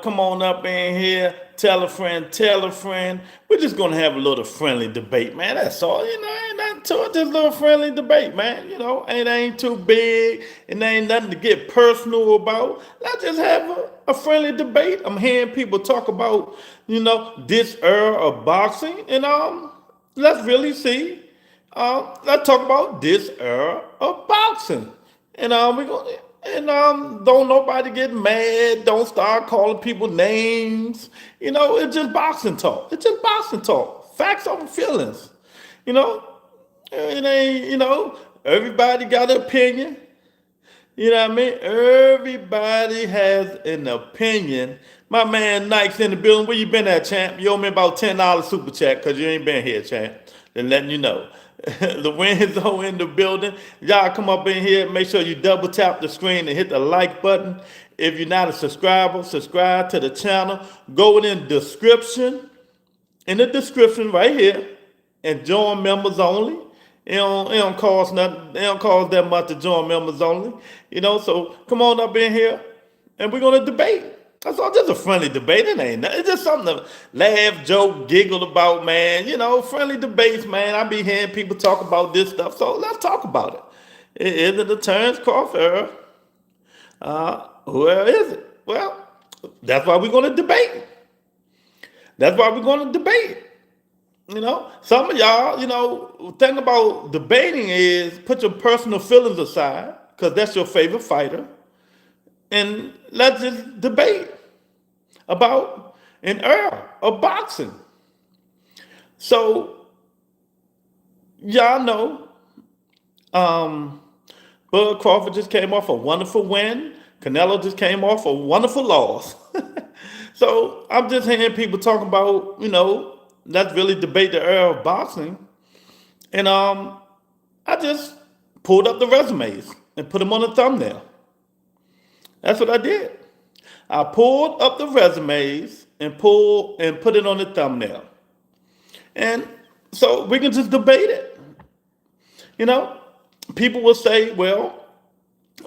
come on up in here, tell a friend, tell a friend. We're just gonna have a little friendly debate, man. That's all. Ain't nothing to it. Just a little friendly debate, man. Ain't too big, and ain't nothing to get personal about. Let's just have a friendly debate. I'm hearing people talk about, this era of boxing, and let's really see. Let's talk about this era of boxing, and we're gonna. And don't nobody get mad. Don't start calling people names. It's just boxing talk. It's just boxing talk. Facts over feelings. You know, it ain't. Everybody got an opinion. You know what I mean? Everybody has an opinion. My man Nike's in the building. Where you been at, champ? You owe me about $10 super chat because you ain't been here, champ. Then letting you know. The Winzo in the building. Y'all come up in here. Make sure you double tap the screen and hit the like button. If you're not a subscriber, subscribe to the channel. Go in the description. In the description right here. And join members only. It don't cost nothing. It don't cost that much to join members only. So come on up in here and we're gonna debate. That's all, just a friendly debate. It ain't nothing. It's just something to laugh, joke, giggle about, man. Friendly debates, man. I be hearing people talk about this stuff, so let's talk about it. Is it the Terence Crawford era? Where is it? Well, that's why we're gonna debate. That's why we're gonna debate. Some of y'all, thing about debating is put your personal feelings aside, because that's your favorite fighter, and let's just debate about an era of boxing. So, y'all know, Bud Crawford just came off a wonderful win. Canelo just came off a wonderful loss. So, I'm just hearing people talking about, let's really debate the era of boxing. And I just pulled up the resumes and put them on the thumbnail. That's what I did. I pulled up the resumes and put it on the thumbnail. And so we can just debate it. People will say, well,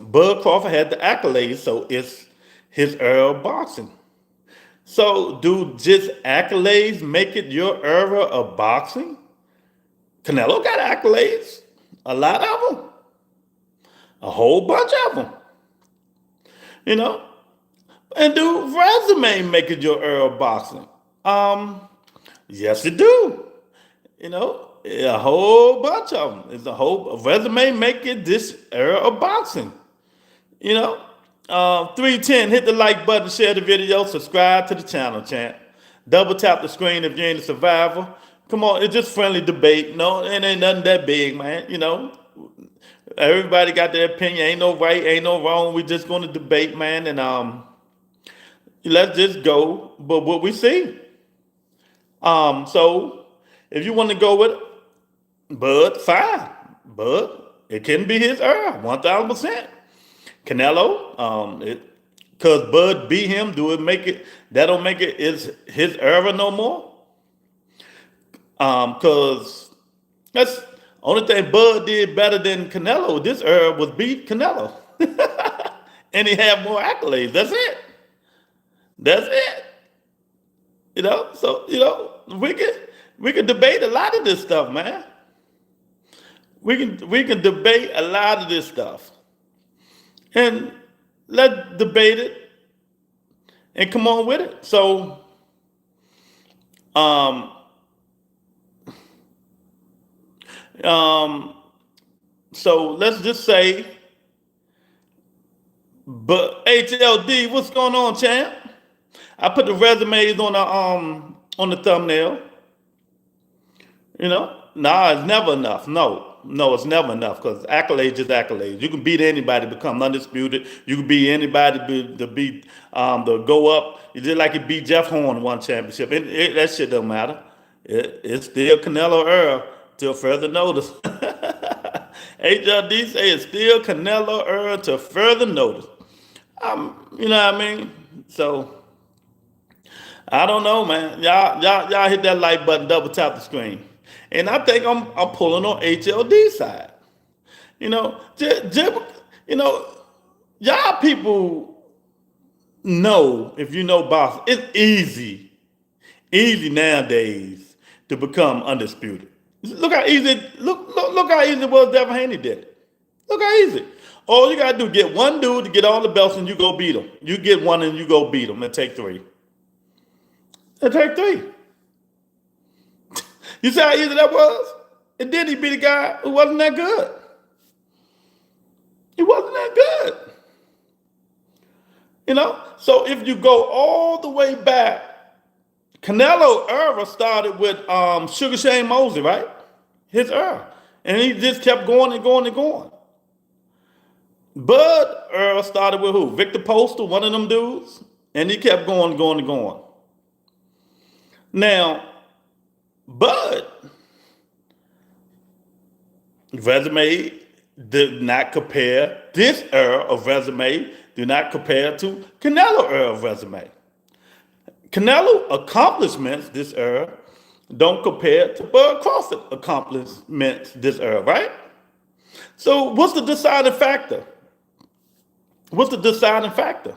Bud Crawford had the accolades, so it's his era of boxing. So do just accolades make it your era of boxing? Canelo got accolades. A lot of them. A whole bunch of them. And do resume make it your era of boxing? Yes, it do. A whole bunch of them. It's a resume make it this era of boxing. 310, hit the like button, share the video, subscribe to the channel, champ. Double tap the screen if you ain't a survivor. Come on, it's just friendly debate. No, it ain't nothing that big, man. Everybody got their opinion. Ain't no right, ain't no wrong. We just gonna debate, man, and let's just go. But what we see. So if you want to go with Bud, fine. Bud, it can be his era, 1,000%. Canelo, because Bud beat him, that don't make it is his era no more? Because that's only thing Bud did better than Canelo this era was beat Canelo. And he had more accolades. That's it. That's it. So, we can debate a lot of this stuff, man. We can debate a lot of this stuff. And let's debate it and come on with it. So, so let's just say, but HLD, what's going on, champ? I put the resumes on the thumbnail. Nah, it's never enough. No, it's never enough, because accolades is accolades. You can beat anybody, become undisputed. You can beat anybody to go up. You just like you beat Jeff Horn one championship. That shit don't matter. It's still Canelo era till further notice. HLD say it's still Canelo era till further notice. You know what I mean? So I don't know, man. Y'all hit that like button, double tap the screen. And I think I'm pulling on HLD side. Y'all people, know, if you know boxing, it's easy nowadays to become undisputed. Look how easy, look how easy it was Devin Haney did it. Look how easy. All you gotta do is get one dude to get all the belts and you go beat him. You get one and you go beat him and take three. And take three. You see how easy that was? And then he beat a guy who wasn't that good. He wasn't that good. You know? So if you go all the way back, Canelo era started with Sugar Shane Mosley, right? His era. And he just kept going and going and going. Bud era started with who? Victor Postal, one of them dudes. And he kept going and going and going. Now, Bud resume did not compare, this era of resume do not compare to Canelo era of resume. Canelo accomplishments this era don't compare to Bud Crawford accomplishments this era, right? So what's the deciding factor? What's the deciding factor?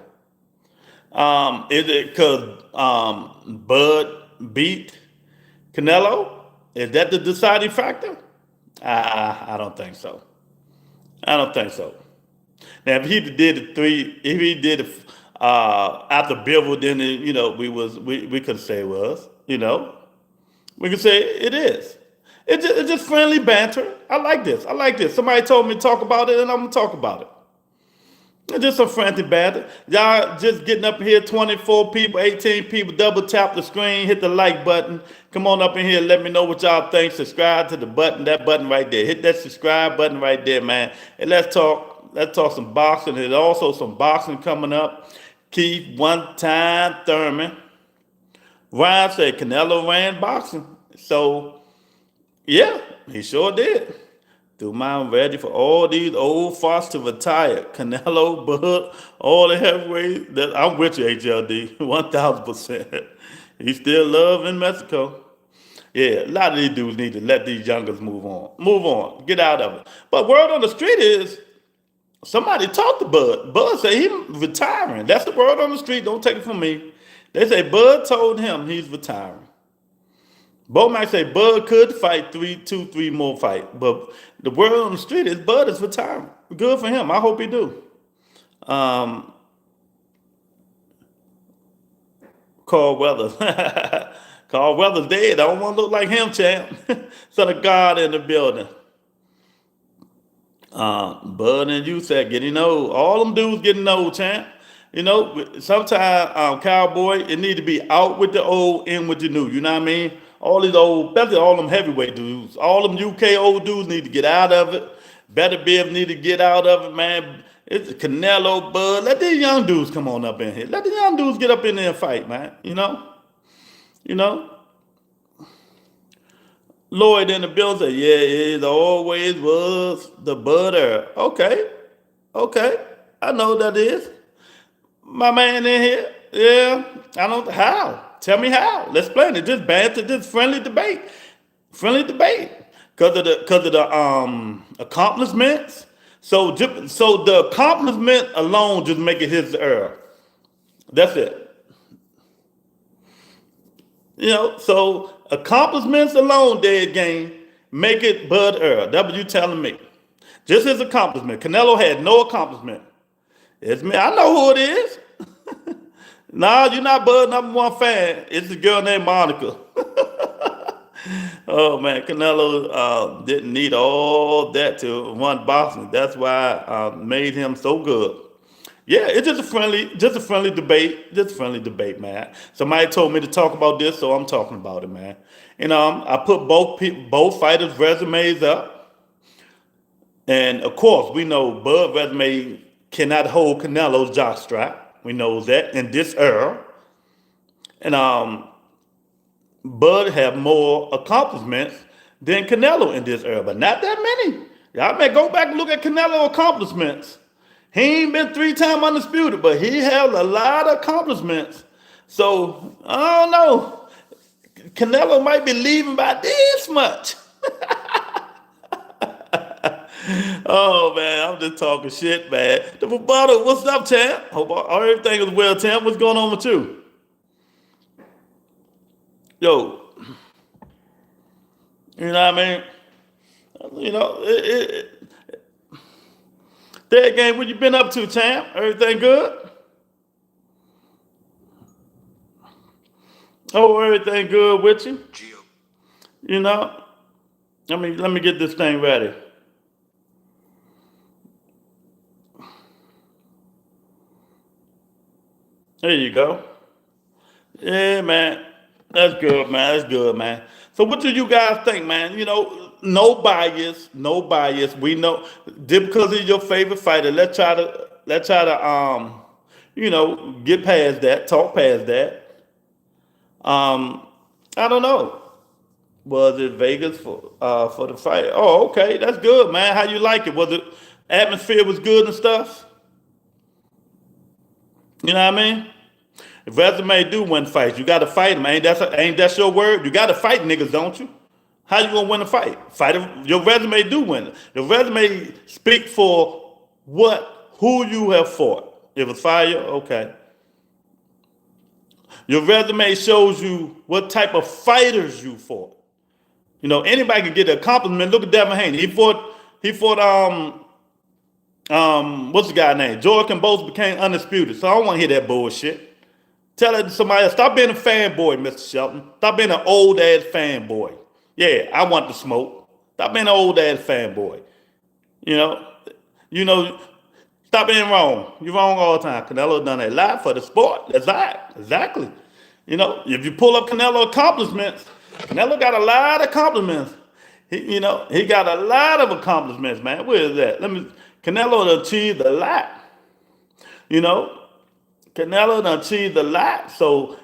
Is it because Bud beat Canelo? Is that the deciding factor? I don't think so. I don't think so. Now, if he did it if he did it after Bivol, then we could say it was. We could say it is. It's just friendly banter. I like this. Somebody told me to talk about it, and I'm gonna talk about it. It's just some friendly banter. Y'all just getting up here, 24 people, 18 people, double tap the screen, hit the like button. Come on up in here, let me know what y'all think. Subscribe to the button, that button right there. Hit that subscribe button right there, man. And let's talk some boxing. There's also some boxing coming up. Keith, one time Thurman. Ryan said Canelo ran boxing. So, yeah, he sure did. Do mine ready for all these old farts to retire. Canelo, Bud, all the heavyweights. I'm with you, HLD, 1,000%. He still love in Mexico. Yeah, a lot of these dudes need to let these youngers move on. Move on. Get out of it. But word on the street is somebody talked to Bud. Bud said he's retiring. That's the word on the street. Don't take it from me. They say Bud told him he's retiring. Bo might say Bud could fight three more fights, but the word on the street is Bud is retiring. Good for him. I hope he do. Carl Weathers. Carl Weathers dead. I don't want to look like him, champ. Son of God in the building. Bud and you said getting old. All them dudes getting old, champ. Sometimes Cowboy, it need to be out with the old, in with the new. You know what I mean? All these old, especially all them heavyweight dudes, all them UK old dudes need to get out of it. Better Biv need to get out of it, man. It's Canelo, Bud. Let these young dudes come on up in here. Let the young dudes get up in there and fight, man. Lloyd in the building said, yeah, it always was the Bud era. Okay. I know what that is. My man in here, yeah. I don't how. Tell me how. Let's play it. Just banter, just friendly debate. Because of the accomplishments. So the accomplishment alone just make it his era. That's it. So accomplishments alone, dead game, make it Bud era. That's what you telling me. Just his accomplishment. Canelo had no accomplishment. It's me. I know who it is. Nah, you're not Bud #1 fan. It's a girl named Monica. Oh man, Canelo didn't need all that to run boxing. That's why made him so good. Yeah, it's just a friendly debate. Just a friendly debate, man. Somebody told me to talk about this, so I'm talking about it, man. I put both fighters' resumes up, and of course, we know Bud resume cannot hold Canelo's jockstrap. We know that in this era. And Bud have more accomplishments than Canelo in this era, but not that many. Y'all may go back and look at Canelo accomplishments. He ain't been 3-time undisputed, but he held a lot of accomplishments. So, I don't know. Canelo might be leaving by this much. Oh man, I'm just talking shit, man. The rebuttal, what's up, champ? Hope everything is well, champ. What's going on with you? Yo, you know what I mean? You know, that game, what you been up to, champ? Everything good? Oh, everything good with you? You know? Let me get this thing ready. There you go. Yeah, man. That's good, man. That's good, man. So what do you guys think, man? You know, no bias, no bias. We know just because he's your favorite fighter, let's try to you know, get past that, talk past that. Um, I don't know. Was it Vegas for the fight? Oh, okay, that's good, man. How you like it? Was it atmosphere was good and stuff? You know what I mean? If resume do win fights, you got to fight them. Ain't that your word? You got to fight niggas, don't you? How you gonna win a fight? Fight 'em. Your resume do win. Your resume speak for who you have fought. If it's fire, okay. Your resume shows you what type of fighters you fought. You know, anybody can get a compliment. Look at Devin Haney. He fought what's the guy name? George and both became undisputed. So I don't want to hear that bullshit. Tell it to somebody else. Stop being a fanboy, Mr. Shelton. Stop being an old ass fanboy. Yeah, I want the smoke. Stop being an old ass fanboy. You know, you know, stop being wrong. You're wrong all the time. Canelo done a lot for the sport. That's right. Exactly. You know, if you pull up Canelo accomplishments, Canelo got a lot of compliments. He got a lot of accomplishments, man. Where is that? Canelo achieved a lot. You know, Canelo done achieved a lot. So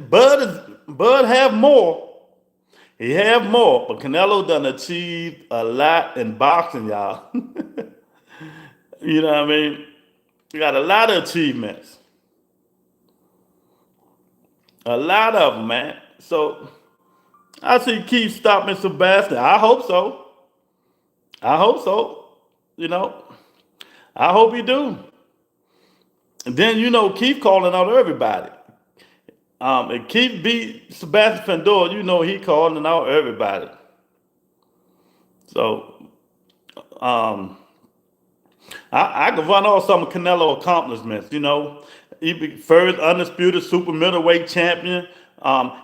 Bud have more. He have more, but Canelo done achieved a lot in boxing, y'all. You know what I mean? You got a lot of achievements. A lot of them, man. So I see Keith stopping Sebastian. I hope so. I hope so. You know, I hope he do. And then Keith calling out everybody. If Keith beat Sebastian Fendor, he calling out everybody. So I could run off some of Canelo accomplishments. He be first undisputed super middleweight champion.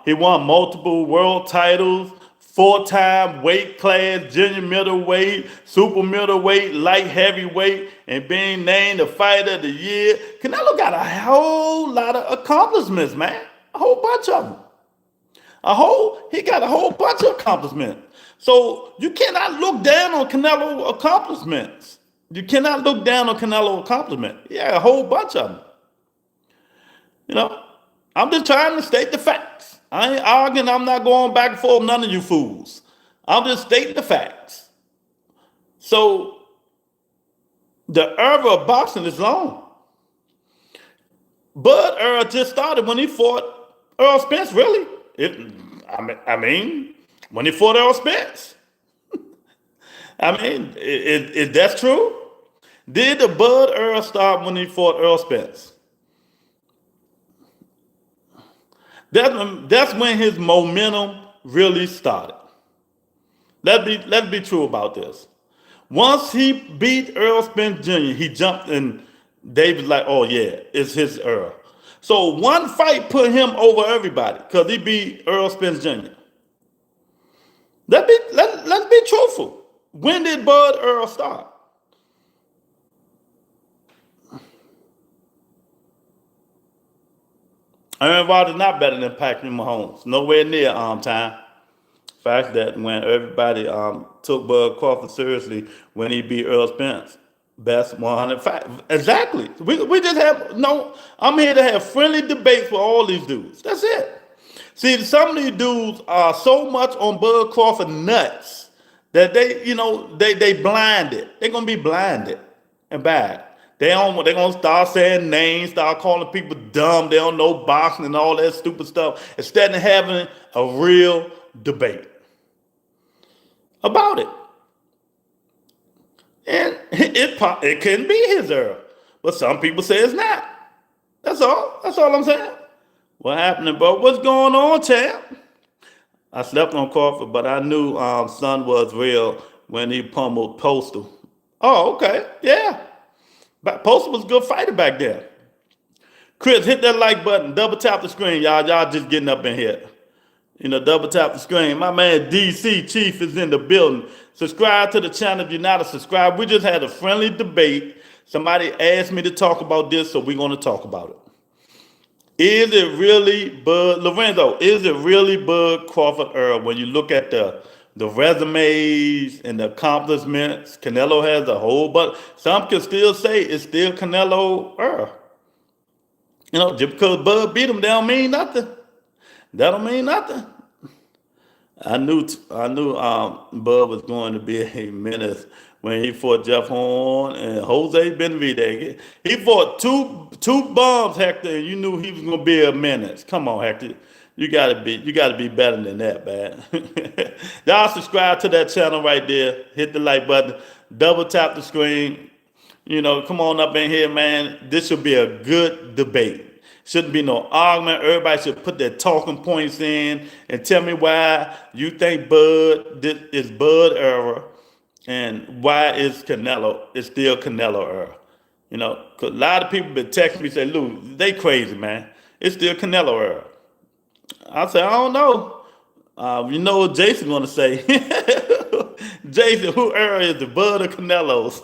He won multiple world titles, 4-time weight class, junior middleweight, super middleweight, light heavyweight, and being named the fighter of the year. Canelo got a whole lot of accomplishments, man. A whole bunch of them. He got a whole bunch of accomplishments. So you cannot look down on Canelo accomplishments. You cannot look down on Canelo accomplishments. Yeah, a whole bunch of them. I'm just trying to state the facts. I ain't arguing. I'm not going back and forth with none of you fools. I'm just stating the facts. So the era of boxing is long. Bud era just started when he fought Earl Spence, really. When he fought Earl Spence. Is that true? Did the Bud era start when he fought Earl Spence? That's when his momentum really started. Let's be true about this. Once he beat Earl Spence Jr., he jumped and David's like, oh yeah, it's his era. So one fight put him over everybody because he beat Earl Spence Jr. Let's be truthful. When did Bud Earl start? Aaron Rodgers not better than Patrick Mahomes. Nowhere near time. Fact that when everybody took Bud Crawford seriously when he beat Earl Spence, best 105. Exactly. We just have I'm here to have friendly debates with all these dudes. That's it. See, some of these dudes are so much on Bud Crawford nuts that they blinded. They're gonna be blinded and bad. They're gonna start saying names, start calling people dumb. They don't know boxing and all that stupid stuff instead of having a real debate about it. And it can be his error. But some people say it's not. That's all. That's all I'm saying. What happening, bro? What's going on, champ? I slept on Crawford, but I knew Son was real when he pummeled Postal. Oh, okay. Yeah. But Postal was a good fighter back then. Chris, hit that like button. Double tap the screen, y'all. Y'all just getting up in here. You know, double tap the screen. My man DC Chief is in the building. Subscribe to the channel if you're not a subscriber. We just had a friendly debate. Somebody asked me to talk about this, so we're going to talk about it. Is it really Bud Lorenzo? Is it really Bud Crawford Earl? When you look at the resumes and the accomplishments, Canelo has a whole, but some can still say it's still Canelo Earl. You know, just because Bud beat him, that don't mean nothing. That don't mean nothing. I knew Bud was going to be a menace when he fought Jeff Horn and Jose Benavidez. He fought two bombs, Hector, and you knew he was going to be a menace. Come on, Hector. You gotta be better than that, man. Y'all subscribe to that channel right there. Hit the like button. Double tap the screen. You know, come on up in here, man. This should be a good debate. Shouldn't be no argument. Everybody should put their talking points in and tell me why you think this is Bud era and why is Canelo, it's still Canelo era. You know, because a lot of people been texting me say, Lou, they crazy, man. It's still Canelo era. I say, I don't know. You know what Jason's going to say. Jason, who era is the Bud or Canelo's?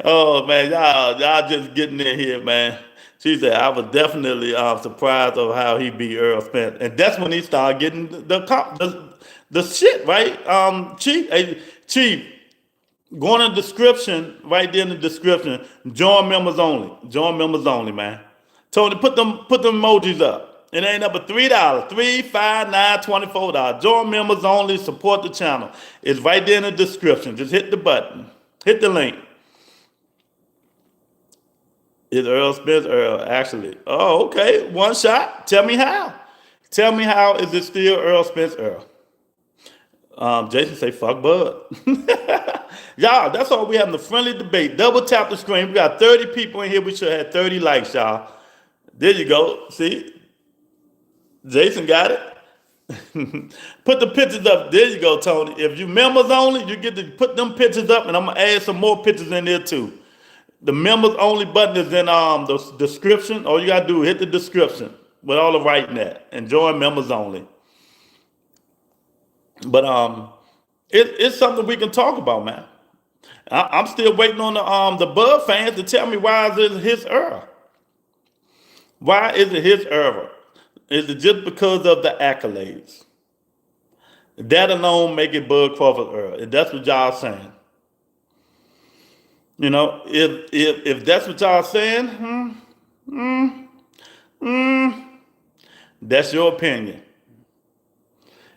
Oh man, y'all just getting in here, man. She said I was definitely surprised of how he beat Earl Spence, and that's when he started getting the shit right. Chief, go in the description right there in the description. Join members only. Join members only, man. Tony, put them emojis up. It ain't up but $3, $3, $5, $9, $24. Join members only. Support the channel. It's right there in the description. Just hit the button. Hit the link. Is Earl Spence Earl, actually? Oh, okay. One shot. Tell me how. Tell me how is it still Earl Spence Earl? Jason say, fuck Bud. Y'all, that's all we have in the friendly debate. Double tap the screen. We got 30 people in here. We should have 30 likes, y'all. There you go. See? Jason got it. Put the pictures up. There you go, Tony. If you members only, you get to put them pictures up, and I'm going to add some more pictures in there, too. The members only button is in the description. All you got to do is hit the description with all the writing that and join members only. But it's something we can talk about, man. I'm still waiting on the Bud fans to tell me why is it his era. Why is it his era? Is it just because of the accolades? That alone make it Bud Crawford era. If that's what y'all saying. You know, if that's what y'all saying, that's your opinion.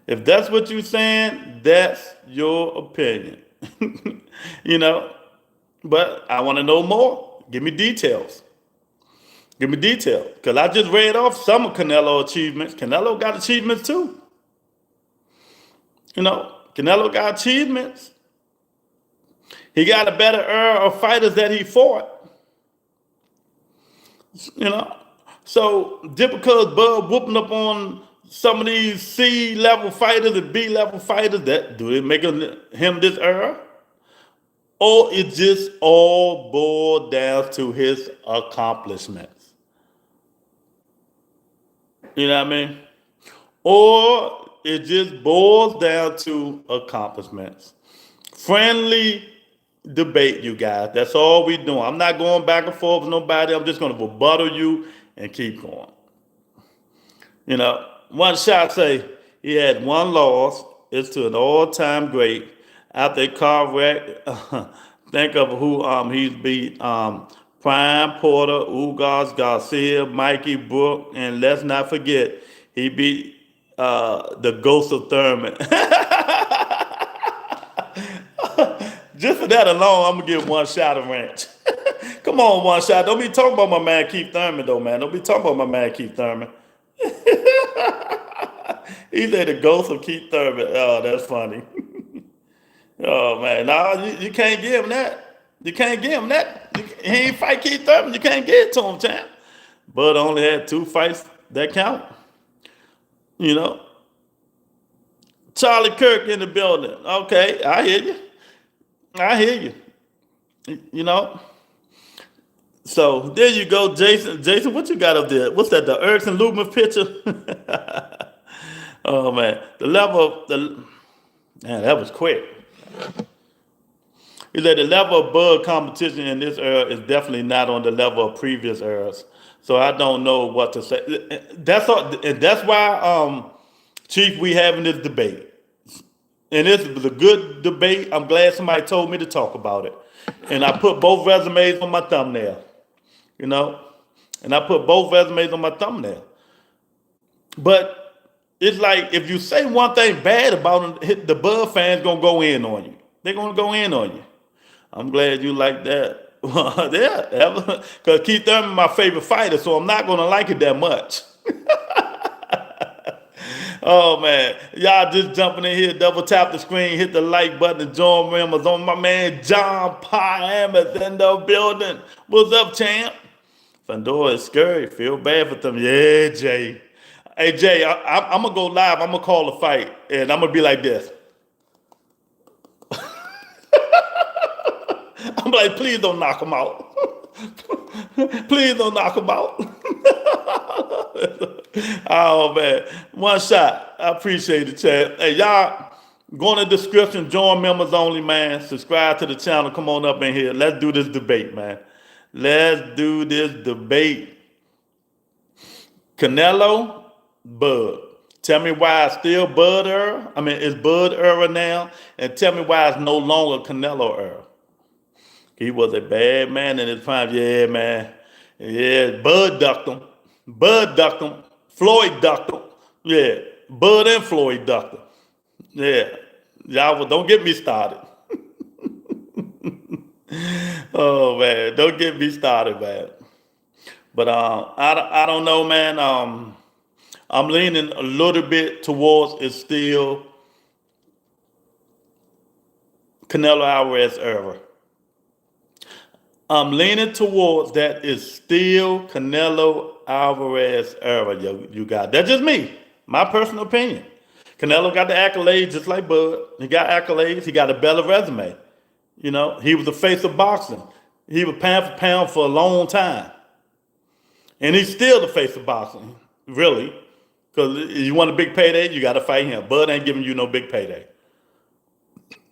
If that's what you're saying, that's your opinion. You know, but I want to know more. Give me details. Give me details. Because I just read off some of Canelo achievements. Canelo got achievements too. You know, Canelo got achievements. He got a better era of fighters that he fought. You know, so just because Bud whooping up on some of these C-level fighters and B-level fighters, that do it make him this era? Or it just all boiled down to his accomplishments? You know what I mean? Or it just boils down to accomplishments. Friendly debate, you guys. That's all we doing. I'm not going back and forth with nobody. I'm just going to rebuttal you and keep going. You know, one shot say he had one loss. It's to an all-time great. After a car wreck, think of who he's beat. Prime Porter, Ugas Garcia, Mikey Brook, and let's not forget, he beat the Ghost of Thurman. Just for that alone, I'm going to give one shot of ranch. Come on, one shot. Don't be talking about my man Keith Thurman, though, man. Don't be talking about my man Keith Thurman. He said the ghost of Keith Thurman. Oh, that's funny. Oh man, no, you can't give him that. You can't give him that. He ain't fight Keith Thurman. You can't get it to him, champ. Bud only had 2 fights that count. You know, Charlie Kirk in the building. Okay, I hear you. I hear you. You know. So there you go, Jason. Jason, what you got up there? What's that? The Erickson Lubman picture? Oh man, the level of the man, that was quick. He said the level of bug competition in this era is definitely not on the level of previous eras. So I don't know what to say. That's all, and that's why, Chief, we having this debate. And this was a good debate. I'm glad somebody told me to talk about it. And I put both resumes on my thumbnail. You know, and I put both resumes on my thumbnail. But it's like if you say one thing bad about him, the Bud fans gonna go in on you. They're gonna go in on you. I'm glad you like that. Yeah, because Keith Thurman my favorite fighter, so I'm not gonna like it that much. Oh man, y'all just jumping in here, double tap the screen, hit the like button, and join members on my man John Piamas in the building. What's up, champ? Fandora is scary. Feel bad for them. Yeah, Jay. Hey Jay, I'm gonna go live. I'm gonna call a fight, and I'm gonna be like this. I'm like, please don't knock him out. Please don't knock him out. Oh man, one shot. I appreciate it, Chad. Hey, y'all, go in the description, join members only, man. Subscribe to the channel. Come on up in here. Let's do this debate, man. Let's do this debate. Canelo, Bud. Tell me why it's still Bud era. I mean, it's Bud era now. And tell me why it's no longer Canelo era. He was a bad man in his prime. Yeah, man. Yeah, Bud ducked him. Bud ducked him. Floyd ducked him. Yeah, Bud and Floyd ducked him. Yeah, y'all don't get me started. Oh man, don't get me started, man. But I don't know, man. I'm leaning a little bit towards it's still Canelo Alvarez era. I'm leaning towards that is still Canelo Alvarez era. You got that's just me, my personal opinion. Canelo got the accolades just like Bud. He got accolades. He got a better resume. You know, he was the face of boxing. He was pound for pound for a long time, and he's still the face of boxing, really. Because you want a big payday, you got to fight him. Bud ain't giving you no big payday.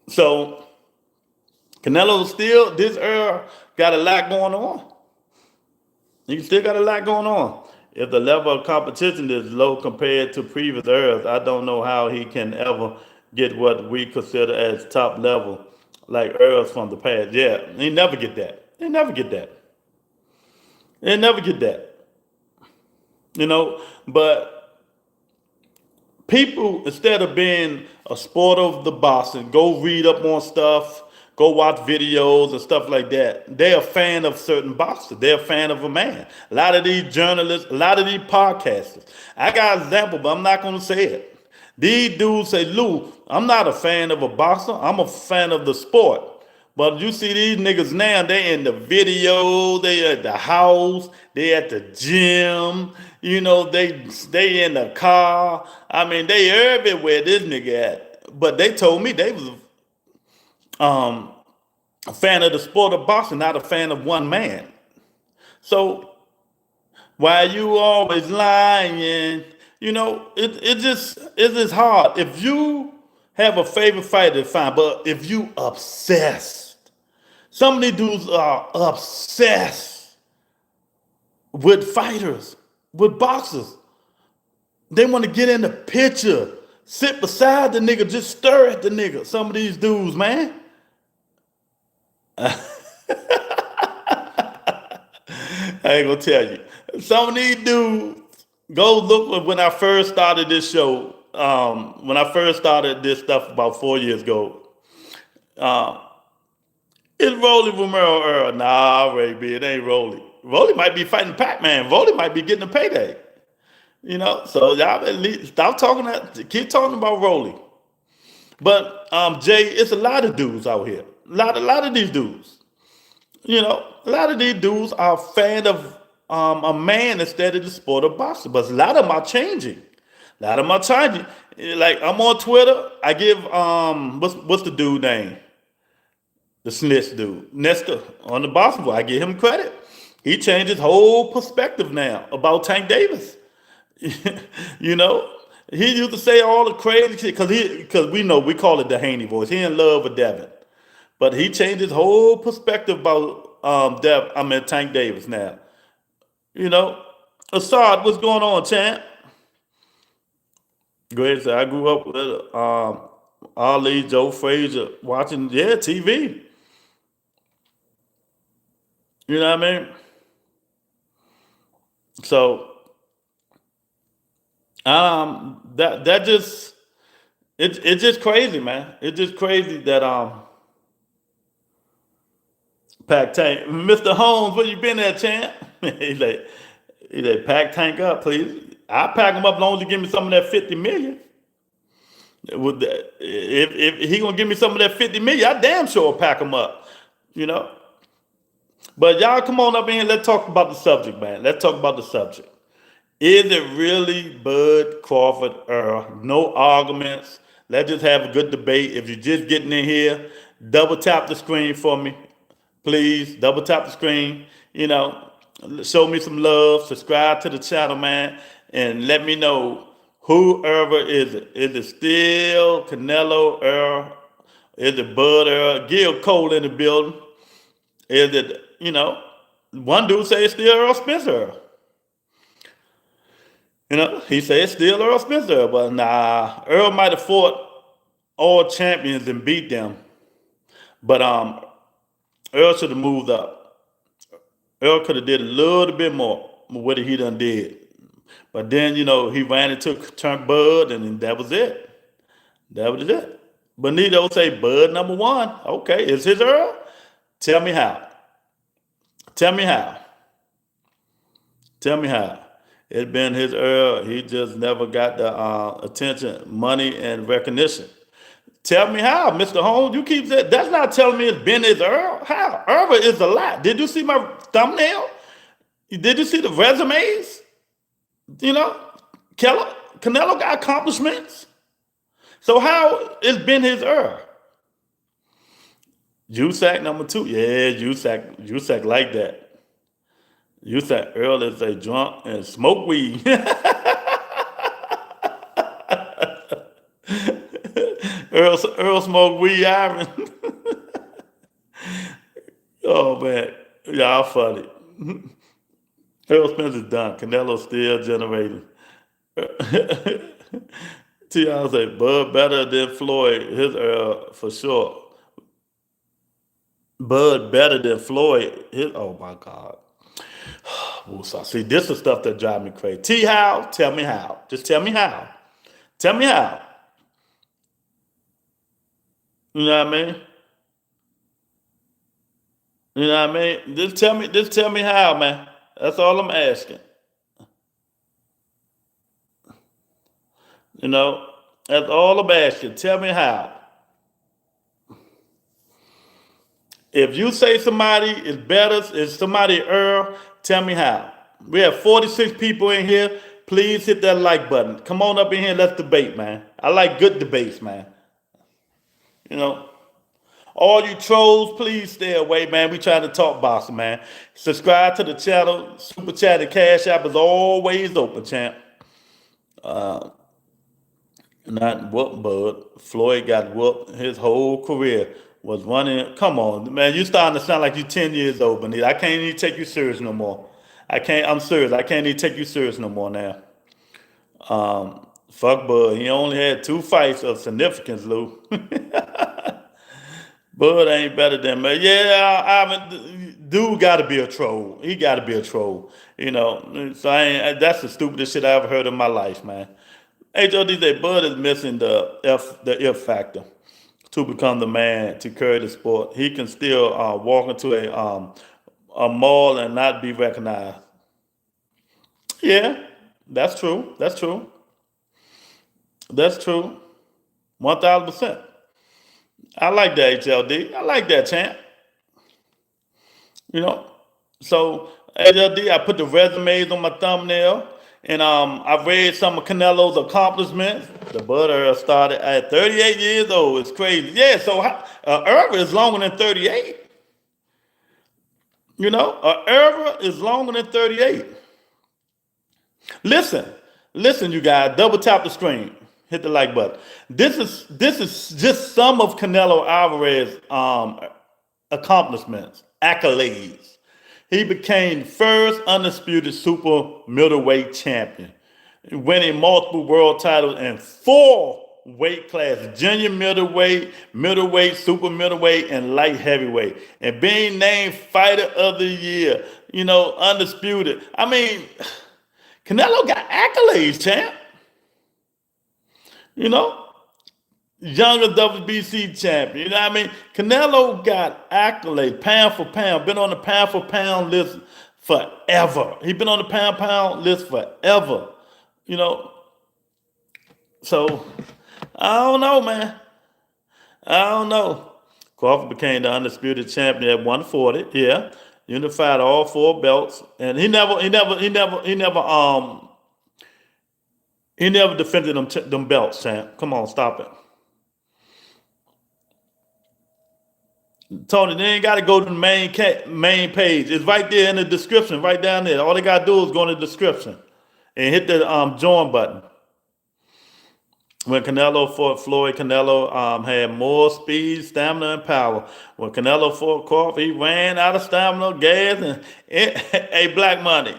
So Canelo still this era got a lot going on. You still got a lot going on. If the level of competition is low compared to previous eras, I don't know how he can ever get what we consider as top level, like eras from the past. Yeah, he never get that. They never get that. They never get that. You know, but people, instead of being a sport of the boxing, go read up on stuff, go watch videos and stuff like that. They're a fan of certain boxers. They're a fan of a man. A lot of these journalists, a lot of these podcasters. I got an example, but I'm not going to say it. These dudes say, Lou, I'm not a fan of a boxer. I'm a fan of the sport. But you see these niggas now, they in the video, they at the house, they at the gym, you know, they in the car. I mean, they everywhere this nigga at. But they told me they was a fan of the sport of boxing, not a fan of one man. So why you always lying? You know, it's just hard. If you have a favorite fighter, fine. But if you obsessed, some of these dudes are obsessed with fighters, with boxers. They want to get in the picture, sit beside the nigga, just stare at the nigga. Some of these dudes, man. I ain't gonna tell you. Some of these dudes, go look when I first started this show. When I first started this stuff about 4 years ago, it's Rolly Romero era. Nah, Ray, it ain't Rolly. Rolly might be fighting Pac-Man. Rolly might be getting a payday. You know, so y'all at least stop talking keep talking about Rolly. But Jay, it's a lot of dudes out here. A lot of these dudes. A lot of these dudes are fan of a man instead of the sport of boxing. But a lot of them are changing. A lot of them are changing. Like I'm on Twitter, I give what's the dude name? The snitch dude, Nestor on the basketball. I give him credit. He changed his whole perspective now about Tank Davis. you know, he used to say all the crazy shit because we know we call it the Haney voice. He in love with Devin, but he changed his whole perspective about Tank Davis now. You know, Assad, what's going on, champ? Great. So I grew up with Ali, Joe Frazier, watching TV. You know what I mean? So that just it's just crazy, man. It's just crazy that Pack Tank, Mr. Holmes, where you been at, champ? He like pack Tank up, please. I pack him up as long as you give me some of that 50 million. If he gonna give me some of that 50 million, I damn sure pack him up. You know. But y'all come on up in here. Let's talk about the subject, man. Let's talk about the subject. Is it really Bud Crawford Earl? No arguments. Let's just have a good debate. If you're just getting in here, double tap the screen for me. Please, double tap the screen. Show me some love. Subscribe to the channel, man. And let me know whoever is it. Is it still Canelo Earl? Is it Bud Earl? Gil Cole in the building. Is it, one dude say it's still Earl Spencer. He said it's still Earl Spencer, but nah, Earl might have fought all champions and beat them. But Earl should have moved up. Earl could have did a little bit more what he done did. But then, he ran and turned Bud, and that was it. That was it. Benito say Bud number one. Okay, is his Earl? Tell me how. Tell me how. Tell me how. It's been his Earl. He just never got the attention, money, and recognition. Tell me how, Mr. Holmes. You keep saying that's not telling me it's been his Earl. How? Earl is a lot. Did you see my thumbnail? Did you see the resumes? Canelo got accomplishments. So how it's been his Earl? USAC number two. Yeah, USAC like that. USAC Earl is a drunk and smoke weed. Earl smoke weed, Iron. Oh man, y'all funny. Earl Spencer's done. Canelo's still generating. T.I. say Bud better than Floyd. His Earl for sure. Bud better than Floyd. Oh my God. See, this is stuff that drive me crazy. T how? Tell me how. Just tell me how. Tell me how. You know what I mean? You know what I mean? Just tell me how, man. That's all I'm asking. That's all I'm asking. Tell me how. If you say somebody is better, is somebody Earl, tell me how. We have 46 people in here. Please hit that like button. Come on up in here and let's debate, man. I like good debates, man. All you trolls, please stay away, man. We trying to talk boxing, man. Subscribe to the channel. Super Chat and Cash App is always open, champ. Not whooped, Bud. Floyd got whooped. His whole career was running. Come on, man. You starting to sound like you 10 years old, Benita. I can't even take you serious no more. I'm serious. I can't even take you serious no more now. Fuck Bud. He only had 2 fights of significance, Lou. Bud ain't better than me. Yeah, dude got to be a troll. He got to be a troll. So that's the stupidest shit I ever heard in my life, man. HOD say Bud is missing the F factor to become the man to carry the sport. He can still walk into a mall and not be recognized. Yeah, that's true. That's true. 1,000%. I like that HLD. I like that, champ. You know, so HLD, I put the resumes on my thumbnail, and I read some of Canelo's accomplishments. The butter started at 38 years old. It's crazy. Yeah, so era is longer than 38. You know, era is longer than 38. Listen, listen, you guys. Double tap the screen. Hit the like button. This is just some of Canelo Alvarez's accomplishments, accolades. He became first undisputed super middleweight champion, winning multiple world titles in 4 weight classes: junior middleweight, middleweight, super middleweight, and light heavyweight, and being named fighter of the year. You know, undisputed. I mean, Canelo got accolades, champ. You know, younger WBC champion. You know what I mean? Canelo got accolades, pound for pound. Been on the pound for pound list forever. He been on the pound list forever. You know, so I don't know, man. I don't know. Crawford became the undisputed champion at 140. Yeah, unified all 4 belts, and he never defended them belts, champ. Come on, stop it. Tony, they ain't got to go to the main page. It's right there in the description, right down there. All they got to do is go in the description and hit the join button. When Canelo fought Floyd, Canelo had more speed, stamina, and power. When Canelo fought Crawford, he ran out of stamina, gas, and a black money.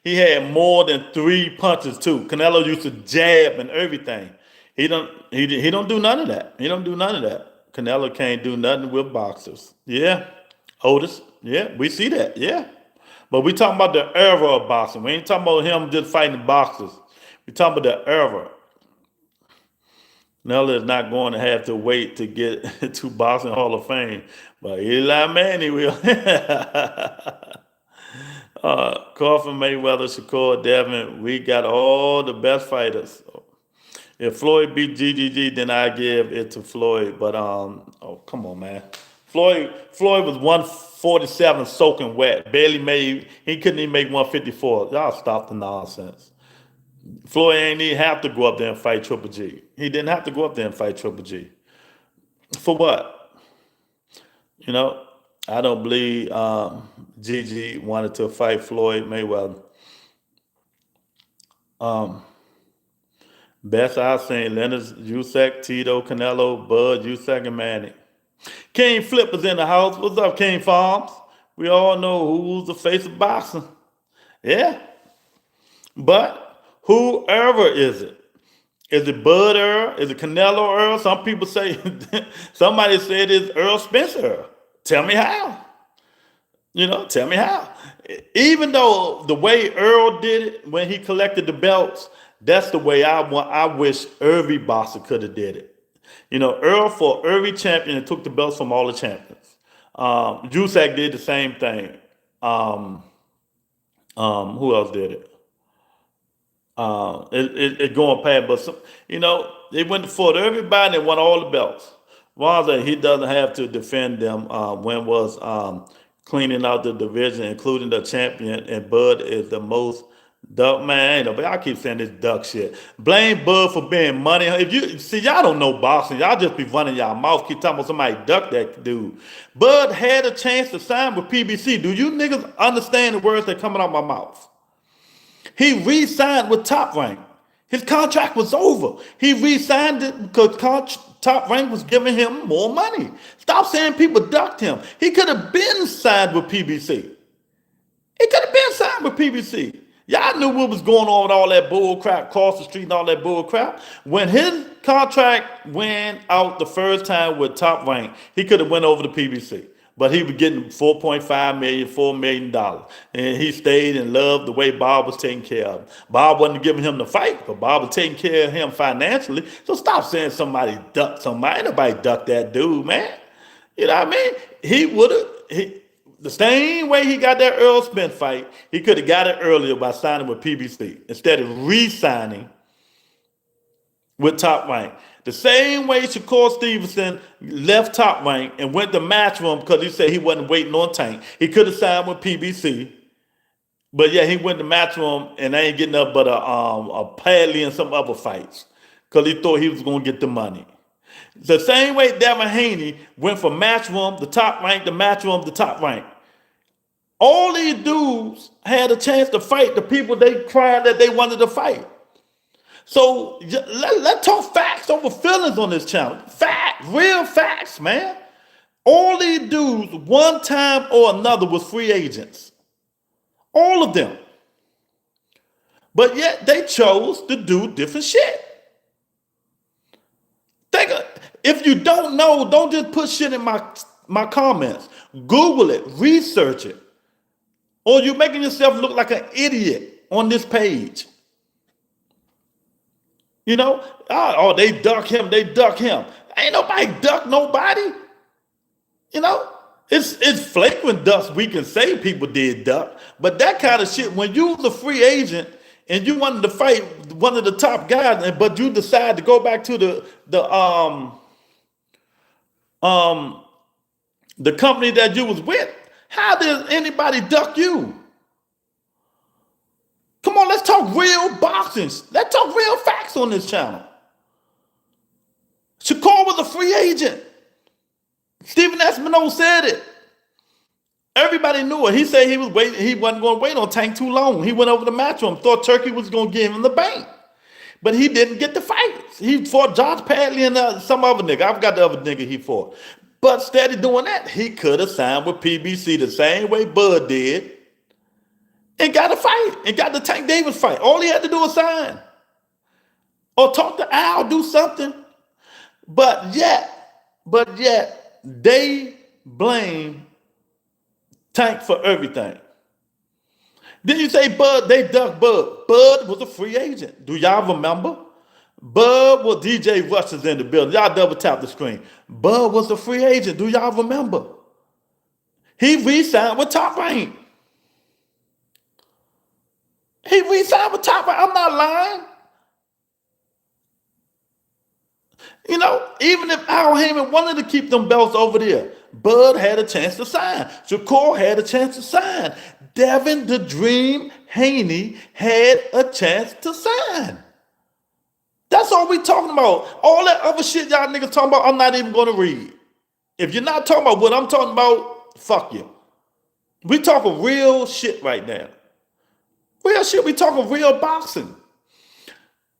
He had more than 3 punches too. Canelo used to jab and everything. He don't do none of that. He don't do none of that. Canelo can't do nothing with boxers. Yeah, Otis. Yeah, we see that. Yeah, but we talking about the era of boxing. We ain't talking about him just fighting boxers. We talking about the era. Canelo is not going to have to wait to get to Boxing Hall of Fame, but Eli Manning will. Crawford, Mayweather, Shakur, Devin, we got all the best fighters. If Floyd beat GGG, then I give it to Floyd. But oh, come on, man. Floyd was 147 soaking wet. Barely made. He couldn't even make 154. Y'all stop the nonsense. Floyd ain't even have to go up there and fight Triple G. He didn't have to go up there and fight Triple G. For what? You know, I don't believe Gigi wanted to fight Floyd Mayweather. Best I've seen: Leonard, Usyk, Tito, Canelo, Bud, Usyk, and Manny. King Flip is in the house. What's up, King Farms? We all know who's the face of boxing. Yeah. But whoever is it? Is it Bud Earl? Is it Canelo Earl? Some people say, somebody said it's Earl Spencer Earl. Tell me how. You know, tell me how. Even though the way Earl did it when he collected the belts, that's the way I wish every boxer could have did it. You know, Earl fought every champion and took the belts from all the champions. Usyk did the same thing. Who else did it? It going past, but some, you know, they went for everybody and won all the belts. Wilder, he doesn't have to defend them. When was cleaning out the division, including the champion, and Bud is the most duck man. But I keep saying this duck shit. Blame Bud for being money. If you see, y'all don't know boxing, y'all just be running y'all mouth, keep talking about somebody duck that dude. Bud had a chance to sign with PBC. Do you niggas understand the words that coming out my mouth? He re-signed with Top Rank. His contract was over. He re-signed it because Top Rank was giving him more money. Stop saying people ducked him. He could have been signed with PBC. He could have been signed with PBC. Y'all knew what was going on with all that bull crap, across the street and all that bull crap. When his contract went out the first time with Top Rank, he could have went over to PBC. But he was getting $4.5 million, $4 million. And he stayed and loved the way Bob was taking care of him. Bob wasn't giving him the fight, but Bob was taking care of him financially. So stop saying somebody ducked somebody. Nobody ducked that dude, man. You know what I mean? He would have, the same way he got that Earl Spence fight, he could have got it earlier by signing with PBC instead of re-signing with Top Rank. The same way Shakur Stevenson left Top Rank and went to Matchroom because he said he wasn't waiting on Tank. He could have signed with PBC. But yeah, he went to Matchroom and ain't getting up but a Padley and some other fights because he thought he was going to get the money. The same way Devin Haney went from Matchroom to Top Rank to Matchroom to Top Rank. All these dudes had a chance to fight the people they cried that they wanted to fight. So let's talk facts over feelings on this channel. Facts, real facts, man. All these dudes, one time or another, was free agents. All of them. But yet they chose to do different shit. If you don't know, don't just put shit in my comments. Google it, research it. Or you're making yourself look like an idiot on this page. You know, oh, they duck him, they duck him. Ain't nobody duck nobody. You know, it's flagrant ducks we can say people did duck. But that kind of shit, when you was a free agent and you wanted to fight one of the top guys, but you decide to go back to the company that you was with, how did anybody duck you? Come on, let's talk real boxing. Let's talk real facts on this channel. Shakur was a free agent. Stephen Espinosa said it. Everybody knew it. He said he wasn't going to wait on Tank too long. He went over to Matchroom, thought Turkey was going to give him the bank. But he didn't get the fight. He fought Josh Padley and some other nigga. I forgot the other nigga he fought. But instead of doing that, he could have signed with PBC the same way Bud did and got a fight and got the Tank Davis fight. All he had to do was sign or talk to Al, do something. But yet they blame Tank for everything. Then you say Bud, they ducked Bud. Bud was a free agent. Do y'all remember? Bud was DJ Rush is in the building. Y'all double tap the screen. Bud was a free agent. Do y'all remember? He re-signed with Top Rank. He re-signed with Top Rank. I'm not lying. You know, even if Al Heyman wanted to keep them belts over there, Bud had a chance to sign. Shakur had a chance to sign. Devin the Dream Haney had a chance to sign. That's all we talking about. All that other shit y'all niggas talking about, I'm not even going to read. If you're not talking about what I'm talking about, fuck you. We talking real shit right now. Real shit. We talking real boxing.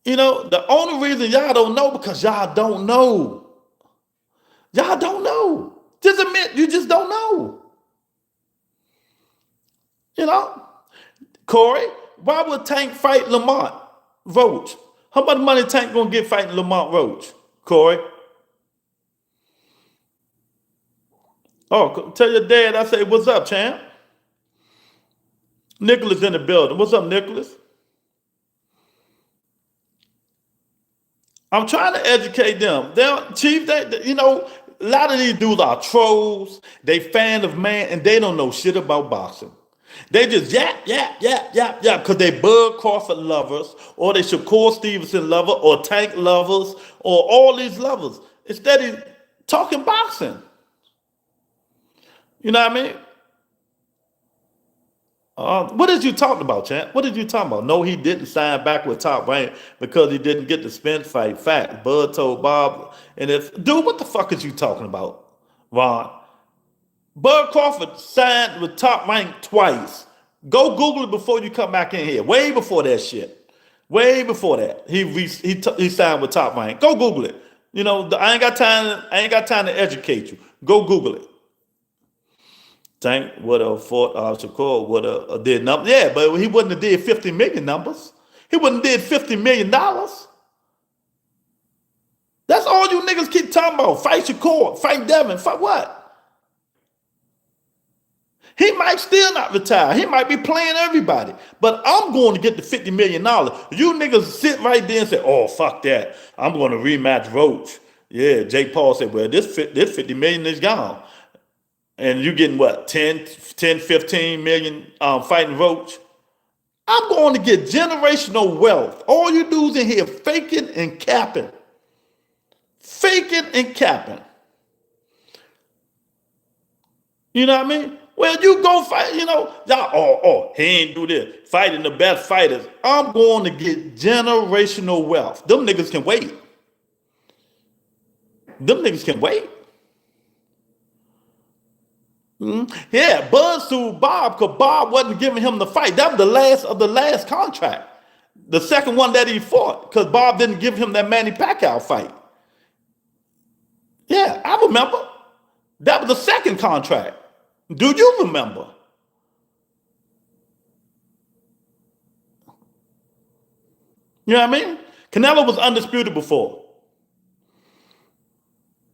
You know, the only reason y'all don't know because y'all don't know. Y'all don't know. Just admit you just don't know. You know? Corey, why would Tank fight Lamont Roach? How much money Tank gonna get fighting Lamont Roach? Corey? Oh, tell your dad I say, what's up, champ? Nicholas in the building. What's up, Nicholas? I'm trying to educate them. Chief, you know, a lot of these dudes are trolls. They fan of man, and they don't know shit about boxing. They just yap, because they Bud Crawford lovers, or they Shakur Stevenson lover, or Tank lovers, or all these lovers. Instead of talking boxing. You know what I mean? What did you talk about, champ? What did you talk about? No, he didn't sign back with Top Rank because he didn't get the Spence fight. Fact. Bud told Bob, and dude, what the fuck is you talking about, Ron? Bud Crawford signed with Top Rank twice. Go Google it before you come back in here. Way before that shit. Way before that. He signed with Top Rank. Go Google it. You know, I ain't got time to educate you. Go Google it. Tank would have fought Shakur would have did numbers. Yeah, but he wouldn't have did 50 million numbers. He wouldn't have did $50 million. That's all you niggas keep talking about. Fight Shakur, fight Devin, fight what? He might still not retire. He might be playing everybody. But I'm going to get the $50 million. You niggas sit right there and say, oh, fuck that. I'm going to rematch Roach. Yeah, Jake Paul said, well, this $50 million is gone. And you getting what, 10, 15 million fighting Roach? I'm going to get generational wealth. All you dudes in here faking and capping. faking and capping. You know what I mean? Well, you go fight, y'all, he ain't do this. Fighting the best fighters. I'm going to get generational wealth. Them niggas can wait. Them niggas can wait. Yeah, Buzz sued Bob because Bob wasn't giving him the fight. That was the last of the last contract. The second one that he fought because Bob didn't give him that Manny Pacquiao fight. Yeah, I remember. That was the second contract. Do you remember? You know what I mean? Canelo was undisputed before.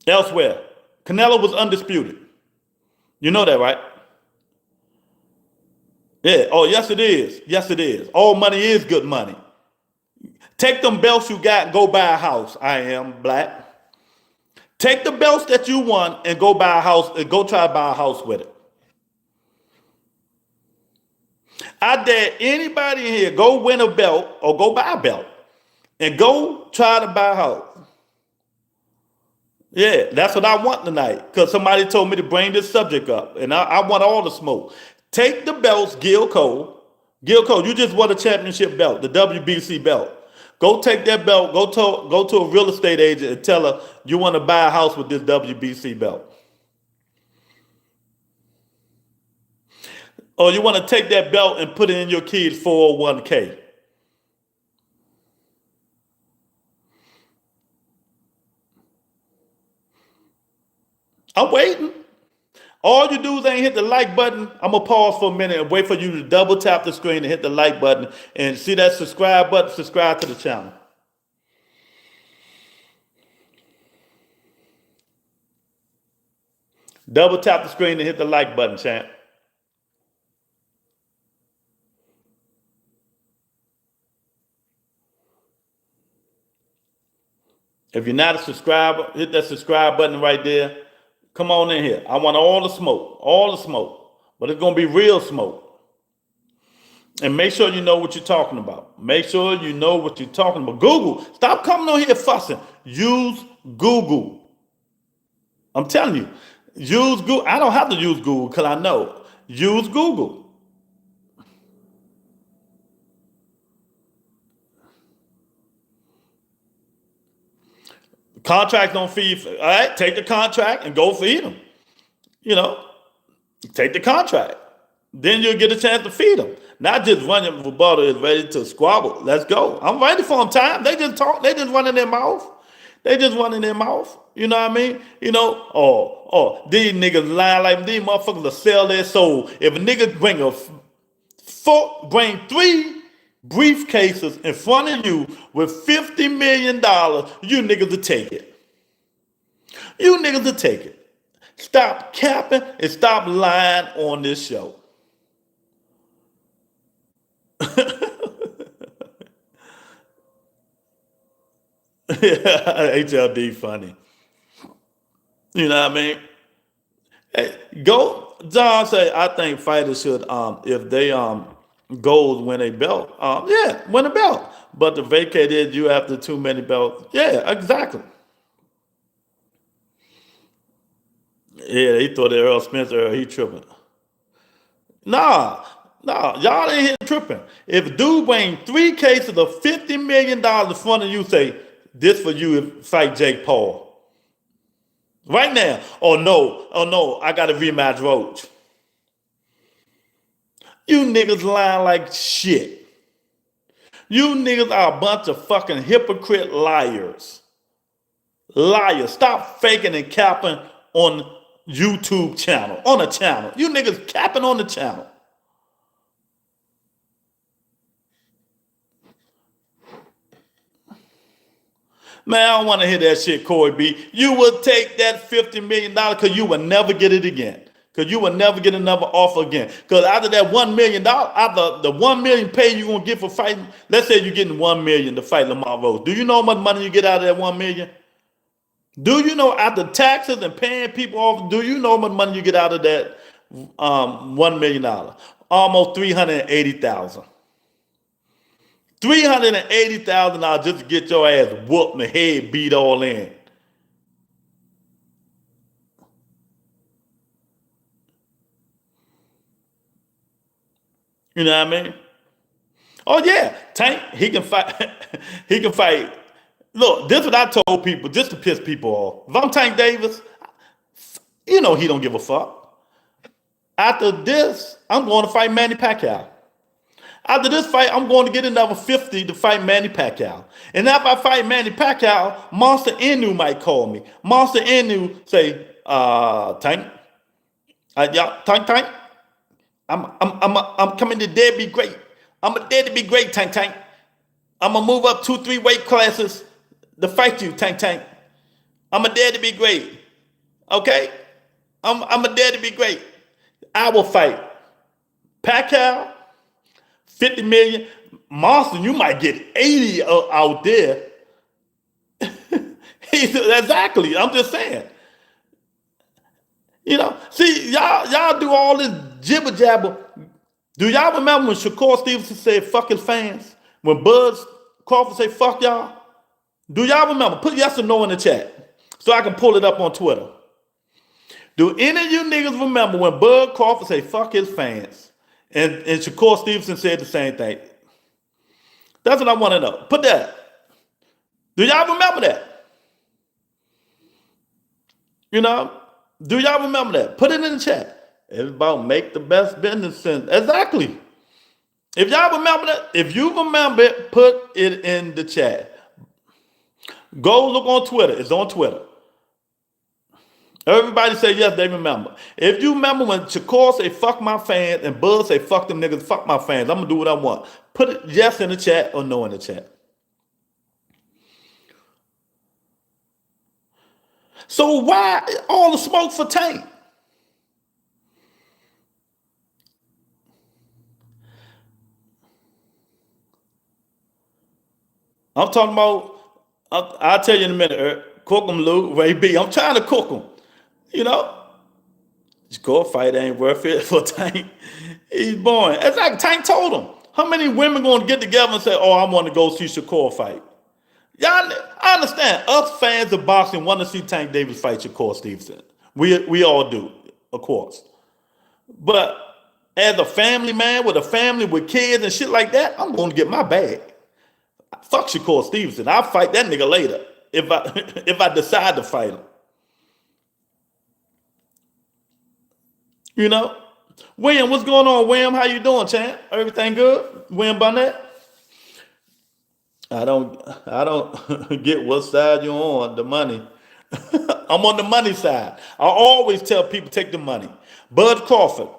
Elsewhere. Canelo was undisputed. You know that, right? Yeah. Oh, yes, it is. Yes, it is. All money is good money. Take them belts you got and go buy a house. I am black. Take the belts that you won and go buy a house and go try to buy a house with it. I dare anybody in here go win a belt or go buy a belt and go try to buy a house. Yeah, that's what I want tonight because somebody told me to bring this subject up and I want all the smoke. Take the belts, Gil Cole. Gil Cole, you just won a championship belt, the WBC belt. Go take that belt, go to a real estate agent and tell her you want to buy a house with this WBC belt. Or you want to take that belt and put it in your kid's 401k. I'm waiting. All you do is ain't hit the like button. I'm going to pause for a minute and wait for you to double tap the screen and hit the like button. And see that subscribe button? Subscribe to the channel. Double tap the screen and hit the like button, champ. If you're not a subscriber, hit that subscribe button right there. Come on in here. I want all the smoke, but it's going to be real smoke. And make sure you know what you're talking about. Make sure you know what you're talking about. Google. Stop coming on here fussing. Use Google. I'm telling you. Use Google. I don't have to use Google because I know. Use Google. Contracts don't feed. All right, take the contract and go feed them. Take the contract. Then you'll get a chance to feed them. Not just running rebuttal is ready to squabble. Let's go. I'm ready for them time. They just talk. They just run in their mouth. They just run in their mouth. You know what I mean? These niggas lying like these motherfuckers will sell their soul. If a nigga bring 3 briefcases in front of you with $50 million, you niggas will take it. You niggas will take it. Stop capping and stop lying on this show. HLD funny. You know what I mean? Hey, John say, I think fighters should, if they goals win a belt. Win a belt. But to vacate it, you after too many belts. Yeah, exactly. Yeah, he thought that Earl Spencer, he tripping. Nah, y'all ain't here tripping. If dude bring 3 cases of $50 million in front of you, say, this for you, fight Jake Paul. Right now. Oh no, I got to rematch Roach. You niggas lying like shit. You niggas are a bunch of fucking hypocrite liars. Liars. Stop faking and capping on YouTube channel. On a channel. You niggas capping on the channel. Man, I don't want to hear that shit, Corey B. You will take that $50 million because you will never get it again. Because you will never get another offer again. Because out of that $1 million, out the $1 million pay you're going to get for fighting, let's say you're getting $1 million to fight Lamar Rose. Do you know how much money you get out of that $1 million? Do you know after taxes and paying people off, do you know how much money you get out of that $1 million? Almost $380,000. $380,000 just to get your ass whooped and head beat all in. You know what I mean? Oh yeah, Tank, he can fight. He can fight. Look, this is what I told people just to piss people off. If I'm Tank Davis, you know he don't give a fuck. After this, I'm going to fight Manny Pacquiao. After this fight, I'm going to get another 50 to fight Manny Pacquiao. And if I fight Manny Pacquiao, Monster Inu might call me. Monster Inu say, Tank, y'all, Tank, I'm coming to dead be great. I'm a dead to be great, Tank. I'm gonna move up 2-3 weight classes to fight you, Tank. I'm a dead to be great. Okay? I'm a dead to be great. I will fight Pacquiao, 50 million. Monster, you might get 80 out there. Exactly. I'm just saying. You know, see, y'all do all this jibber jabber. Do y'all remember when Shakur Stevenson said fuck his fans? When Bud Crawford say fuck y'all? Do y'all remember? Put yes or no in the chat so I can pull it up on Twitter. Do any of you niggas remember when Bud Crawford say fuck his fans? And Shakur Stevenson said the same thing. That's what I want to know. Put that. Do y'all remember that? You know? Do y'all remember that? Put it in the chat. It's about make the best business sense. Exactly. If y'all remember that, if you remember it, put it in the chat. Go look on Twitter. It's on Twitter. Everybody say yes, they remember. If you remember when Shakur say fuck my fans and Bud say fuck them niggas, fuck my fans, I'm gonna do what I want. Put it yes in the chat or no in the chat. So why all the smoke for Tank? I'm talking about, I'll tell you in a minute, cook them, Lou, Ray B. I'm trying to cook them. You know? Score fight ain't worth it for Tank. He's born. It's like Tank told him. How many women going to get together and say, oh, I want to go see Shakur fight? Y'all, I understand. Us fans of boxing want to see Tank Davis fight Shakur Stevenson. We all do, of course. But as a family man with a family with kids and shit like that, I'm going to get my bag. Fuck Shakur Stevenson. I'll fight that nigga later if I decide to fight him. You know? William, what's going on, William? How you doing, champ? Everything good? William Barnett? I don't get what side you're on, the money. I'm on the money side. I always tell people take the money. Bud Crawford.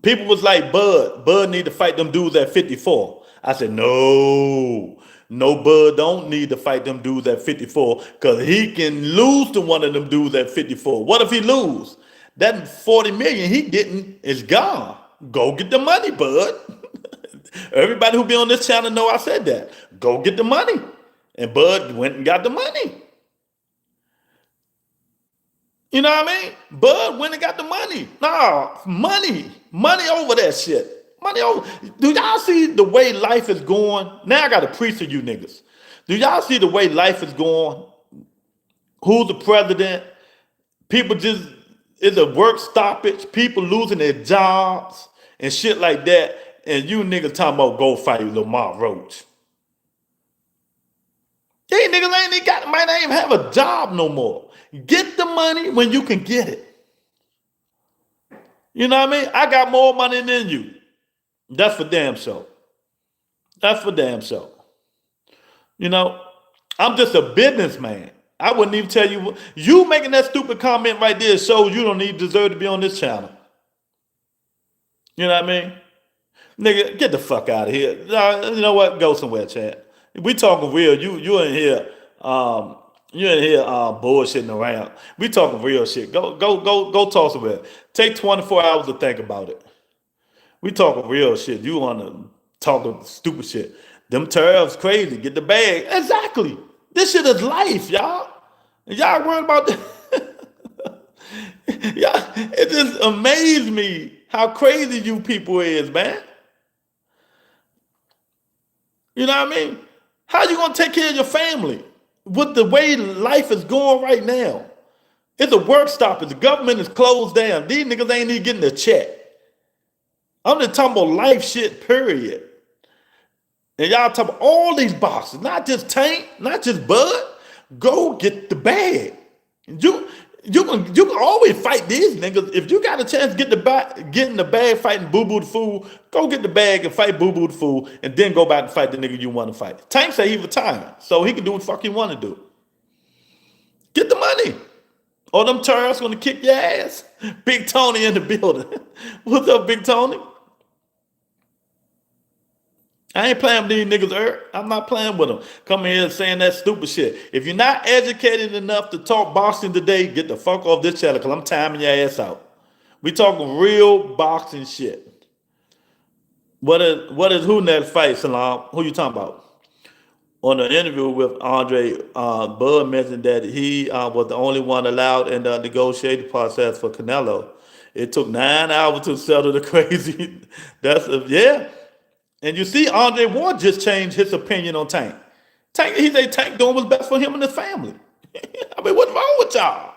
People was like, Bud need to fight them dudes at 54. I said, no, Bud don't need to fight them dudes at 54 because he can lose to one of them dudes at 54. What if he lose? That 40 million he getting is gone. Go get the money, Bud. Everybody who be on this channel know I said that. Go get the money. And Bud went and got the money. You know what I mean? Bud went and got the money. Nah, money over that shit. Money over. Do y'all see the way life is going? Now I got to preach to you niggas. Do y'all see the way life is going? Who's the president? People just, it's a work stoppage. People losing their jobs and shit like that. And you niggas talking about go fight Lamar Roach. These niggas might not even have a job no more. Get the money when you can get it. You know what I mean? I got more money than you. That's for damn sure. That's for damn sure. You know, I'm just a businessman. I wouldn't even tell you. You making that stupid comment right there shows you don't even deserve to be on this channel. You know what I mean? Nigga, get the fuck out of here. You know what? Go somewhere, Chad. We talking real. You in here. You in here bullshitting around. We talking real shit. Go talk somewhere. Take 24 hours to think about it. We talking real shit. You want to talk stupid shit. Them tariffs crazy. Get the bag. Exactly. This shit is life, y'all. Y'all worried about this? Y'all, it just amazed me how crazy you people is, man. You know what I mean? How you gonna take care of your family with the way life is going right now? It's a work stoppage. The government is closed down. These niggas ain't even getting a check. I'm just talking about life shit, period. And y'all talk about all these boxes, not just Tank, not just Bud. Go get the bag. You can always fight these niggas. If you got a chance to get in the bag fighting Boo Boo the Fool, go get the bag and fight Boo Boo the Fool, and then go back and fight the nigga you want to fight. Tank say he retired, so he can do what the fuck he want to do. Get the money. Or them Terence gonna kick your ass. Big Tony in the building. What's up, Big Tony? I ain't playing with these niggas, I'm not playing with them. Coming here saying that stupid shit. If you're not educated enough to talk boxing today, get the fuck off this channel because I'm timing your ass out. We talking real boxing shit. What is who next fight, Salam? Who you talking about? On the interview with Andre, Bud mentioned that he was the only one allowed in the negotiating process for Canelo. It took 9 hours to settle the crazy. Yeah. And you see, Andre Ward just changed his opinion on Tank. He said Tank doing what's best for him and his family. I mean, what's wrong with y'all?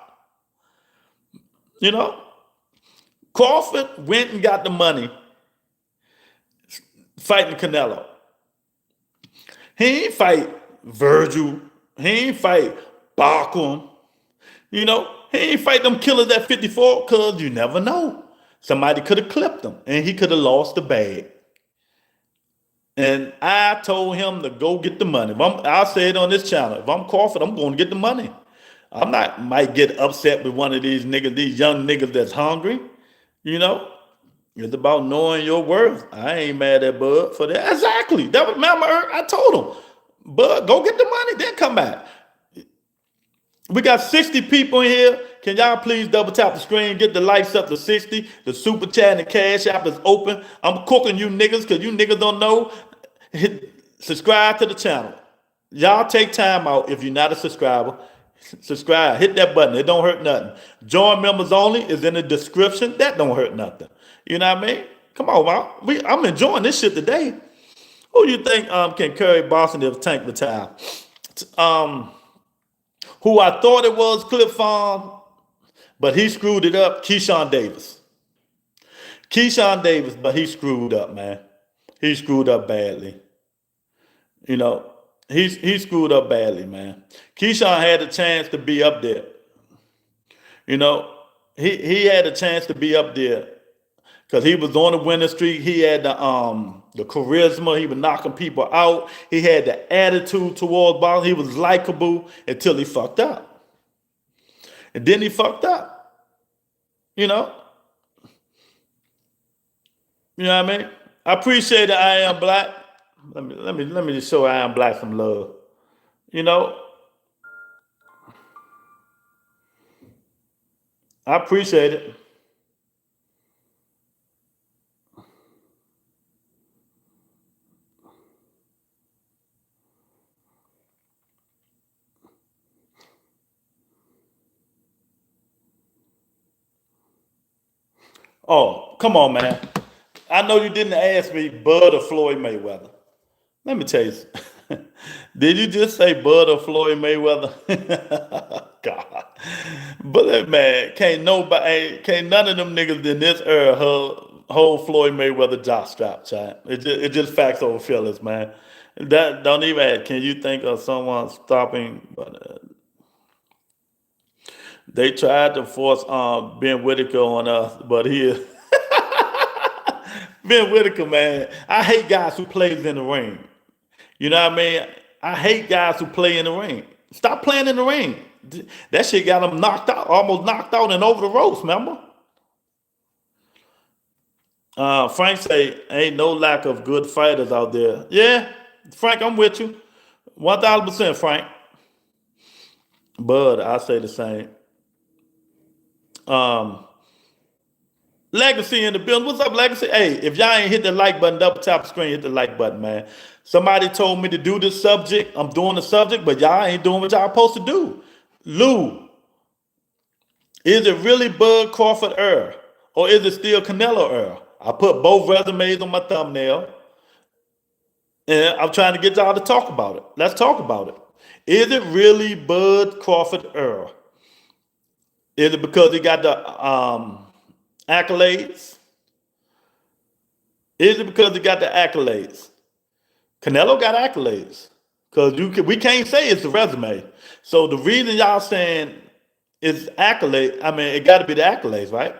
You know? Crawford went and got the money fighting Canelo. He ain't fight Virgil. He ain't fight Bachman. You know? He ain't fight them killers at 54 because you never know. Somebody could have clipped him and he could have lost the bag. And I told him to go get the money. I'll say it on this channel. If I'm Crawford, I'm going to get the money. I'm not might get upset with one of these niggas, these young niggas that's hungry. You know, it's about knowing your worth. I ain't mad at Bud for that. Exactly. That was I told him, Bud, go get the money, then come back. We got 60 people in here. Can y'all please double tap the screen, get the likes up to 60. The super chat and the cash app is open. I'm cooking you niggas because you niggas don't know. Subscribe to the channel. Y'all take time out if you're not a subscriber. Subscribe. Hit that button. It don't hurt nothing. Join members only is in the description. That don't hurt nothing. You know what I mean? Come on, man. I'm enjoying this shit today. Who you think can carry Boston if Tank retire? Who I thought it was Cliff Farm, but he screwed it up. Keyshawn Davis. Keyshawn Davis, but he screwed up, man. He screwed up badly. You know, he screwed up badly, man. Keyshawn had a chance to be up there. You know, he had a chance to be up there because he was on the winning streak. He had the charisma. He was knocking people out. He had the attitude towards boxing. He was likable until he fucked up. And then he fucked up. You know? You know what I mean? I appreciate that I Am Black. Let me just show I Am Black some love. You know? I appreciate it. Oh, come on, man. I know you didn't ask me Bud or Floyd Mayweather. Let me tell you. Did you just say Bud or Floyd Mayweather? God. But man, can't none of them niggas in this era hold Floyd Mayweather jockstrap, child. It just facts over feelings, man. That don't even ask. Can you think of someone stopping? But they tried to force Ben Whitaker on us, but he Ben Whitaker, man. I hate guys who plays in the ring. You know what I mean? I hate guys who play in the ring. Stop playing in the ring. That shit got him knocked out, almost knocked out and over the ropes, remember? Frank say, ain't no lack of good fighters out there. Yeah, Frank, I'm with you. 1,000%, Frank. Bud, I say the same. Legacy in the building. What's up, Legacy? Hey, if y'all ain't hit the like button, double tap the screen, hit the like button, man. Somebody told me to do this subject. I'm doing the subject, but y'all ain't doing what y'all supposed to do. Lou, is it really Bud Crawford era? Or is it still Canelo era? I put both resumes on my thumbnail. And I'm trying to get y'all to talk about it. Let's talk about it. Is it really Bud Crawford era? Is it because he got the accolades? Is it because he got the accolades? Canelo got accolades. Because we can't say it's the resume. So the reason y'all saying it's accolade, I mean, it got to be the accolades, right?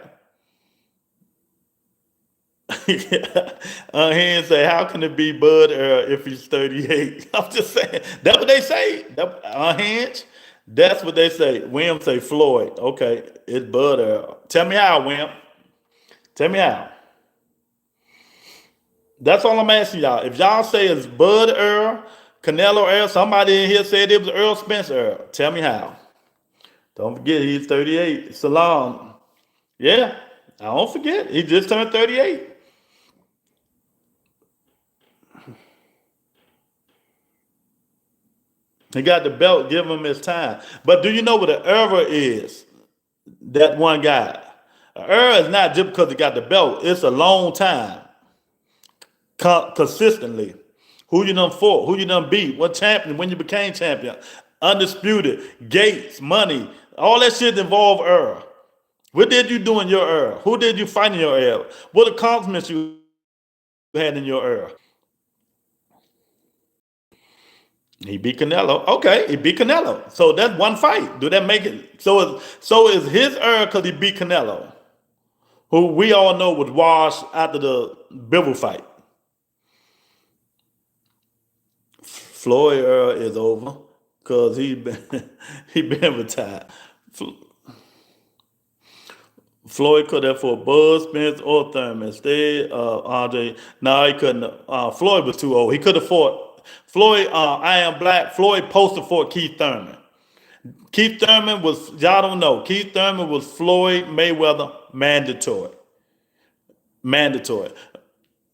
He didn't say, how can it be Bud if he's 38? I'm just saying. That's what they say. Unhinged. That's what they say. William say Floyd. Okay, it's Bud Earl. Tell me how, William. Tell me how. That's all I'm asking y'all. If y'all say it's Bud Earl, Canelo Earl, somebody in here said it was Earl Spence Earl. Tell me how. Don't forget, he's 38. Salam. Yeah, I don't forget. He just turned 38. He got the belt, give him his time. But do you know what an era is? That one guy. An era is not just because he got the belt. It's a long time. Consistently. Who you done fought? Who you done beat? What champion? When you became champion? Undisputed. Gates, money. All that shit involved era. What did you do in your era? Who did you fight in your era? What accomplishments you had in your era? He beat Canelo. Okay, he beat Canelo. So that's one fight. Do that make it? So is his era because he beat Canelo, who we all know was washed after the Bivol fight. Floyd era is over because he been retired. Floyd could have fought Bud Spence or Thurman. Instead, Andre. No, he couldn't. Floyd was too old. He could have fought Floyd. I Am Black. Floyd posted for Keith Thurman. Keith Thurman was, y'all don't know. Keith Thurman was Floyd Mayweather mandatory. Mandatory.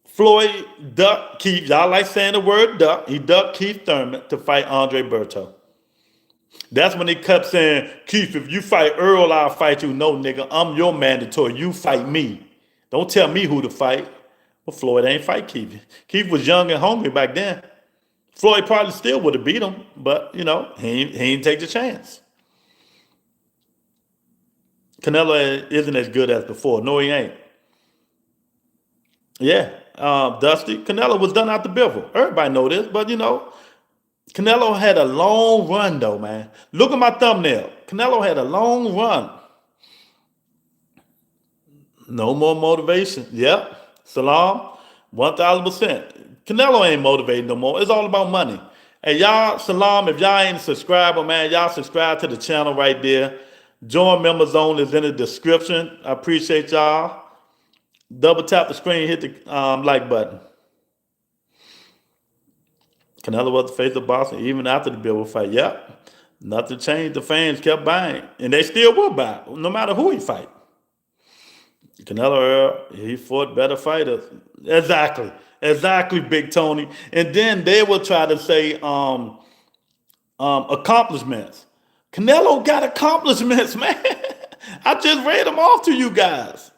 Floyd ducked Keith. Y'all like saying the word duck. He ducked Keith Thurman to fight Andre Berto. That's when he kept saying, Keith, if you fight Earl, I'll fight you. No, nigga, I'm your mandatory. You fight me. Don't tell me who to fight. Well, Floyd ain't fight Keith. Keith was young and hungry back then. Floyd probably still would have beat him, but, he ain't take the chance. Canelo isn't as good as before. No, he ain't. Yeah, Dusty. Canelo was done out the Bivol. Everybody know this, but, Canelo had a long run, though, man. Look at my thumbnail. Canelo had a long run. No more motivation. Yep. Salam. 1,000%. Canelo ain't motivated no more. It's all about money. Hey, y'all, Salam, if y'all ain't a subscriber, man, y'all subscribe to the channel right there. Join Member Zone is in the description. I appreciate y'all. Double tap the screen, hit the like button. Canelo was the face of boxing even after the Bivol fight. Yep. Nothing changed. The fans kept buying. And they still will buy, no matter who he fight. Canelo, he fought better fighters. Exactly. Exactly, Big Tony. And then they will try to say accomplishments. Canelo got accomplishments, man. I just read them off to you guys.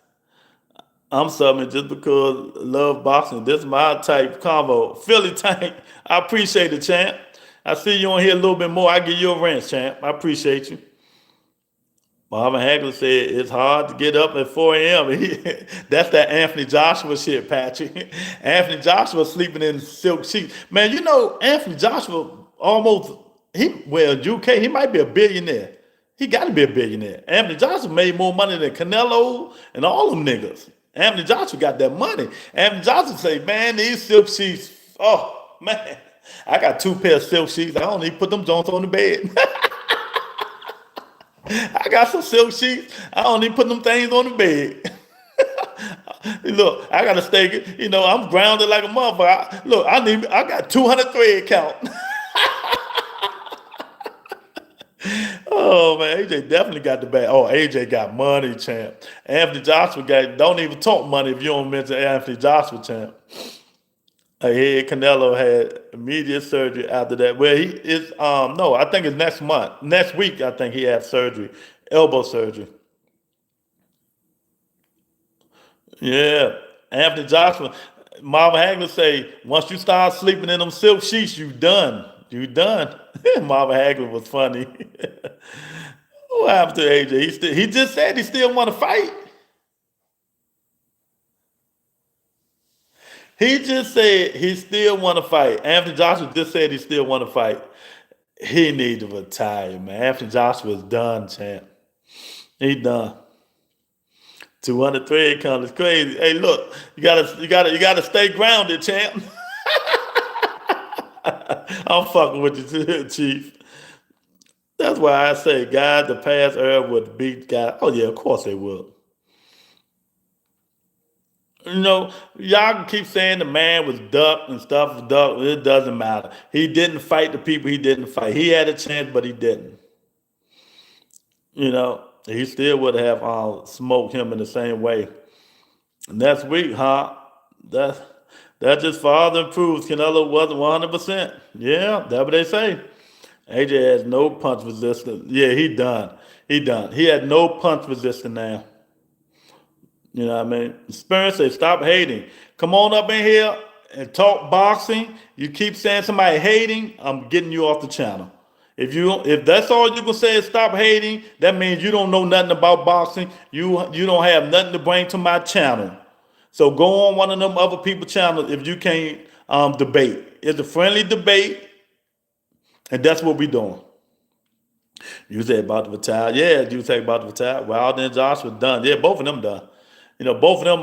I'm subbing just because I love boxing. This is my type combo. Philly Tank, I appreciate it, champ. I see you on here a little bit more. I give you a wrench, champ. I appreciate you. Marvin Hagler said it's hard to get up at 4 a.m. That's that Anthony Joshua shit, Patrick. Anthony Joshua sleeping in silk sheets. Man, Anthony Joshua UK, he might be a billionaire. He got to be a billionaire. Anthony Joshua made more money than Canelo and all them niggas. Anthony Joshua got that money. Anthony Joshua say, man, these silk sheets, oh, man. I got 2 pairs of silk sheets. I don't even put them joints on the bed. I got some silk sheets. I don't even put them things on the bed. Look, I got to stay, I'm grounded like a motherfucker. I got 200 thread count. Oh, man, AJ definitely got the bag. Oh, AJ got money, champ. Anthony Joshua don't even talk money if you don't mention Anthony Joshua, champ. Hey, Canelo had immediate surgery after that. Well, I think it's next month. Next week, I think he had surgery, elbow surgery. Yeah, Anthony Joshua, Marvin Hagler say, once you start sleeping in them silk sheets, you done. You done. Marvin Hagler was funny. What happened to AJ? He just said he still want to fight. He just said he still want to fight. Anthony Joshua just said he still want to fight. He need to retire, man. Anthony Joshua's done, champ. He done. 203 count is crazy. Hey, look, you gotta stay grounded, champ. I'm fucking with you, Chief. That's why I say, guys, the past era would beat guys. Oh yeah, of course they would. You know, y'all can keep saying the man was ducked and stuff was ducked. It doesn't matter. He didn't fight the people he didn't fight. He had a chance, but he didn't. You know, he still would have smoked him in the same way. Next week, huh? That that just further proves Canelo wasn't 100%. Yeah, that's what they say. AJ has no punch resistance. Yeah, he done. He done. He had no punch resistance now. You know what I mean? Spence said, stop hating. Come on up in here and talk boxing. You keep saying somebody hating, I'm getting you off the channel. If that's all you can say is stop hating, that means you don't know nothing about boxing. You don't have nothing to bring to my channel. So go on one of them other people's channels if you can't debate. It's a friendly debate, and that's what we're doing. You say about the retire. Yeah, you say about the retire. Wilder and Josh was done. Yeah, both of them done. You know, both of them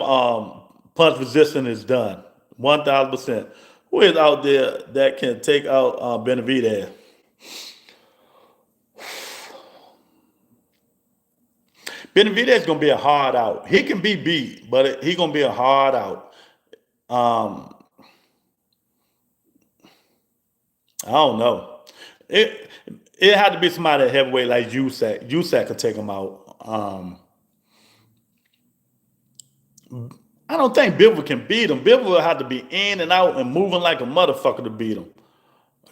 punch resistance is done. 1,000%. Who is out there that can take out Benavidez? Benavidez gonna be a hard out. He can be beat, but he gonna be a hard out. Um, I don't know. It had to be somebody at heavyweight like Usyk. Usyk could take him out. I don't think Bivol can beat him. Bivol will have to be in and out and moving like a motherfucker to beat him.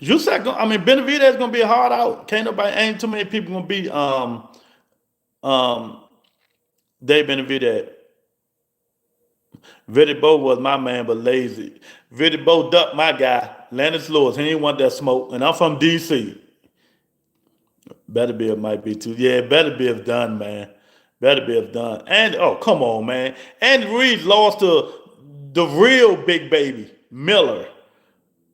Benavidez gonna be a hard out. Ain't too many people gonna beat um Dave Benavidez. Vidbo was my man, but lazy. Vidbo ducked my guy, Lennox Lewis. He ain't want that smoke, and I'm from DC. Better Bill might be too. Yeah, Better Bill's done, man. Better Bill's done. And oh, come on, man. Andy Reid lost to the real big baby, Miller.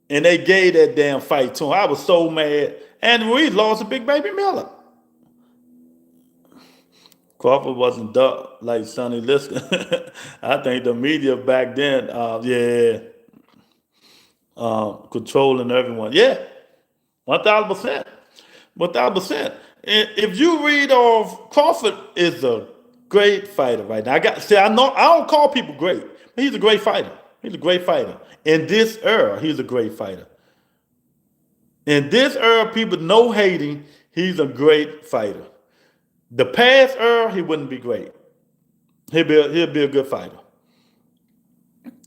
And they gave that damn fight to him. I was so mad. Andy Reid lost to big baby Miller. Crawford wasn't ducked like Sonny Liston. I think the media back then, controlling everyone. Yeah, 1,000%. 1,000%. And if you read off, Crawford is a great fighter right now. I don't call people great, but he's a great fighter. He's a great fighter. In this era, he's a great fighter. In this era, people no hating, he's a great fighter. The past era, he wouldn't be great. He'll be a good fighter.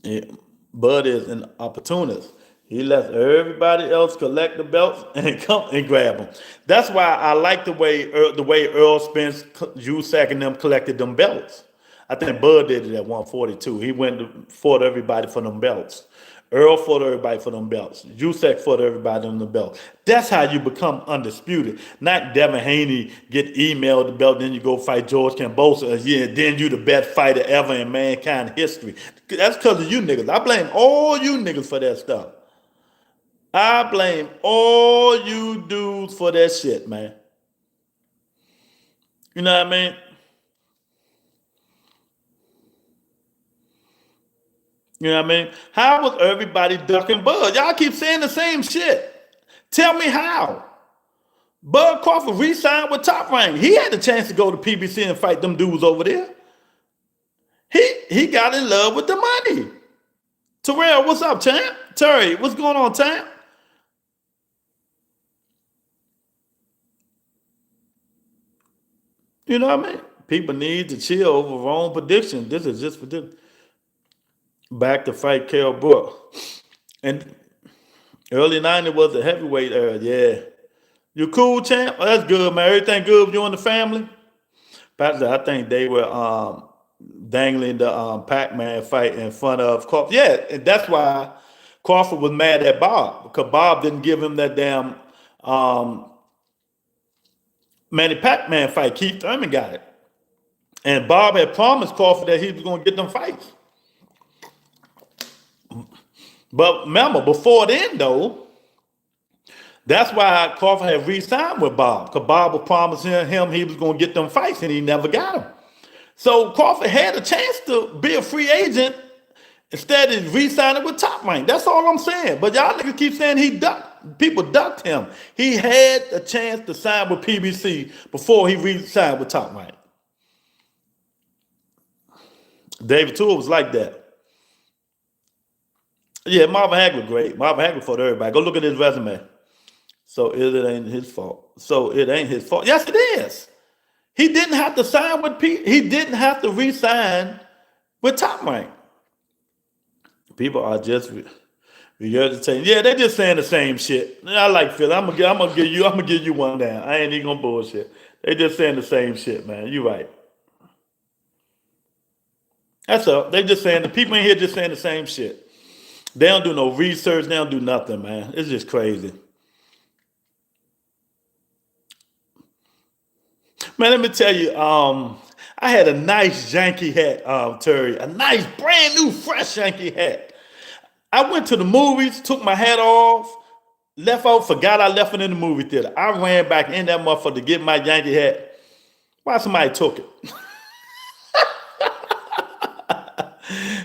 Yeah. Bud is an opportunist. He lets everybody else collect the belts and come and grab them. That's why I like the way Earl Spence, Usyk, and them collected them belts. I think Bud did it at 142. He went to fought everybody for them belts. Earl fought everybody for them belts. Usyk fought everybody on the belt. That's how you become undisputed. Not Devin Haney get emailed the belt, then you go fight George Kambosos. Yeah, then you the best fighter ever in mankind history. That's because of you niggas. I blame all you niggas for that stuff. I blame all you dudes for that shit, man. You know what I mean? You know what I mean? How was everybody ducking Bud? Y'all keep saying the same shit. Tell me how. Bud Crawford re-signed with Top Rank. He had the chance to go to PBC and fight them dudes over there. He got in love with the money. Terrell, what's up, champ? Terry, what's going on, champ? You know what I mean? People need to chill over wrong predictions. This is just prediction. Back to fight Kell Brook. And early 90s was the heavyweight era. Yeah. You cool, champ? Oh, that's good, man. Everything good with you and the family? Pastor, I think they were dangling the Pac-Man fight in front of Crawford. Yeah, and that's why Crawford was mad at Bob, because Bob didn't give him that damn Manny Pac-Man fight. Keith Thurman got it. And Bob had promised Crawford that he was going to get them fights. But remember, before then, though, that's why Crawford had re-signed with Bob, because Bob was promising him he was going to get them fights, and he never got them. So Crawford had a chance to be a free agent instead of re-signing with Top Rank. That's all I'm saying. But y'all niggas keep saying he ducked. People ducked him. He had a chance to sign with PBC before he re-signed with Top Rank. David Toole was like that. Yeah, Marvin Hagler, great. Marvin Hagler fought everybody. Go look at his resume. So it ain't his fault. Yes, it is. He didn't have to sign with he didn't have to re-sign with Top Rank. People are just regurgitating. Yeah, they're just saying the same shit. I like Phil. I'm gonna give you one down. I ain't even gonna bullshit. They just saying the same shit, man. You right. That's all. They just saying, the people in here just saying the same shit. They don't do no research. They don't do nothing, man. It's just crazy. Man, let me tell you, I had a nice Yankee hat, Terry. A nice, brand new, fresh Yankee hat. I went to the movies, took my hat off, left out, forgot I left it in the movie theater. I ran back in that motherfucker to get my Yankee hat. Why somebody took it?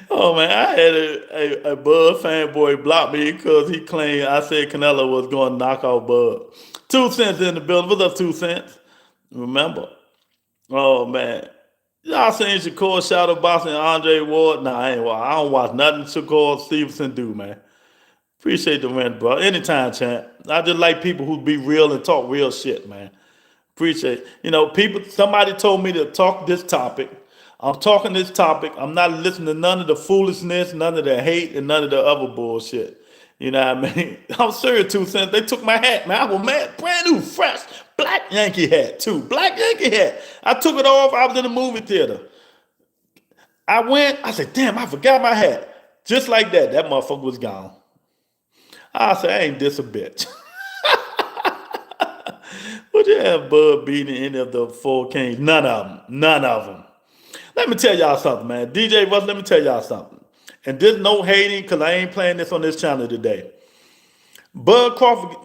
Oh man, I had a Bud fanboy block me because he claimed I said Canelo was going to knock out Bud. 2 cents in the building. What's up, 2 cents? Remember? Oh man, y'all seen Shakur Shadow Boxing and Andre Ward? Nah, I don't watch nothing Shakur Stevenson do, man. Appreciate the rent, bro. Anytime, champ. I just like people who be real and talk real shit, man. Appreciate it. You know, people. Somebody told me to talk this topic. I'm talking this topic. I'm not listening to none of the foolishness, none of the hate, and none of the other bullshit. You know what I mean? I'm serious, 2 cents. They took my hat, man. I was mad. Brand new, fresh, black Yankee hat, too. Black Yankee hat. I took it off. I was in the movie theater. I went. I said, damn, I forgot my hat. Just like that. That motherfucker was gone. I said, ain't this a bitch? Would you have Bud beating any of the 4 kings? None of them. None of them. Let me tell y'all something, man. DJ Russ, let me tell y'all something. And there's no hating because I ain't playing this on this channel today. Bud Crawford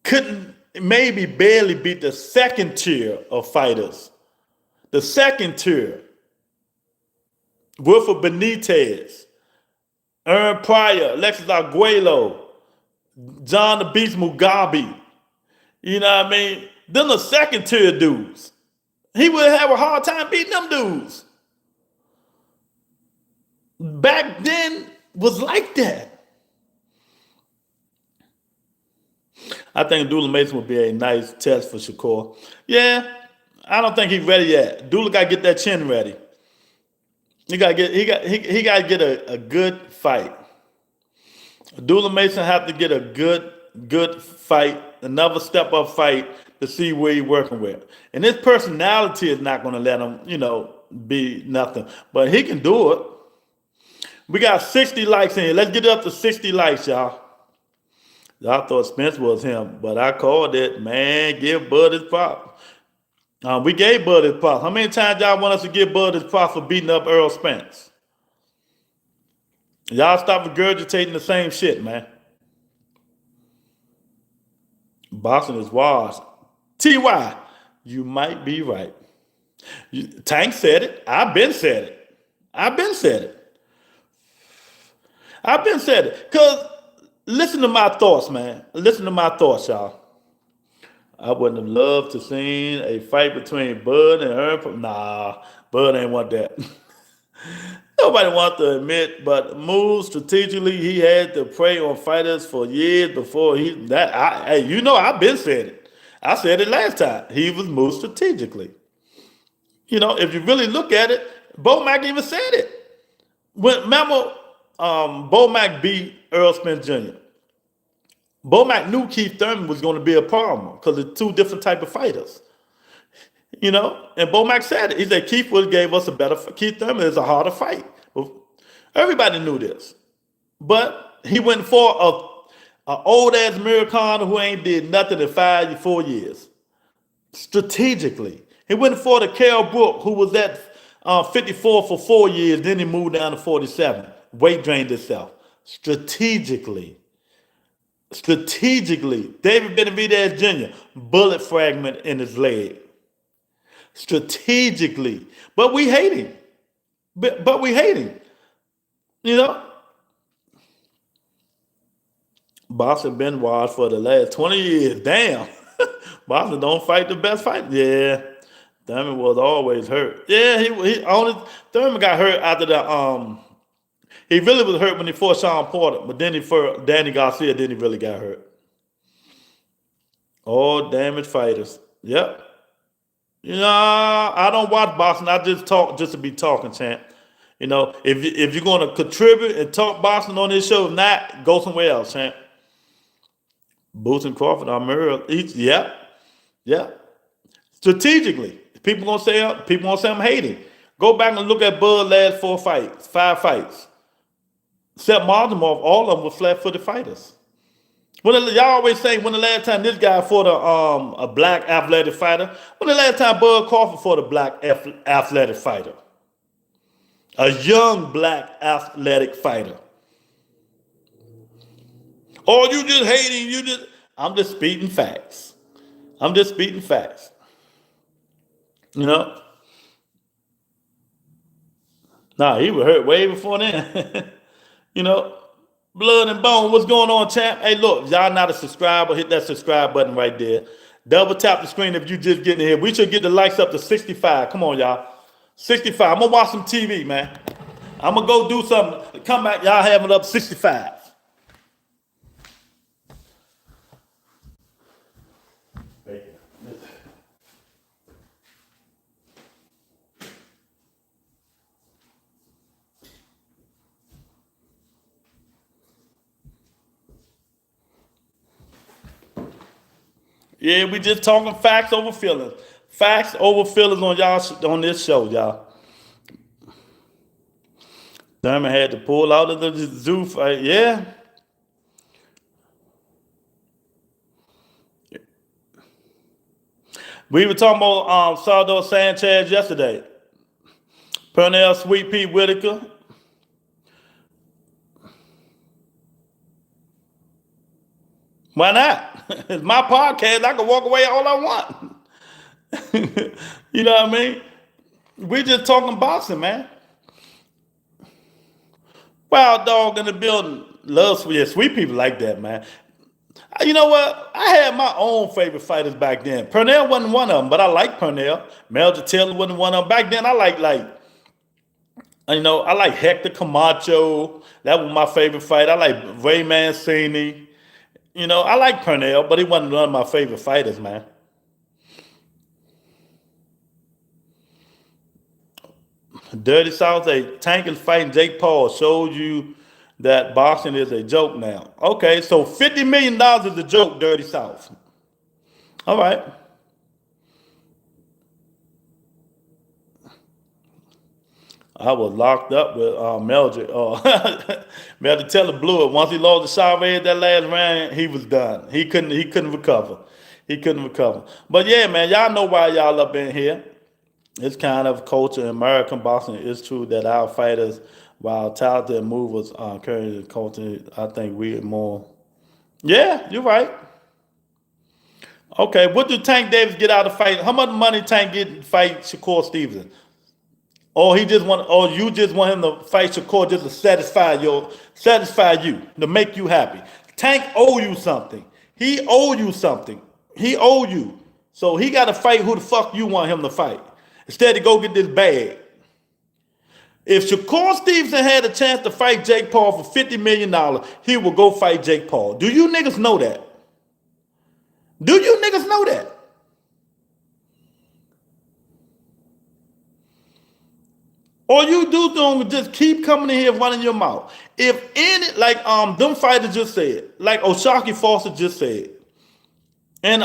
couldn't, maybe barely beat the second tier of fighters. The second tier. Wilfred Benitez, Aaron Pryor, Alexis Arguello, John the Beast Mugabe. You know what I mean? Them the second tier dudes. He would have a hard time beating them dudes. Back then was like that. I think Abdullah Mason would be a nice test for Shakur. Yeah, I don't think he's ready yet. Abdullah got to get that chin ready. He got to get a good fight. Abdullah Mason have to get a good fight, another step up fight to see where he's working with. And his personality is not going to let him, be nothing. But he can do it. We got 60 likes in here. Let's get it up to 60 likes, y'all. Y'all thought Spence was him, but I called it. Man, give Bud his props. We gave Bud his props. How many times y'all want us to give Bud his props for beating up Earl Spence? Y'all stop regurgitating the same shit, man. Boxing is washed. T.Y., you might be right. Tank said it. I've been said it. Because listen to my thoughts, man. Listen to my thoughts, y'all. I wouldn't have loved to seen a fight between Bud and Aaron. Nah, Bud ain't want that. Nobody wants to admit, but move strategically, he had to prey on fighters for years before I've been saying it. I said it last time. He was moved strategically. If you really look at it, Bo Mack even said it. Remember, Bo Mack beat Earl Spence Jr. Bo Mack knew Keith Thurman was going to be a problem because they're 2 different type of fighters. And Bo Mack said it. He said Keith would have gave us a better fight. Keith Thurman is a harder fight. Everybody knew this. But he went for an old-ass Americana who ain't did nothing in 4 years. Strategically. He went for the Kell Brook, who was at 54 for 4 years. Then he moved down to 47. Weight drained itself. Strategically. Strategically. David Benavidez Jr., bullet fragment in his leg. Strategically. But we hate him. But we hate him. You know? Boxing been watched for the last 20 years. Damn. Boxing don't fight the best fight. Yeah. Thurman was always hurt. Yeah, he only Thurman got hurt after the he really was hurt when he fought Sean Porter, but then he fought Danny Garcia, then he really got hurt. All damaged fighters. Yep. You know, I don't watch boxing. I just talk just to be talking, champ. You know, if you're going to contribute and talk boxing on this show, if not, go somewhere else, champ. Boots and Crawford, yeah. Strategically, people gonna say I'm hating. Go back and look at Bud's last 5 fights. Except Martimov, all of them were flat-footed fighters. Y'all always say when the last time this guy fought a black athletic fighter? When the last time Bud Crawford fought a black athletic fighter? A young black athletic fighter. Oh, you just hating, I'm just speaking facts. You know? Nah, he was hurt way before then. You know? Blood and bone, what's going on, champ? Hey, look, y'all not a subscriber, hit that subscribe button right there. Double tap the screen if you just getting here. We should get the likes up to 65. Come on, y'all. 65. I'm going to watch some TV, man. I'm going to go do something. Come back, y'all have it up 65. Yeah, we just talking facts over feelings. Facts over feelings on this show, y'all. Thurman had to pull out of the zoo fight. Yeah. We were talking about Salvador Sanchez yesterday. Pernell Sweet Pea Whitaker. Why not? It's my podcast. I can walk away all I want. You know what I mean? We just talking boxing, man. Wild dog in the building. Sweet people like that, man. You know what? I had my own favorite fighters back then. Pernell wasn't one of them, but I like Pernell. Melvin Taylor wasn't one of them. Back then, I like Hector Camacho. That was my favorite fight. I like Ray Mancini. You know, I like Pernell, but he wasn't one of my favorite fighters, man. Dirty South, Tank is fighting Jake Paul showed you that boxing is a joke now. Okay, so $50 million is a joke, Dirty South. All right. I was locked up with Meldrick. Meldrick Taylor blew it. Once he lost the Chavez that last round, he was done. He couldn't recover. But yeah, man, y'all know why y'all up in here. It's kind of culture in American boxing. It's true that our fighters, while talented movers, carry the culture. I think we're more. Yeah, you're right. Okay, what did Tank Davis get out of the fight? How much money Tank get to fight Shakur Stevenson? Or you just want him to fight Shakur just to satisfy you, to make you happy. Tank owe you something. He owe you something. He owe you. So he got to fight who the fuck you want him to fight. Instead of go get this bag. If Shakur Stevenson had a chance to fight Jake Paul for $50 million, he would go fight Jake Paul. Do you niggas know that? Do you niggas know that? All you do is just keep coming in here running your mouth. If any, like them fighters just said, like O'Shaquie Foster just said, and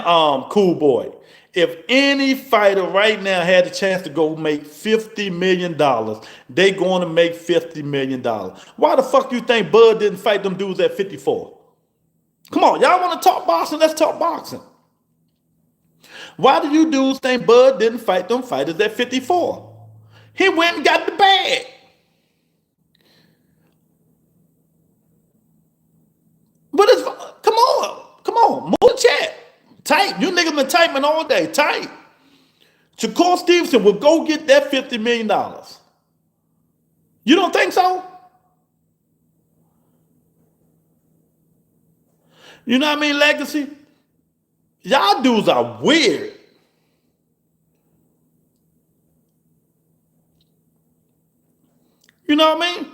Cool Boy, if any fighter right now had a chance to go make $50 million, they going to make $50 million. Why the fuck you think Bud didn't fight them dudes at 54? Come on, y'all want to talk boxing? Let's talk boxing. Why do you dudes think Bud didn't fight them fighters at 54? He went and got the bag. But it's, come on, move the chat. Type. You niggas been typing all day. Type. Shakur Stevenson will go get that $50 million. You don't think so? You know what I mean, Legacy? Y'all dudes are weird. You know what I mean?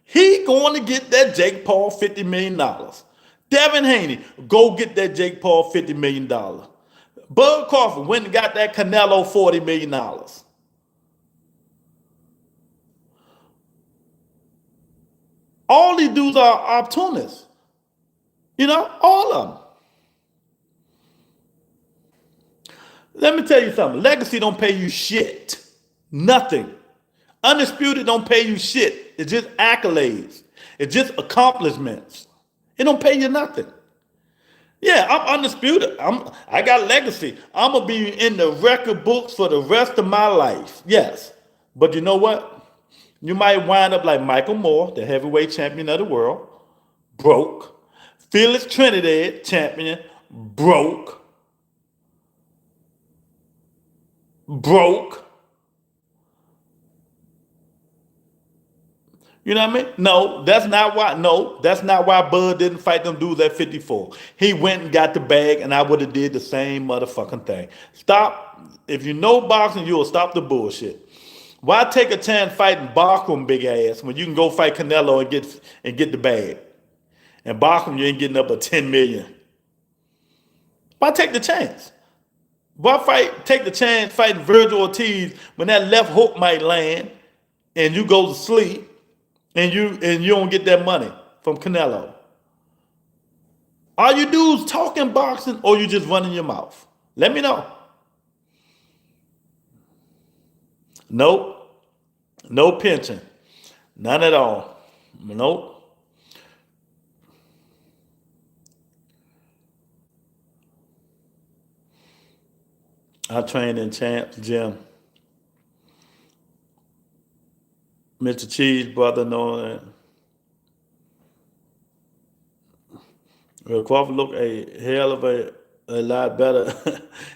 He going to get that Jake Paul $50 million. Devin Haney, go get that Jake Paul $50 million. Bud Crawford went and got that Canelo $40 million. All these dudes are opportunists. You know, all of them. Let me tell you something. Legacy don't pay you shit. Nothing. Undisputed don't pay you shit. It's just accolades. It's just accomplishments. It don't pay you nothing. Yeah, I'm undisputed. I got legacy. I'm going to be in the record books for the rest of my life. Yes. But you know what? You might wind up like Michael Moore, the heavyweight champion of the world, broke. Felix Trinidad, champion, broke. You know what I mean? No, that's not why. No, that's not why Bud didn't fight them dudes at 54. He went and got the bag, and I would have did the same motherfucking thing. Stop. If you know boxing, you'll stop the bullshit. Why take a chance fighting Barkram big ass when you can go fight Canelo and get the bag? And Barkram, you ain't getting up a 10 million. Why take the chance? Why take the chance fighting Virgil Ortiz when that left hook might land and you go to sleep and you don't get that money from Canelo? Are you dudes talking boxing or you just running your mouth? Let me know. Nope. No pension. None at all. Nope. I trained in Champs Gym. Mr. Cheese brother knowing that. Well, Crawford looked a hell of a lot better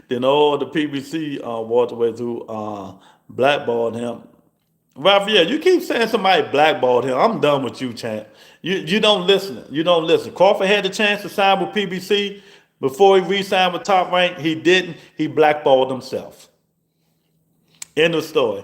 than all the PBC welterweights who blackballed him. Raphael, you keep saying somebody blackballed him. I'm done with you, champ. You don't listen. You don't listen. Crawford had the chance to sign with PBC. Before he re-signed with Top Rank, he didn't. He blackballed himself. End of story.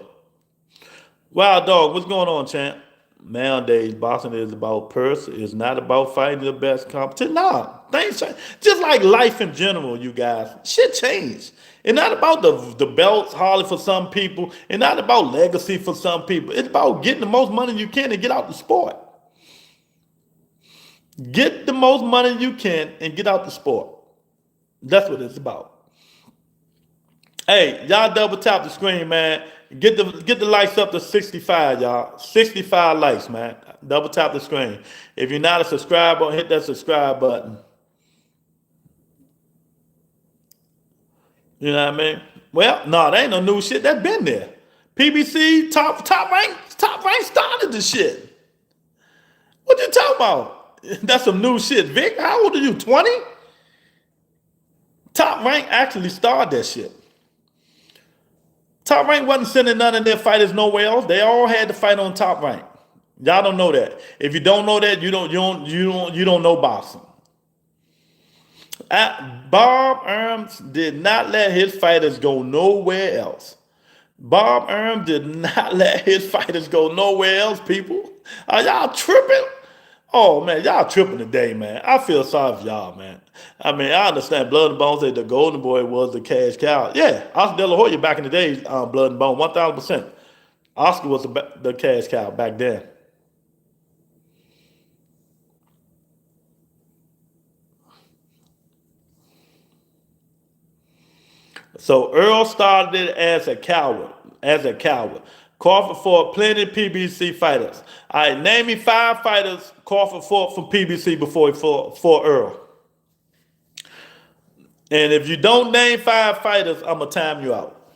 Wow, dog, what's going on, champ? Nowadays, boxing is about purse. It's not about fighting the best competition. Nah, things change. Just like life in general, you guys. Shit changed. It's not about the belts, Harley, for some people. It's not about legacy for some people. It's about getting the most money you can and get out the sport. Get the most money you can and get out the sport. That's what it's about. Hey, y'all double tap the screen, man. Get the likes up to 65, y'all. 65 likes, man. Double tap the screen. If you're not a subscriber, hit that subscribe button. You know what I mean? Well, no, there ain't no new shit. That's been there. PBC top rank started the shit. What you talking about? That's some new shit. Vic, how old are you? 20? Top Rank actually started that shit. Top Rank wasn't sending none of their fighters nowhere else. They all had to fight on Top Rank. Y'all don't know that. If you don't know that, you don't know boxing. Bob Arms did not let his fighters go nowhere else. Bob Arms did not let his fighters go nowhere else, people. Are y'all tripping? Oh, man, y'all tripping today, man. I feel sorry for y'all, man. I mean, I understand Blood and Bone said the Golden Boy was the cash cow. Yeah, Oscar De La Hoya back in the days, Blood and Bone, 1,000%. Oscar was the cash cow back then. So Earl started it as a coward. Crawford fought plenty of PBC fighters. All right, name me 5 fighters Crawford fought from PBC before he fought Earl. And if you don't name 5 fighters, I'm going to time you out.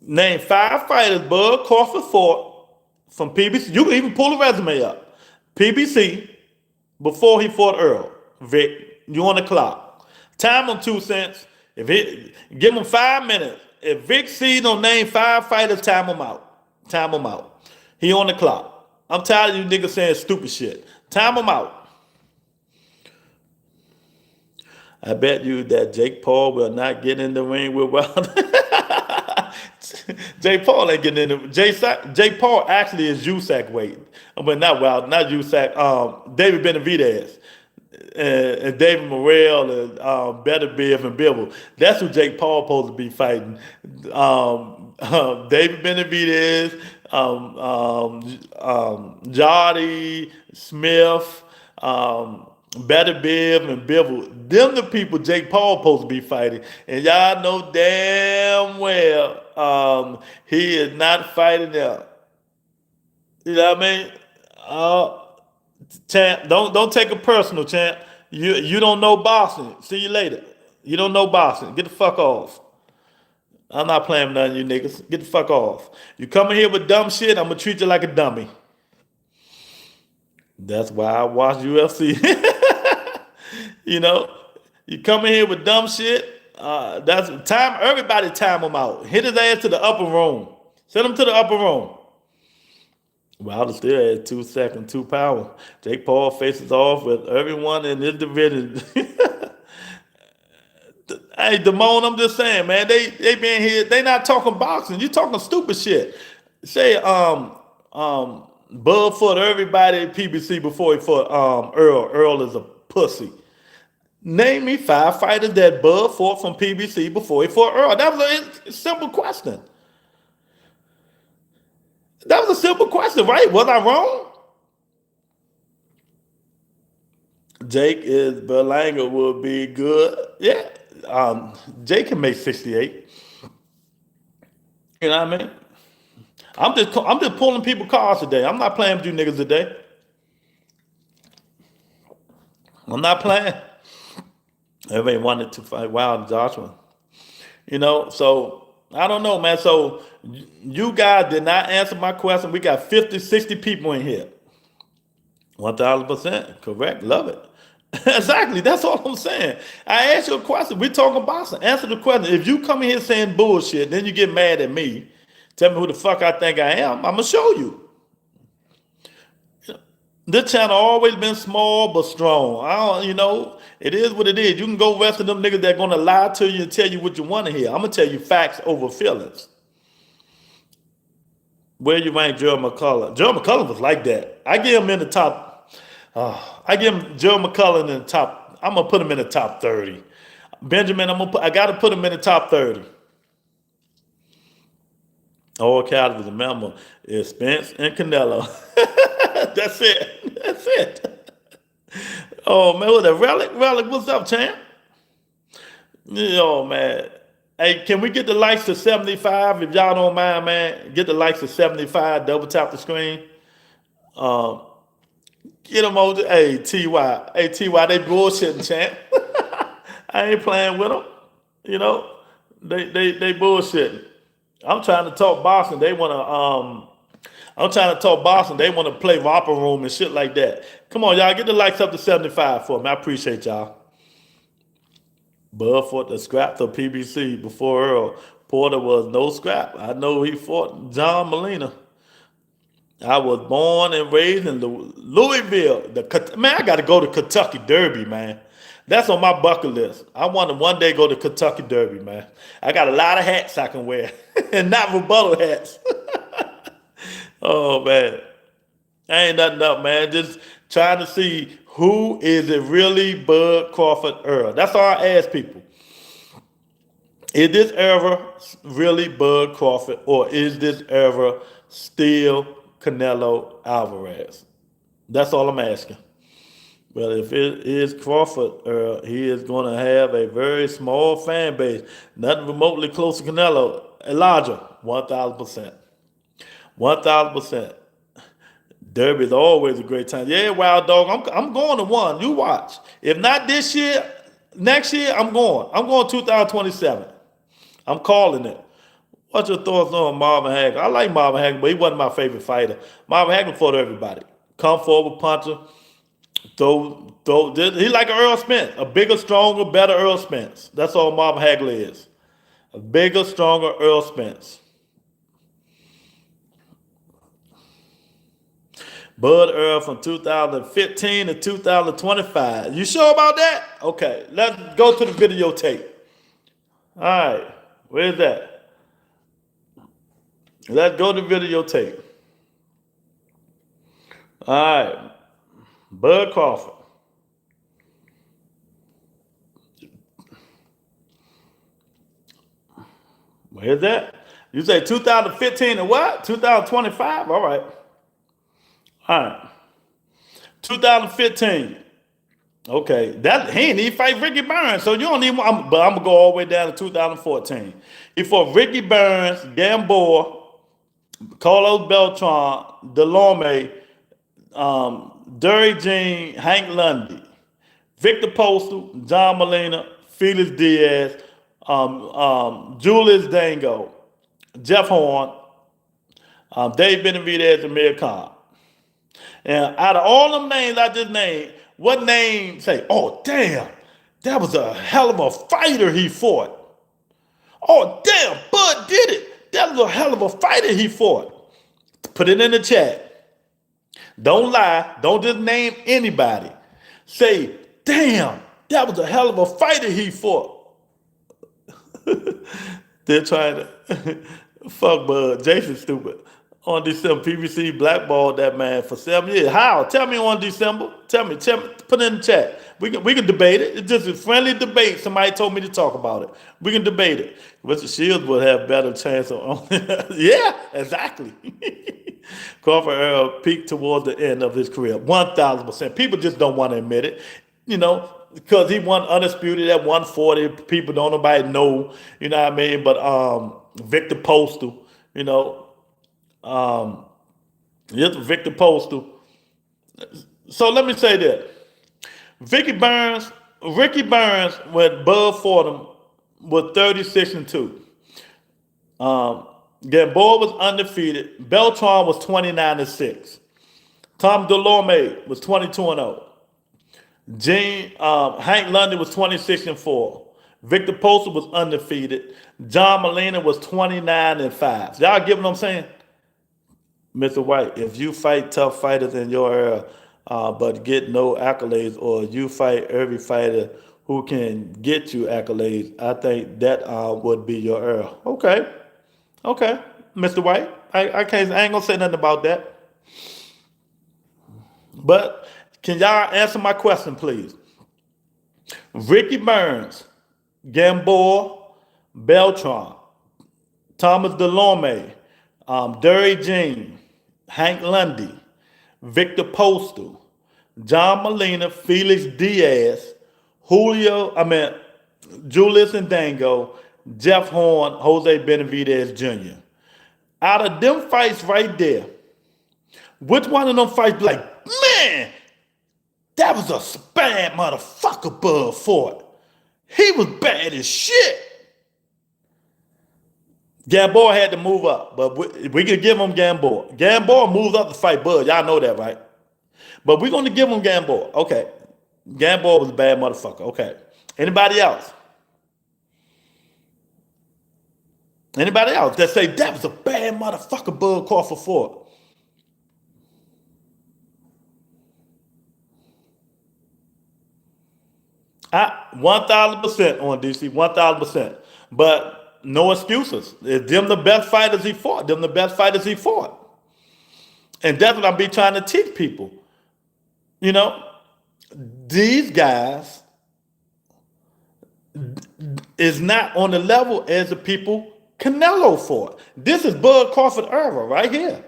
Name 5 fighters Bud Crawford fought from PBC. You can even pull a resume up. PBC before he fought Earl. Vic. You on the clock. Time on 2 cents. Give him 5 minutes. If Vic C don't name 5 fighters, time him out. Time him out. He on the clock. I'm tired of you niggas saying stupid shit. Time him out. I bet you that Jake Paul will not get in the ring with Wilder. Jake Paul ain't getting in the Jake Paul actually is USAC weight. But not Wilder, not USAC. David Benavidez and David Morrell and Better Biv and Bibble. That's who Jake Paul supposed to be fighting. David Benavidez, Jody Smith, Better Biv and Bibble. Them the people Jake Paul supposed to be fighting. And y'all know damn well he is not fighting them. You know what I mean? Champ, don't take it personal, champ. You don't know boxing. See you later. You don't know boxing. Get the fuck off. I'm not playing with none of you niggas. Get the fuck off. You come in here with dumb shit, I'm gonna treat you like a dummy. That's why I watch UFC. You know, you come in here with dumb shit. That's time. Everybody time him out. Hit his ass to the upper room. Send him to the upper room. Wilder still has 2 seconds, 2 power. Jake Paul faces off with everyone in this division. Hey, Damone, I'm just saying, man. They been here. They not talking boxing. You talking stupid shit. Say Bud fought everybody at PBC before he fought Earl. Earl is a pussy. Name me 5 fighters that Bud fought from PBC before he fought Earl. That was a simple question. That was a simple question, right? Was I wrong? Jake is Berlanga would be good. Yeah. Jake can make 68. You know what I mean? I'm just pulling people cards today. I'm not playing with you niggas today. I'm not playing. Everybody wanted to fight Wilder Joshua. You know, so I don't know, man. So you guys did not answer my question. We got 50, 60 people in here. 1,000%. Correct. Love it. Exactly. That's all I'm saying. I asked you a question. We're talking boxing. Answer the question. If you come in here saying bullshit, then you get mad at me. Tell me who the fuck I think I am. I'm going to show you. This channel always been small but strong. You know, it is what it is. You can go rest of them niggas that going to lie to you and tell you what you want to hear. I'm going to tell you facts over feelings. Where you rank Gerald McCullough? Gerald McCullough was like that. I give him in the top. I give him Gerald McCullough in the top. I'm going to put him in the top 30. Benjamin, I got to put him in the top 30. All categories, remember, is Spence and Canelo. That's it. That's it. Oh, man, what a Relic? Relic, what's up, champ? Oh, man. Hey, can we get the likes to 75? If y'all don't mind, man, get the likes to 75. Double tap the screen. Get them over. Hey, TY. Hey, TY, they bullshitting, champ. I ain't playing with them. You know, they bullshitting. I'm trying to talk boxing. They want to I'm trying to talk boxing. They want to play romper room and shit like that. Come on, y'all, get the likes up to 75 for me. I appreciate y'all. Bud fought the scrap for PBC before Earl. Porter was no scrap. I know he fought John Molina. I was born and raised in Louisville. Man, I got to go to Kentucky Derby, man. That's on my bucket list. I want to one day go to Kentucky Derby, man. I got a lot of hats I can wear, and not rebuttal hats. Oh, man. I ain't nothing up, man. Just trying to see who is it really Bud Crawford Earl. That's all I ask people. Is this era really Bud Crawford, or is this era still Canelo Alvarez? That's all I'm asking. Well, if it is Crawford, he is going to have a very small fan base. Nothing remotely close to Canelo. Elijah, 1,000%. 1,000%. Derby is always a great time. Yeah, Wild Dog, I'm going to one. You watch. If not this year, next year, I'm going. I'm going 2027. I'm calling it. What's your thoughts on Marvin Hagler? I like Marvin Hagler, but he wasn't my favorite fighter. Marvin Hagler fought everybody. Come forward puncher. He like an Earl Spence, a bigger, stronger, better Earl Spence. That's all Marvin Hagler is. A bigger, stronger Earl Spence. Bud Earl from 2015 to 2025. You sure about that? Okay, let's go to the videotape. All right, where's that? Let's go to videotape. All right, Bud Crawford. Where's that? You say 2015 and what? 2025? All right. All right. 2015. Okay. That he ain't even fight Ricky Burns. So you don't even but I'm gonna go all the way down to 2014. He fought Ricky Burns, Gamboa, Carlos Beltran, Delorme, Derry Jean, Hank Lundy, Victor Postal, John Molina, Felix Diaz, Julius Dango, Jeff Horn, Dave Benavidez, and Amir Khan. And out of all them names I just named, what name say, oh, damn, that was a hell of a fighter he fought. Oh, damn, Bud did it. That was a hell of a fighter he fought. Put it in the chat. Don't lie. Don't just name anybody. Say, damn, that was a hell of a fighter he fought. They're trying to fuck Bud. Jason's stupid. On December, PBC blackballed that man for 7 years. How? Tell me on December. Tell me. Put it in the chat. We can debate it. It's just a friendly debate. Somebody told me to talk about it. We can debate it. Mr. Shields would have better chance on. Yeah, exactly. Crawford Earl peaked towards the end of his career. 1,000%. People just don't want to admit it. You know, because he won undisputed at 140. People don't nobody know. You know what I mean? But Victor Postal, you know. Yes, Victor Postal. So let me say that. Ricky Burns, when Bud fought him, was 36-2. Gamboa was undefeated. Beltran was 29-6. Tom Delorme was 22-0. Hank Lundy was 26-4. Victor Postal was undefeated. John Molina was 29-5. Y'all get what I'm saying? Mr. White, if you fight tough fighters in your era, but get no accolades, or you fight every fighter who can get you accolades, I think that would be your era. Okay, Mr. White, I ain't gonna say nothing about that. But can y'all answer my question, please? Ricky Burns, Gamboa, Beltran, Thomas Delorme, Derry Jean, Hank Lundy, Victor Postal, John Molina, Felix Diaz, Julius and Dango, Jeff Horn, Jose Benavidez Jr. Out of them fights right there, which one of them fights be like, man, that was a bad motherfucker Bud fought. He was bad as shit. Gamboa had to move up, but we could give him Gamboa. Gamboa moved up to fight Bud. Y'all know that, right? But we're going to give him Gamboa. Okay. Gamboa was a bad motherfucker. Okay. Anybody else? Anybody else that say that was a bad motherfucker Bud Crawford fought? I 1,000% on DC, 1,000%. But no excuses. If them the best fighters he fought. And that's what I be trying to teach people. You know, these guys is not on the level as the people Canelo fought. This is Bud Crawford era right here.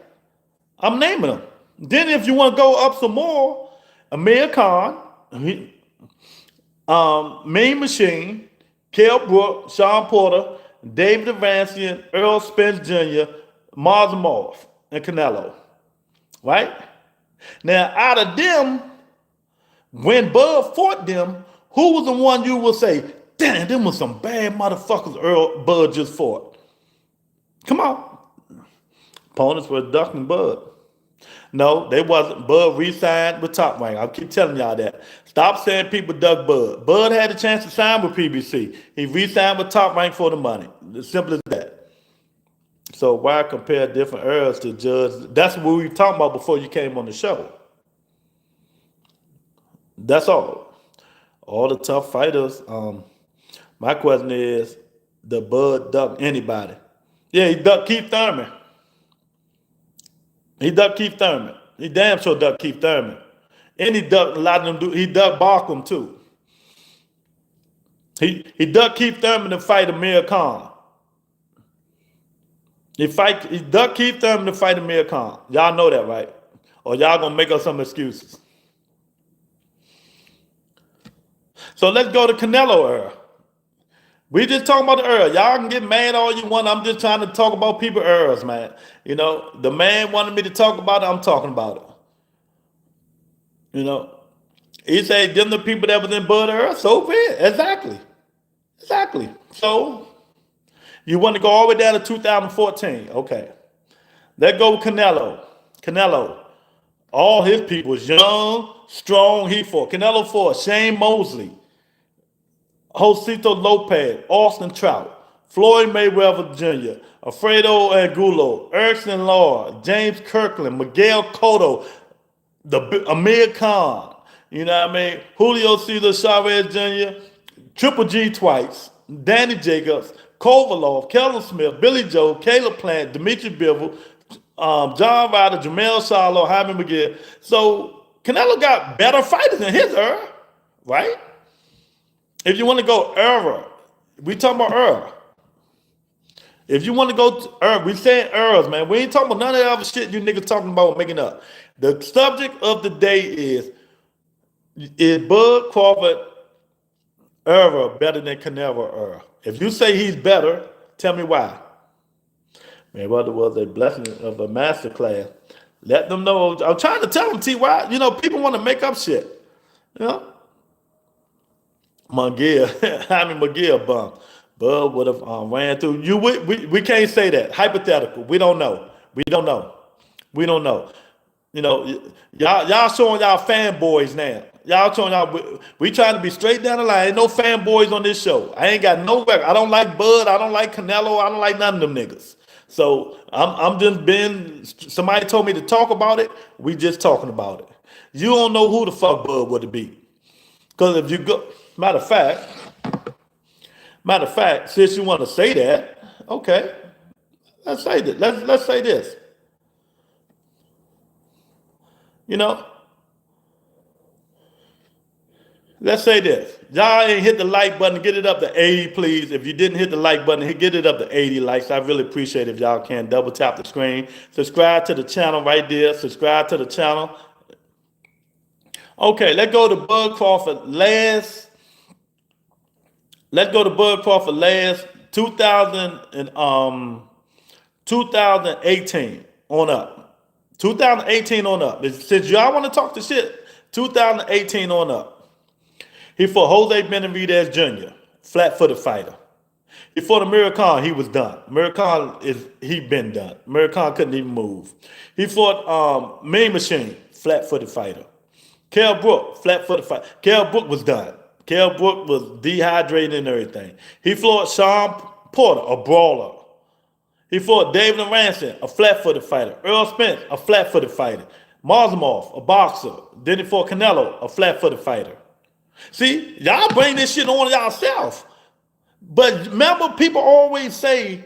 I'm naming them. Then if you want to go up some more, Amir Khan, Mean Machine, Kell Brook, Sean Porter, David Avancian, Earl Spence Jr., Marzamov, and Canelo. Right? Now, out of them, when Bud fought them, who was the one you will say, damn, them was some bad motherfuckers Bud just fought? Come on. Opponents were ducking Bud. No, they wasn't. Bud re-signed with Top Rank. I'll keep telling y'all that. Stop saying people dug Bud. Bud had a chance to sign with PBC. He re-signed with Top Rank for the money. As simple as that. So why compare different eras to judge? That's what we were talking about before you came on the show. That's all. All the tough fighters. My question is, the Bud duck anybody? Yeah, he ducked Keith Thurman. He ducked Keith Thurman. He damn sure ducked Keith Thurman. And he ducked a lot of them. He ducked Barkham too. He ducked Keith Thurman to fight Amir Khan. He ducked Keith Thurman to fight Amir Khan. Y'all know that, right? Or y'all gonna make up some excuses. So let's go to Canelo era. We just talking about the era. Y'all can get mad all you want. I'm just trying to talk about people eras, man. You know, the man wanted me to talk about it. I'm talking about it. You know, he said them the people that was in Bud era. So be it. Exactly. So you want to go all the way down to 2014? Okay. Let's go with Canelo. All his people was young, strong. He fought. Canelo fought Shane Mosley, Josito Lopez, Austin Trout, Floyd Mayweather Jr., Alfredo Angulo, Erickson Law, James Kirkland, Miguel Cotto, Amir Khan, you know what I mean? Julio Cesar Chavez Jr., Triple G twice, Danny Jacobs, Kovalov, Kellen Smith, Billy Joe, Caleb Plant, Dimitri Bivol, John Ryder, Jamel Charlo, Hyman McGill. So Canelo got better fighters in his era, right? If you want to go era, we talking about era. If you want to go to era, we saying eras, man. We ain't talking about none of that other shit you niggas talking about making up. The subject of the day is Bud Crawford era better than Canelo era? If you say he's better, tell me why. Mayweather was a blessing of a masterclass. Let them know. I'm trying to tell them, T.Y. You know, people want to make up shit. You know? McGill bum. Bud would have ran through you. We can't say that. Hypothetical. We don't know. You know, y'all showing y'all fanboys now. Y'all showing y'all we trying to be straight down the line. Ain't no fanboys on this show. I ain't got no record. I don't like Bud. I don't like Canelo. I don't like none of them niggas. So I'm just being. Somebody told me to talk about it. We just talking about it. You don't know who the fuck Bud would be. Because if you go, matter of fact, since you want to say that, okay, let's say that. Let's say this. You know, let's say this. Y'all ain't hit the like button. Get it up to 80, please. If you didn't hit the like button, get it up to 80 likes. I really appreciate it if y'all can. Double tap the screen. Subscribe to the channel right there. Subscribe to the channel. Okay, let's go to Bud Crawford last. Let's go to Bud Crawford last 2018 on up. 2018 on up. Since y'all want to talk the shit, 2018 on up. He fought Jose Benavidez Jr., flat-footed fighter. He fought Amir Khan. He was done. Amir Khan he been done. Amir Khan couldn't even move. He fought Mean Machine, flat-footed fighter. Kell Brook, flat-footed fighter. Kell Brook was done. Kell Brook was dehydrated and everything. He fought Sean Porter, a brawler. He fought David Ranson, a flat-footed fighter. Earl Spence, a flat-footed fighter. Marzamov, a boxer. Then he fought Canelo, a flat-footed fighter. See, y'all bring this shit on yourself. But remember, people always say,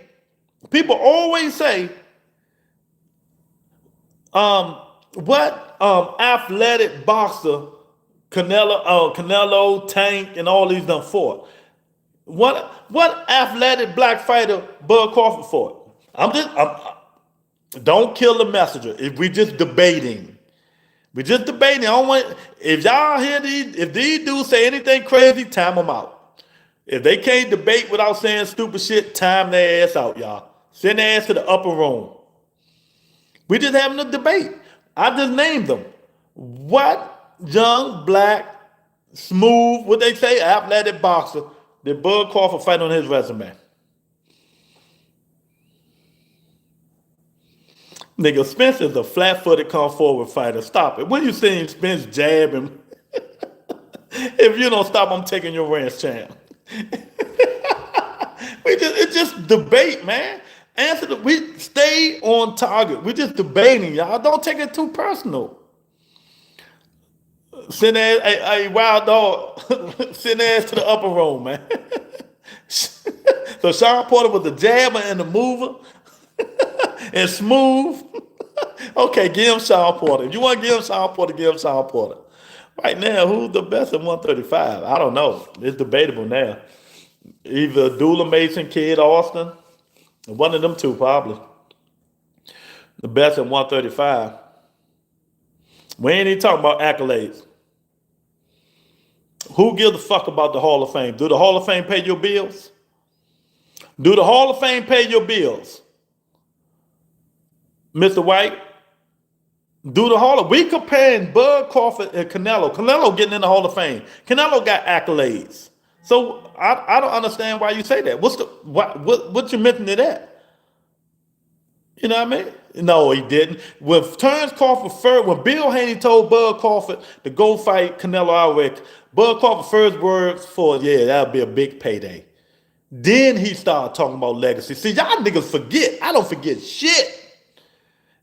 what athletic boxer Canelo, Tank, and all these done fought? What athletic black fighter Bud Crawford fought? Don't kill the messenger. If we just debating. I don't want, if y'all hear if these dudes say anything crazy, time them out. If they can't debate without saying stupid shit, time their ass out, y'all. Send their ass to the upper room. We just having a debate. I just named them. What young, black, smooth, what they say, athletic boxer did Bud Crawford fight on his resume? Nigga, Spence is a flat-footed come-forward fighter. Stop it. When you seen Spence jab him, if you don't stop, I'm taking your ranch champ. It's just debate, man. We stay on target. We just debating, y'all. Don't take it too personal. Send that, a wild dog. Send ass to the upper room, man. So Sean Porter was the jabber and the mover and smooth. Okay, give him Sean Porter. If you want to give him Sean Porter, give him Sean Porter. Right now, who's the best at 135? I don't know. It's debatable now. Either Dula Mason, Kid Austin, one of them two probably. The best at 135. We ain't even talking about accolades. Who gives a fuck about the Hall of Fame? Do the Hall of Fame pay your bills? Do the Hall of Fame pay your bills? Mr. White? Do the Hall of We comparing Bud Crawford and Canelo. Canelo getting in the Hall of Fame. Canelo got accolades. So I don't understand why you say that. What you mentioned to that? You know what I mean? No, he didn't. When Terence Crawford first, when Bill Haney told Bud Crawford to go fight Canelo Alvarez, Bud Crawford first words for, yeah, that'll be a big payday. Then he started talking about legacy. See, y'all niggas forget. I don't forget shit.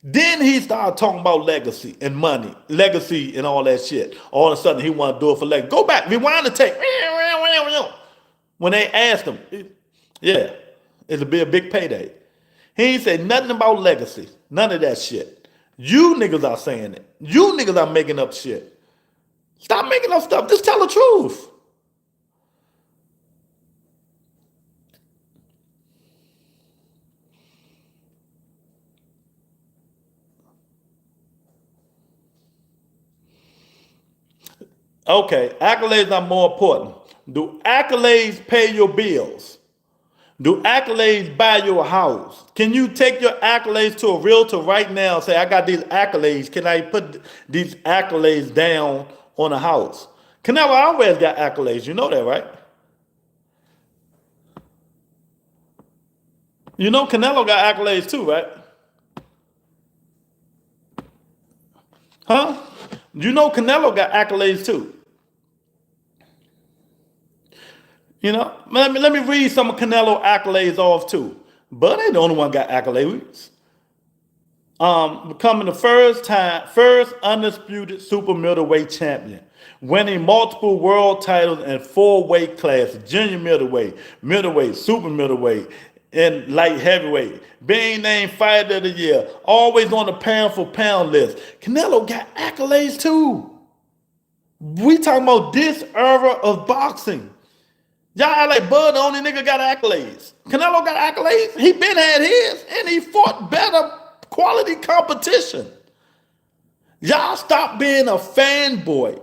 Then he started talking about legacy and money, legacy and all that shit. All of a sudden, he wanted to do it for legacy. Go back, rewind the tape. When they asked him, yeah, it'll be a big payday. He ain't said nothing about legacy. None of that shit. You niggas are saying it. You niggas are making up shit. Stop making up stuff. Just tell the truth. Okay, accolades are more important. Do accolades pay your bills? Do accolades buy your house? Can you take your accolades to a realtor right now and say, I got these accolades. Can I put these accolades down on a house? Canelo always got accolades. You know that, right? You know Canelo got accolades too, right? Huh? You know Canelo got accolades too. You know, let me read some of Canelo accolades off too. But ain't the only one got accolades. Becoming the first undisputed super middleweight champion, winning multiple world titles in 4 weight classes: junior middleweight, super middleweight, and light heavyweight. Being named Fighter of the Year, always on the pound for pound list. Canelo got accolades too. We talking about this era of boxing. Y'all act like Bud the only nigga got accolades. Canelo got accolades. He been had his, and he fought better quality competition. Y'all stop being a fanboy.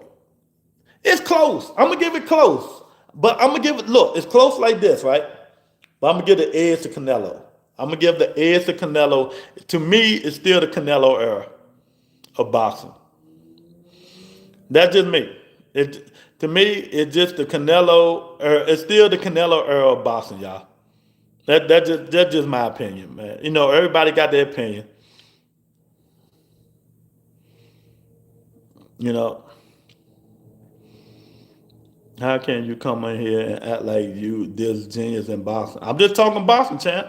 It's close. I'm gonna give it close, but I'm gonna give it. Look, it's close like this, right? But I'm gonna give the edge to Canelo. I'm gonna give the edge to Canelo. To me, it's still the Canelo era of boxing. That's just me. To me, it's just the Canelo. It's still the Canelo era of boxing, y'all. That's just my opinion, man. You know, everybody got their opinion. You know, how can you come in here and act like you this genius in boxing? I'm just talking boxing, champ.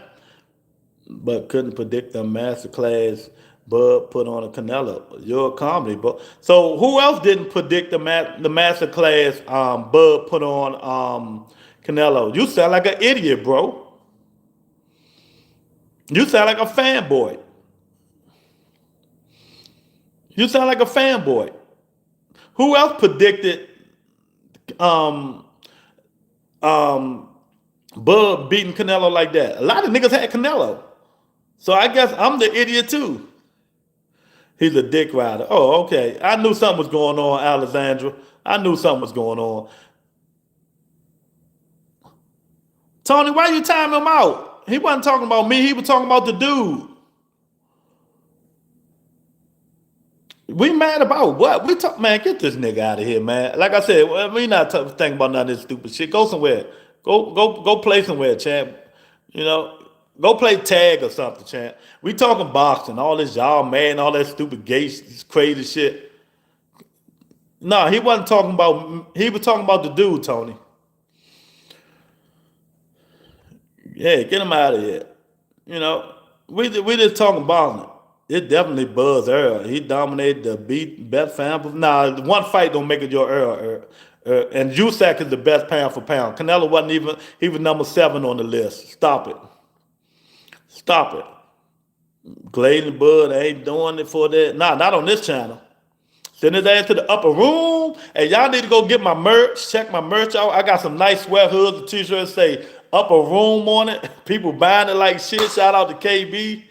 But couldn't predict the masterclass Bud put on a Canelo. You're a comedy, but so who else didn't predict the masterclass Bud put on Canelo? You sound like an idiot, bro. You sound like a fanboy. You sound like a fanboy. Who else predicted Bud beating Canelo like that? A lot of niggas had Canelo. So I guess I'm the idiot too. He's a dick rider. Oh, okay. I knew something was going on, Alexandra. I knew something was going on. Tony, why you time him out? He wasn't talking about me. He was talking about the dude. We mad about what? Man, get this nigga out of here, man. Like I said, we not thinking about none of this stupid shit. Go somewhere. Go play somewhere, champ. You know, Go play tag or something, champ. We talking boxing, all this y'all man, all that stupid gay, crazy shit. No, he wasn't talking about. He was talking about the dude, Tony. Yeah, get him out of here. You know, we just talking boxing. It definitely Buzz Earl. He dominated the beat best fan. Nah, one fight don't make it your Earl. And Usyk is the best pound for pound. Canelo wasn't even. He was number 7 on the list. Stop it. Stop it. Glade and Bud ain't doing it for that. Nah, not on this channel. Send his ass to the upper room. Hey, y'all need to go get my merch. Check my merch out. I got some nice sweat hoods and t-shirts say upper room on it. People buying it like shit. Shout out to KB.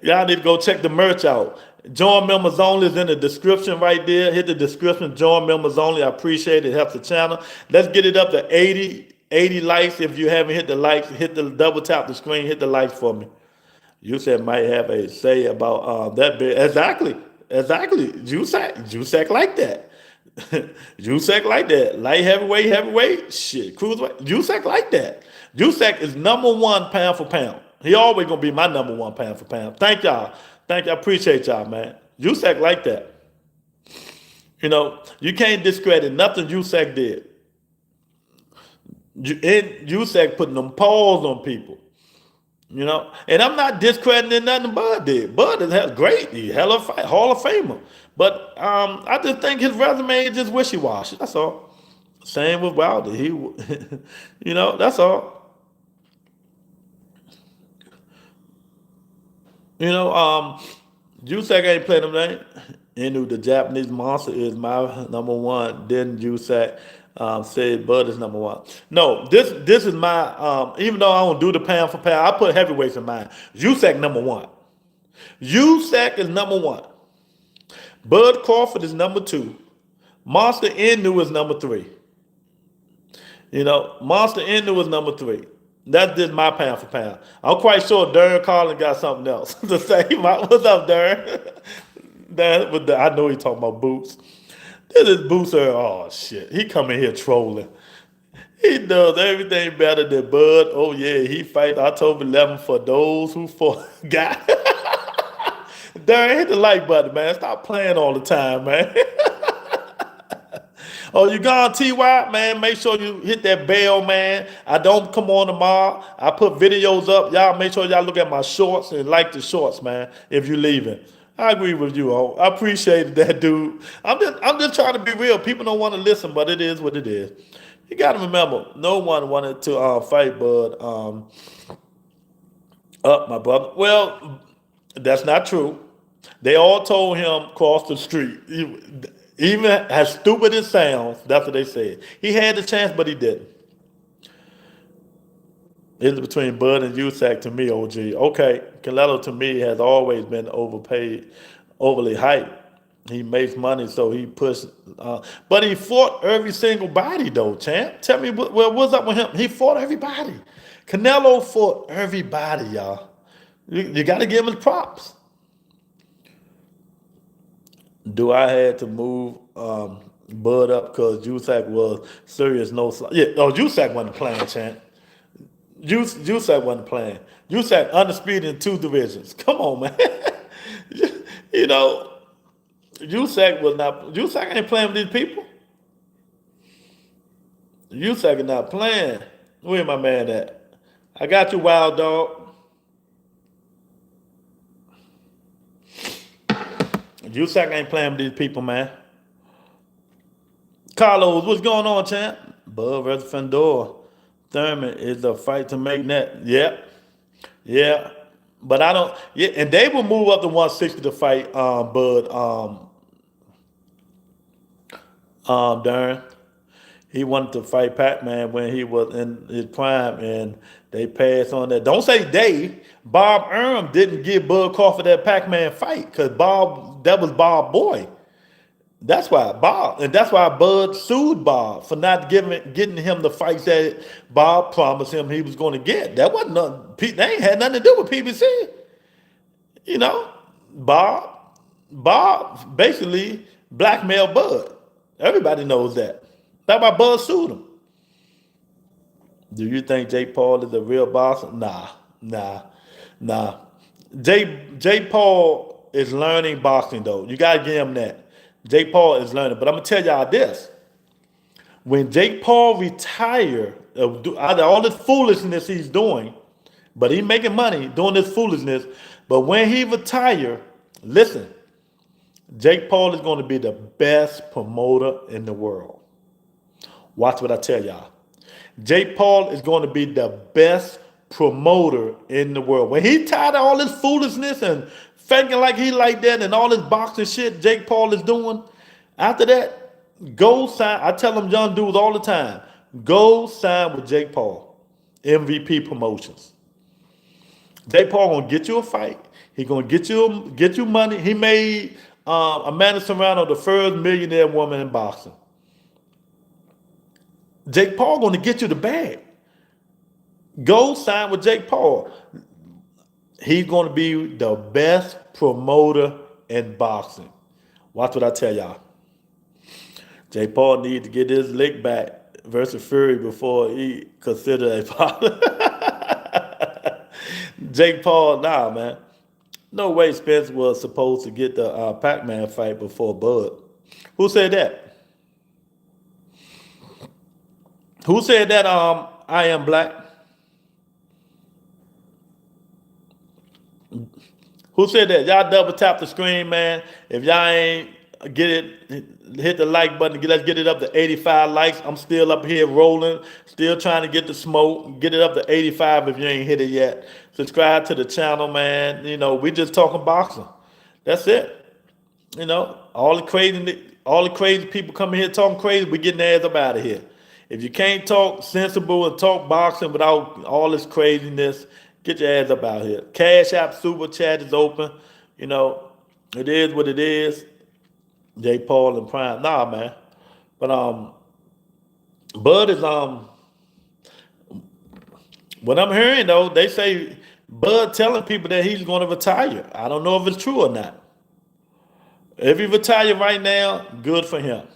Y'all need to go check the merch out. Join members only is in the description right there. Hit the description. Join members only. I appreciate it. It helps the channel. Let's get it up to 80 likes. If you haven't hit the likes, hit the double tap the screen. Hit the likes for me. You said might have a say about that bit. Exactly. Juice like that. Juice like that. Light heavyweight. Shit. Cruiserweight. Juice like that. Juice is number 1 pound for pound. He always gonna be my number 1 pound for pound. Thank y'all. Thank you. I appreciate y'all, man. Juice like that. You know, you can't discredit nothing Juice did. Juice putting them paws on people. You know, and I'm not discrediting nothing Bud did. Bud is great. He's Hall of Famer. But I just think his resume is just wishy-washy. That's all. Same with Wilder. He, you know, that's all. You know, Juice ain't playing him name. Inu, the Japanese monster, is my number 1. Then Juice said Bud is number 1. No, this is my, even though I don't do the pound for pound, I put heavyweights in mine. Usyk number 1. Usyk is number 1. Bud Crawford is number 2. Monster Inu is number 3. You know, Monster Inu is number 3. That's just my pound for pound. I'm quite sure Darren Collins got something else to say. What's up, Darren? I know he talking about Boots. This is BIGLEWSR. Oh shit, he coming here trolling. He does everything better than Bud. Oh yeah, he fights October 11th for those who forgot. Darren, hit the like button, man. Stop playing all the time, man. Oh, you gone, TY? Man, make sure you hit that bell, man. I don't come on tomorrow. I put videos up. Y'all make sure y'all look at my shorts and like the shorts, man, if you leaving. I agree with you, oh. I appreciate that, dude. I'm just trying to be real. People don't want to listen, but it is what it is. You got to remember, no one wanted to fight Bud up, my brother. Well, that's not true. They all told him cross the street. Even as stupid as it sounds, that's what they said. He had the chance, but he didn't. It's between Bud and Usyk to me, OG. Okay, Canelo to me has always been overpaid, overly hyped. He makes money, so he pushed. But he fought every single body, though, champ. Tell me what's up with him. He fought everybody. Canelo fought everybody, y'all. You got to give him his props. Do I had to move Bud up because Usyk was serious? No, yeah. Oh, Usyk wasn't playing, champ. Usyk wasn't playing. Usyk undisputed in 2 divisions. Come on, man. You know, Usyk was not. Usyk ain't playing with these people. Usyk is not playing. Where my man at? I got you, wild dog. Usyk ain't playing with these people, man. Carlos, what's going on, champ? Bud versus Fedor. Thurman is a fight to make net. Yeah. But I don't. Yeah, and they will move up to 160 to fight Bud. Darren. He wanted to fight Pac-Man when he was in his prime, and they passed on that. Don't say they. Bob Arum didn't give Bud Crawford that Pac-Man fight because that was Bob's boy. That's why Bud sued Bob for not getting him the fights that Bob promised him he was going to get. That wasn't nothing. They ain't had nothing to do with PBC. You know, Bob basically blackmailed Bud. Everybody knows that. That's why Bud sued him. Do you think Jake Paul is a real boss? Nah. Nah, nah. Jake Paul is learning boxing though. You gotta give him that. Jake Paul is learning, but I'm gonna tell y'all this: when Jake Paul retire, out of all this foolishness he's doing, but he making money doing this foolishness. But when he retire, listen, Jake Paul is going to be the best promoter in the world. Watch what I tell y'all. Jake Paul is going to be the best promoter in the world. When he tired of all this foolishness and faking like he like that and all this boxing shit Jake Paul is doing, after that, go sign. I tell them young dudes all the time, go sign with Jake Paul, MVP Promotions. Jake Paul gonna get you a fight. He gonna get you money. He made Amanda Serrano the first millionaire woman in boxing. Jake Paul gonna get you the bag. Go sign with Jake Paul. He's gonna be the best promoter in boxing. Watch what I tell y'all. Jake Paul needs to get his lick back versus Fury before he consider a partner. Jake Paul, nah, man. No way Spence was supposed to get the Pac-Man fight before Bud. Who said that? Who said that I am black? Who said that? Y'all double tap the screen, man. If y'all ain't get it, hit the like button. Let's get it up to 85 likes. I'm still up here rolling, still trying to get the smoke. Get it up to 85 if you ain't hit it yet. Subscribe to the channel, man. You know, we just talking boxing. That's it. You know, all the crazy people coming here talking crazy, we getting their ass up out of here. If you can't talk sensible and talk boxing without all this craziness, get your ass up out here. Cash App Super Chat is open. You know, it is what it is. Jake Paul and Prime. Nah, man. But Bud is what I'm hearing though, they say Bud telling people that he's going to retire. I don't know if it's true or not. If he retire right now, good for him.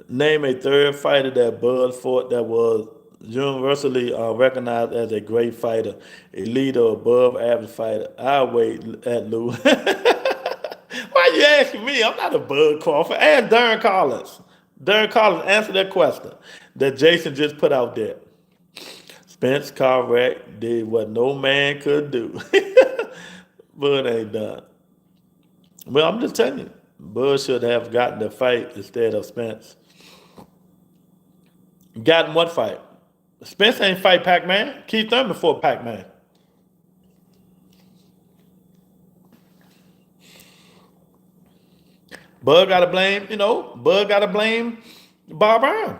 Name a third fighter that Bud fought that was universally recognized as a great fighter, elite or above average fighter. I'll wait at Lou. Why you asking me? I'm not a Bud Crawford. Ask Darren Collins. Darren Collins, answer that question that Jason just put out there. Spence Cartwright did what no man could do. Bud ain't done. Well, I'm just telling you, Bud should have gotten the fight instead of Spence. Gotten what fight? Spence ain't fight Pac-Man. Keith Thurman fought Pac-Man. Bud got to blame, you know, Bud got to blame Bob Brown.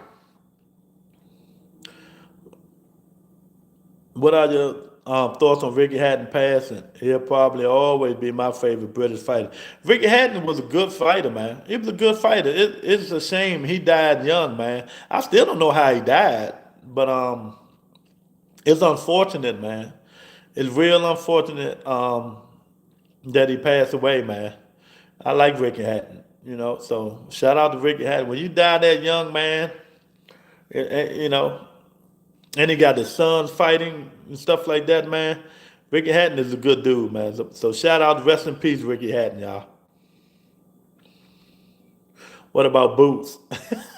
What are your thoughts on Ricky Hatton passing? He'll probably always be my favorite British fighter. Ricky Hatton was a good fighter, man. He was a good fighter. It's a shame he died young, man. I still don't know how he died, but it's unfortunate, man. It's real unfortunate that he passed away, man. I like Ricky Hatton, you know. So shout out to Ricky Hatton. When you die that young, man, you know, and he got his sons fighting and stuff like that, man. Ricky Hatton is a good dude, man. So shout out, rest in peace, Ricky Hatton, y'all. What about Boots?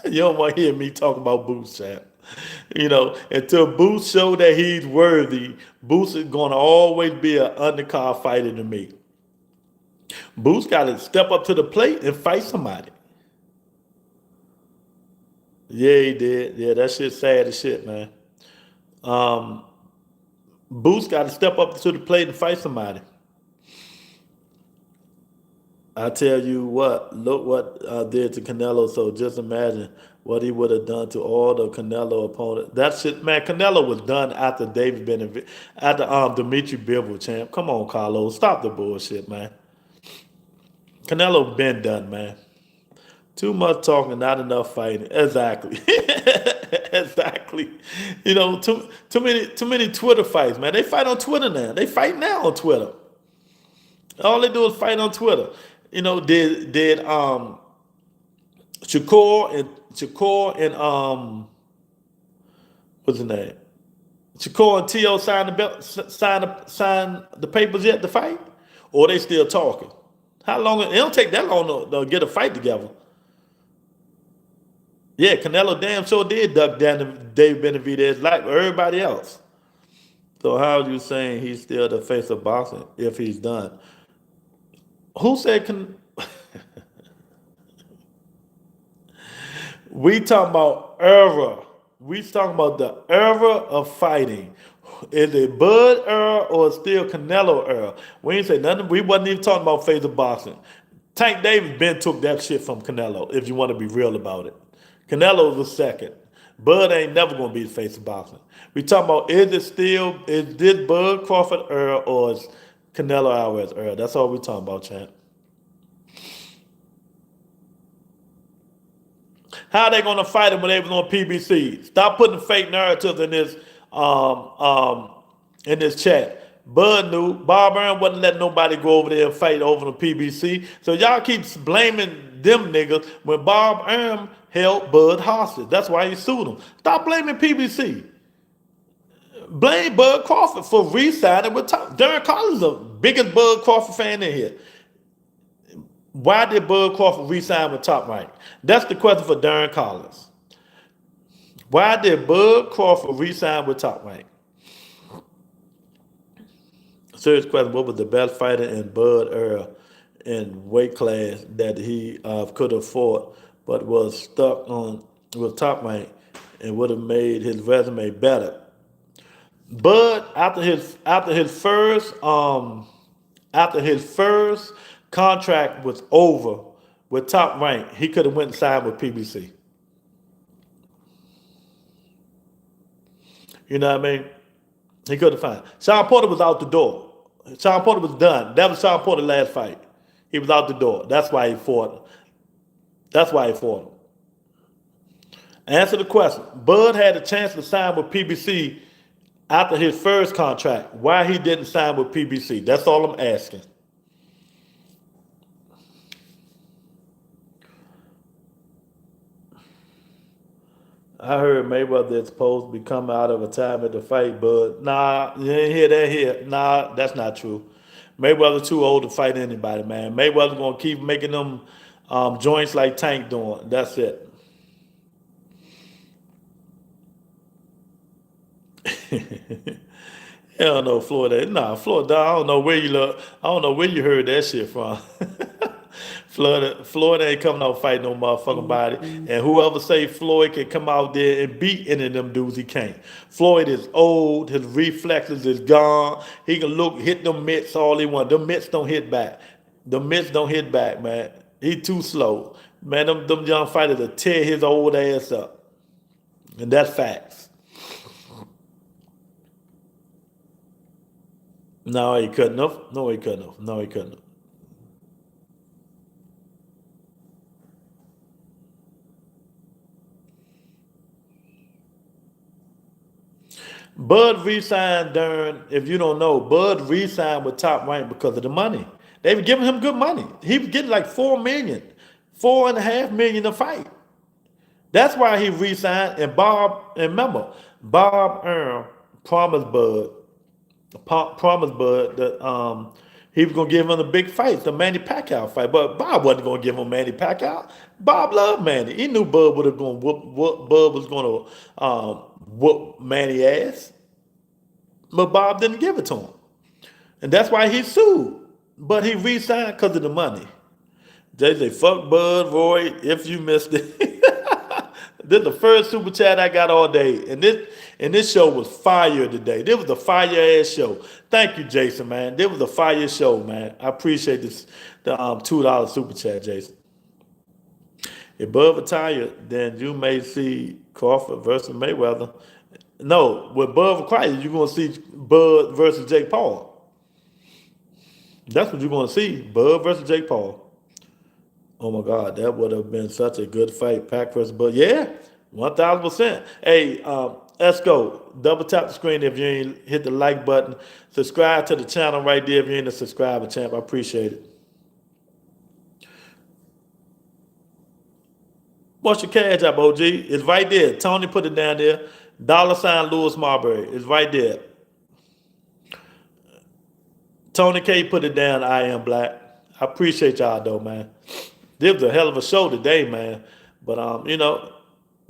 You don't want to hear me talk about Boots, champ. You know, until Boots show that he's worthy, Boots is going to always be an undercard fighter to me. Boots got to step up to the plate and fight somebody. Yeah, he did. Yeah, that shit's sad as shit, man. Boots got to step up to the plate and fight somebody. I tell you what, look what did to Canelo. So just imagine what he would have done to all the Canelo opponents. That shit, man. Canelo was done after David Benavidez, after Dimitri Bivol, champ. Come on, Carlos, stop the bullshit, man. Canelo been done, man. Too much talking, not enough fighting. Exactly. Exactly. You know, too many Twitter fights, man. They fight on Twitter now. They fight now on Twitter. All they do is fight on Twitter. You know, did Shakur and what's his name? Shakur and T.O. signed the papers yet to fight? Or they still talking? How long? It don't take that long to get a fight together. Yeah, Canelo damn sure did duck down to Dave Benavidez like everybody else. So how are you saying he's still the face of boxing if he's done? Who said we talking about era? We talking about the era of fighting. Is it Bud era or still Canelo era? We ain't say nothing. We wasn't even talking about face of boxing. Tank Davis been took that shit from Canelo, if you want to be real about it. Canelo was second. Bud ain't never gonna be the face of boxing. We talking about is this Bud Crawford era or is Canelo Alvarez era? That's all we talking about, champ. How are they gonna fight him when they was on PBC? Stop putting fake narratives um, um, in this chat. Bud knew. Bob Arum wasn't letting nobody go over there and fight over the PBC. So y'all keep blaming them niggas when Bob Arum held Bud hostage. That's why he sued him. Stop blaming PBC. Blame Bud Crawford for re-signing with Top. Darren Collins is the biggest Bud Crawford fan in here. Why did Bud Crawford re-sign with Top Rank? That's the question for Darren Collins. Why did Bud Crawford re-sign with Top Rank? Serious question. What was the best fighter in Bud era in weight class that he could afford, but was stuck on with Top Rank and would have made his resume better? Bud after his first contract was over with Top Rank, he could have went and signed with PBC. You know what I mean? He could have found. Sean Porter was out the door. Sean Porter was done. That was Sean Porter's last fight. He was out the door. That's why he fought. Him. Answer the question. Bud had a chance to sign with PBC after his first contract. Why he didn't sign with PBC? That's all I'm asking. I heard Mayweather is supposed to be coming out of retirement to fight, but nah, you ain't hear that here. Nah, that's not true. Mayweather too old to fight anybody, man. Mayweather gonna keep making them joints like Tank doing. That's it. Hell no, Florida. Nah, Florida. I don't know where you look. I don't know where you heard that shit from. Florida ain't coming out fighting no motherfucking body. And whoever say Floyd can come out there and beat any of them dudes, he can't. Floyd is old. His reflexes is gone. He can hit them mitts all he want. Them mitts don't hit back. The mitts don't hit back, man. He too slow. Man, them young fighters will tear his old ass up. And that's facts. No, he couldn't have. No, he couldn't have. No, he couldn't have. Bud re-signed during, if you don't know, Bud re-signed with Top Rank because of the money. They were giving him good money. He was getting like $4 million, $4.5 million a fight. That's why he re-signed. And remember, Bob Arum promised Bud that he was gonna give him a big fight, the Manny Pacquiao fight. But Bob wasn't gonna give him Manny Pacquiao. Bob loved Manny. He knew Bud would have gonna Bud was gonna whoop Manny ass. But Bob didn't give it to him. And that's why he sued. But he re-signed because of the money. They say, fuck Bud, Roy, if you missed it. This is the first super chat I got all day. And this show was fire today. This was a fire ass show. Thank you, Jason, man. This was a fire show, man. I appreciate this, the $2 super chat, Jason. If Bud retired, then you may see Crawford versus Mayweather. No, with Bud retired, you're going to see Bud versus Jake Paul. That's what you're going to see, Bud versus Jake Paul. Oh my God, that would have been such a good fight, Pac versus Bud. Yeah, 1,000%. Hey, let's go. Double tap the screen if you ain't hit the like button. Subscribe to the channel right there if you ain't a subscriber, champ. I appreciate it. What's your cash app, OG? It's right there. Tony put it down there. $ Lewis Marbury is right there. Tony K put it down. I am black. I appreciate y'all though, man. This was a hell of a show today, man. But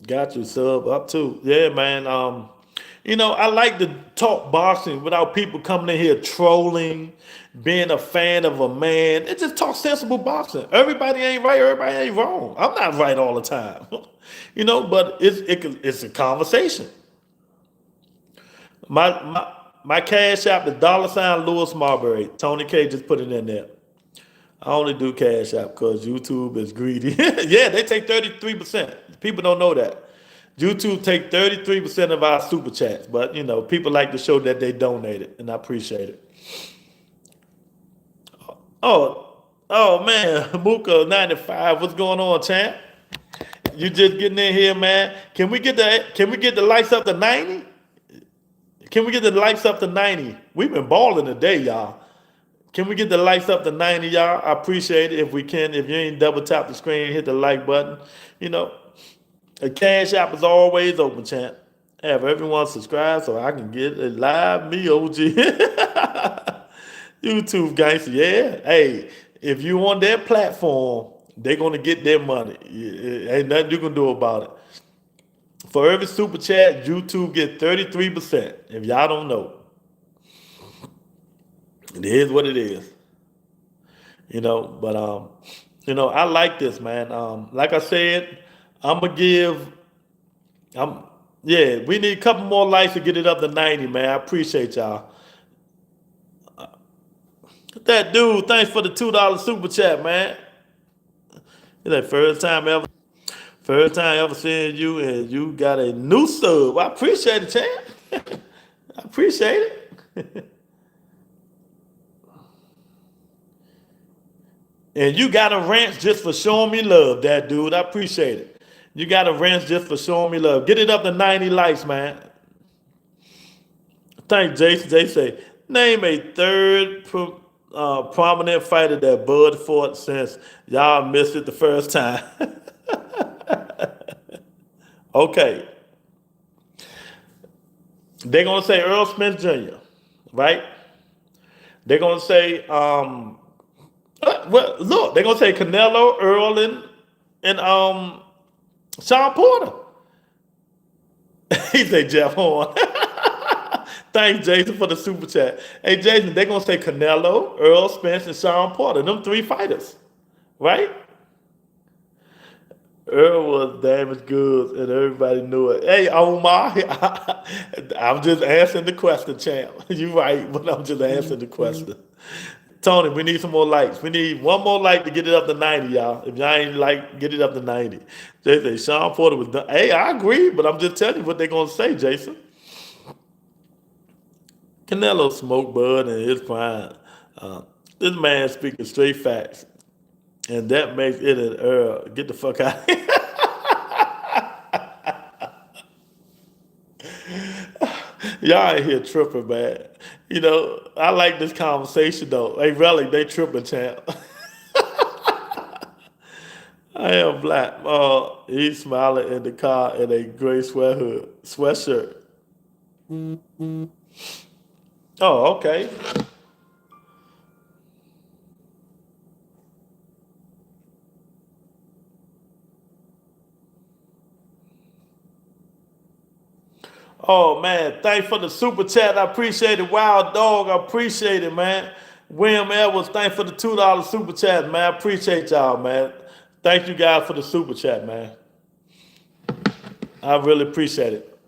got you sub up too. Yeah, man. I like to talk boxing without people coming in here trolling, being a fan of a man. It just talk sensible boxing. Everybody ain't right, everybody ain't wrong. I'm not right all the time. But it's a conversation. My cash app is $ Lewis Marbury. Tony K just put it in there. I only do cash app because YouTube is greedy. Yeah, they take 33%. People don't know that. YouTube take 33% of our super chats, but people like to show that they donated, and I appreciate it. Oh man, Muka 95, what's going on, champ? You just getting in here, man. Can we get the lights up to 90? Can we get the lights up to 90? We've been balling today, y'all. Can we get the lights up to 90, y'all? I appreciate it if we can. If you ain't double tap the screen, hit the like button. The cash app is always open, champ. Have everyone subscribe so I can get a live me, OG. YouTube gangster, yeah. Hey, if you on their platform, they're gonna get their money. Ain't nothing you can do about it. For every super chat, YouTube get 33%. If y'all don't know, it is what it is. But I like this, man. Like I said, I'm gonna give. We need a couple more likes to get it up to 90, man. I appreciate y'all. That dude, thanks for the $2 super chat, man. It's like first time ever seeing you, and you got a new sub. I appreciate it, champ. I appreciate it. And you got a ranch just for showing me love, that dude. I appreciate it. You got a ranch just for showing me love. Get it up to 90 likes, man. Thanks, Jason. They say, name a third prominent fighter that Bud fought since y'all missed it the first time. Okay. They're going to say Earl Smith Jr., right? They're going to say, well, look, they're going to say Canelo, Earl, and Sean Porter. He said Jeff Horn. Thanks, Jason, for the super chat. Hey, Jason, they're going to say Canelo, Earl Spence, and Sean Porter. Them three fighters, right? Earl was damaged goods, and everybody knew it. Hey, Omar, I'm just answering the question, champ. You right, but I'm just answering the question. Tony, we need some more likes. We need one more like to get it up to 90, y'all. If y'all ain't like, get it up to 90. They say Sean Porter was done. Hey, I agree, but I'm just telling you what they're going to say, Jason. Canelo smoked Bud in his prime. This man speaking straight facts. And that makes it an Earl. Get the fuck out of here. Y'all ain't here tripping, man. I like this conversation, though. Hey, really, they tripping, champ. I am black. He's smiling in the car in a gray sweatshirt. Oh, okay. Oh man, thanks for the super chat. I appreciate it. Wild Dog, I appreciate it, man. William Edwards, thanks for the $2 super chat, man. I appreciate y'all, man. Thank you guys for the super chat, man. I really appreciate it.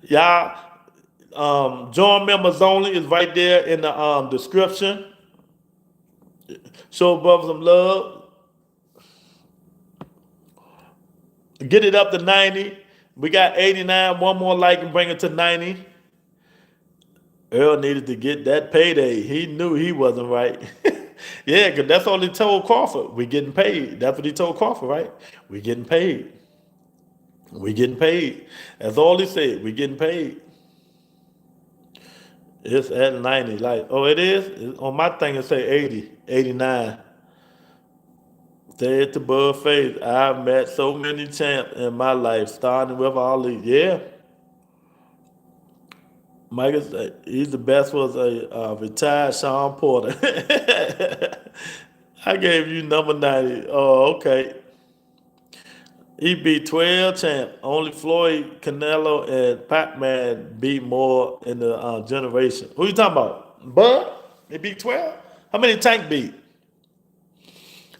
Y'all, join members only is right there in the description. Show brothers some love. Get it up to 90. We got 89. One more like and bring it to 90. Earl needed to get that payday. He knew he wasn't right. Yeah, because that's all he told Crawford. We getting paid. That's what he told Crawford, right? We getting paid. We getting paid. That's all he said. We getting paid. It's at 90. Like, oh, it is? On my thing, it say 80, 89. Say it to Bud Face. I've met so many champs in my life, starting with Ali. Yeah, he's the best was a retired Sean Porter. I gave you number 90. Oh, okay. He beat 12 champ. Only Floyd, Canelo, and Pac-Man beat more in the generation. Who you talking about? Bud? He beat 12? How many Tank beat?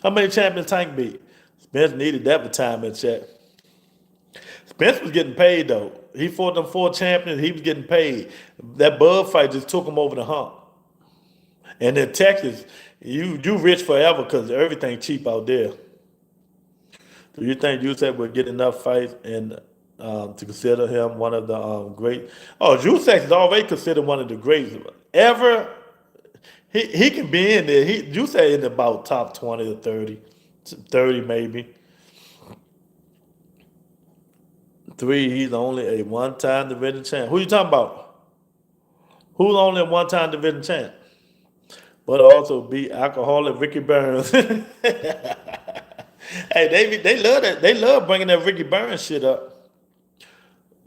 How many champions Tank beat? Spence needed that retirement check. Spence was getting paid though. He fought them 4 champions. He was getting paid. That Bud fight just took him over the hump. And in Texas, you rich forever because everything cheap out there. Do you think Usyk would get enough fights and to consider him one of the great? Oh, Usyk is already considered one of the greats ever. He can be in there. Usyk in about top 20 or 30, 30 maybe. 3, he's only a one-time division champ. Who you talking about? Who's only a one-time division champ? But also beat alcoholic Ricky Burns. Hey, they love that. They love bringing that Ricky Burns shit up.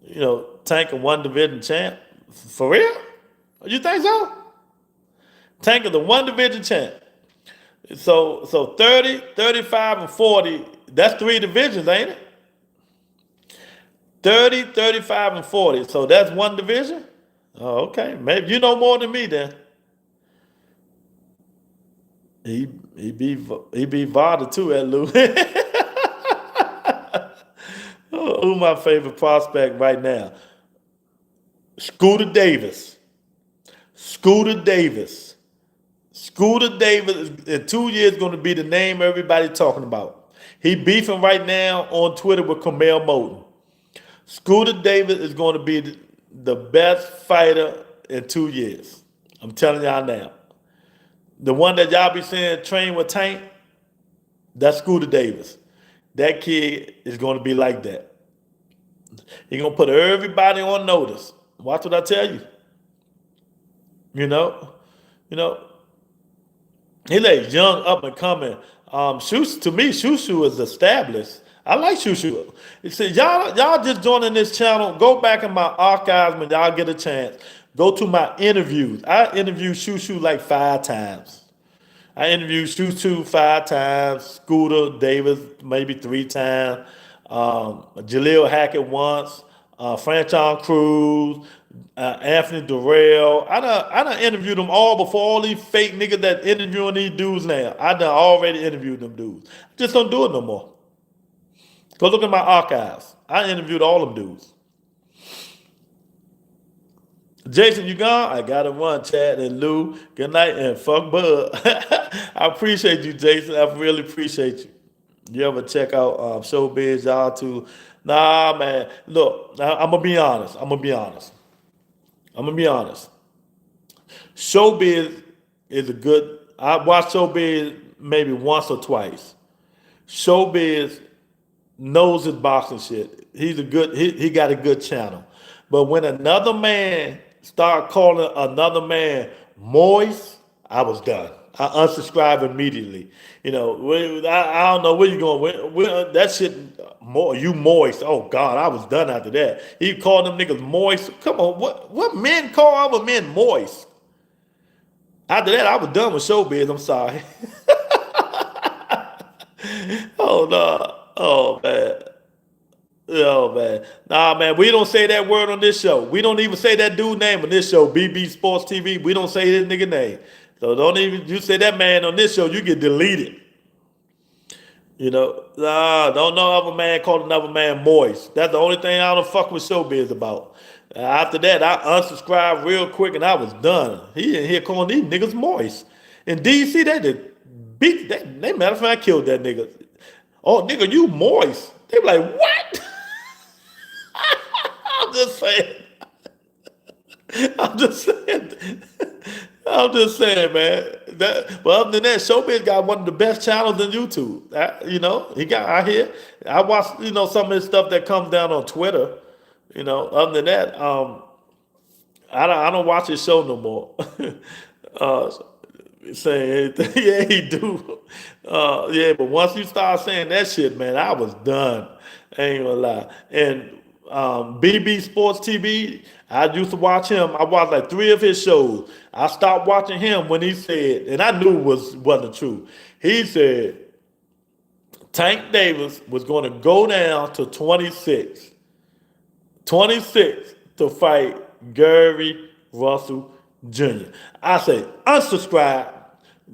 You know, Tank a one division champ. For real? You think so? Tank is the one division champ. So 30, 35, and 40, that's 3 divisions, ain't it? 30, 35, and 40. So that's 1 division? Oh, okay. Maybe you know more than me then. He beat Vada too at Lou. Who my favorite prospect right now? Scooter Davis. Scooter Davis. Scooter Davis in 2 years going to be the name everybody talking about. He beefing right now on Twitter with Kamel Moten. Scooter Davis is going to be the best fighter in 2 years. I'm telling y'all now. The one that y'all be saying train with Tank, that's Scooter Davis. That kid is going to be like that. He's going to put everybody on notice. Watch what I tell you. You know, he like young, up and coming. To me, Shushu is established. I like Shushu. He said, y'all just joining this channel. Go back in my archives when y'all get a chance. Go to my interviews. I interviewed Shushu like 5 times. I interviewed Shushu 5 times. Scooter Davis maybe 3 times. Jaleel Hackett once. Franchon Cruz. Anthony Durrell. I done interviewed them all before all these fake niggas that interviewing these dudes now. I done already interviewed them dudes. Just don't do it no more. Go look at my archives. I interviewed all them dudes. Jason, you gone? I got to run, Chad and Lou. Good night and fuck Bud. I appreciate you, Jason. I really appreciate you. You ever check out Showbiz, y'all too? Nah, man. Look, I'm going to be honest. Showbiz is a good, I watch Showbiz maybe once or twice. Showbiz knows his boxing shit. He got a good channel. But when another man start calling another man moist, I was done. I unsubscribed immediately. You know, I don't know where you going. That shit, you moist. Oh God, I was done after that. He called them niggas moist. Come on, what men call other men moist? After that, I was done with Showbiz. I'm sorry. Oh no. Oh man. Oh man. Nah, man, we don't say that word on this show. We don't even say that dude name on this show, BB Sports TV. We don't say his nigga name. So you say that man on this show, you get deleted. You know, don't know other man call another man moist. That's the only thing I don't fuck with Showbiz about. After that, I unsubscribed real quick and I was done. He in here calling these niggas moist. In DC, they did beat that. They matter of fact killed that nigga. Oh, nigga, you moist. They be like, what? I'm just saying. I'm just saying, man. But other than that, Showbiz got one of the best channels on YouTube. You know, he got out here. I watch, some of his stuff that comes down on Twitter. Other than that, I don't watch his show no more. Say anything. Yeah, he do. Yeah, but once you start saying that shit, man, I was done. I ain't gonna lie. And BB Sports TV, I used to watch him. I watched like three of his shows. I stopped watching him when he said, and I knew it wasn't true. He said Tank Davis was going to go down to 26 to fight Gary Russell Jr. I say unsubscribe.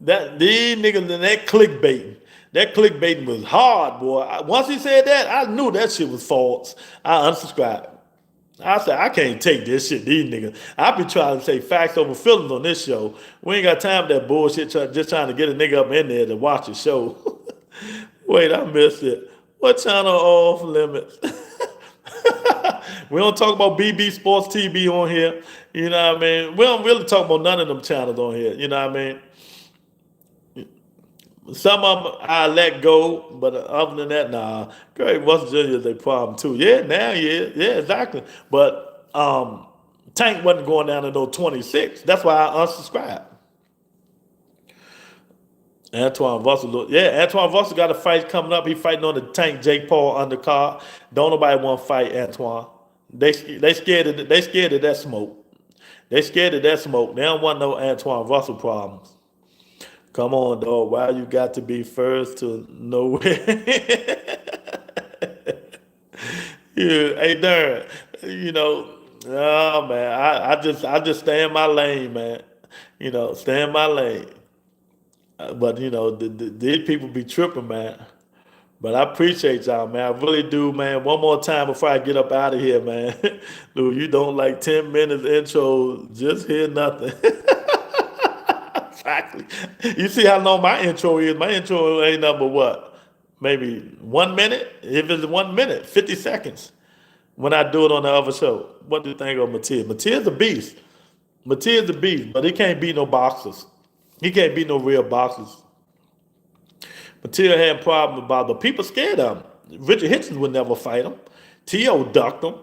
That these niggas in that clickbaiting. That clickbaiting was hard, boy. Once he said that, I knew that shit was false. I unsubscribed. I said, I can't take this shit, these niggas. I be trying to say facts over feelings on this show. We ain't got time for that bullshit, just trying to get a nigga up in there to watch a show. Wait, I missed it. What channel off limits? We don't talk about BB Sports TV on here. You know what I mean? We don't really talk about none of them channels on here. You know what I mean? Some of them I let go, but other than that, nah. Gary Russell Jr. is a problem too. Yeah, now he is. Yeah, exactly. But Tank wasn't going down to no 26. That's why I unsubscribed. Antoine Russell, yeah, Antoine Russell got a fight coming up. He fighting on the Tank Jake Paul undercard. Don't nobody want to fight Antoine. They scared of that smoke. They scared of that smoke. They don't want no Antoine Russell problems. Come on, dog. Why you got to be first to nowhere? Yeah, hey, Darren. You know, oh man, I just stay in my lane, man. You know, stay in my lane. But you know, these people be tripping, man. But I appreciate y'all, man. I really do, man. One more time before I get up out of here, man. Dude, you don't like 10 minutes intro, just hear nothing. Exactly. You see how long my intro is? My intro ain't number what? Maybe 1 minute? If it's 1 minute, 50 seconds. When I do it on the other show. What do you think of Matias? Matias a beast. Matias a beast, but he can't beat no boxers. He can't beat no real boxers. Matias had a problem about, but people scared of him. Richard Hitchens would never fight him. T.O. ducked him.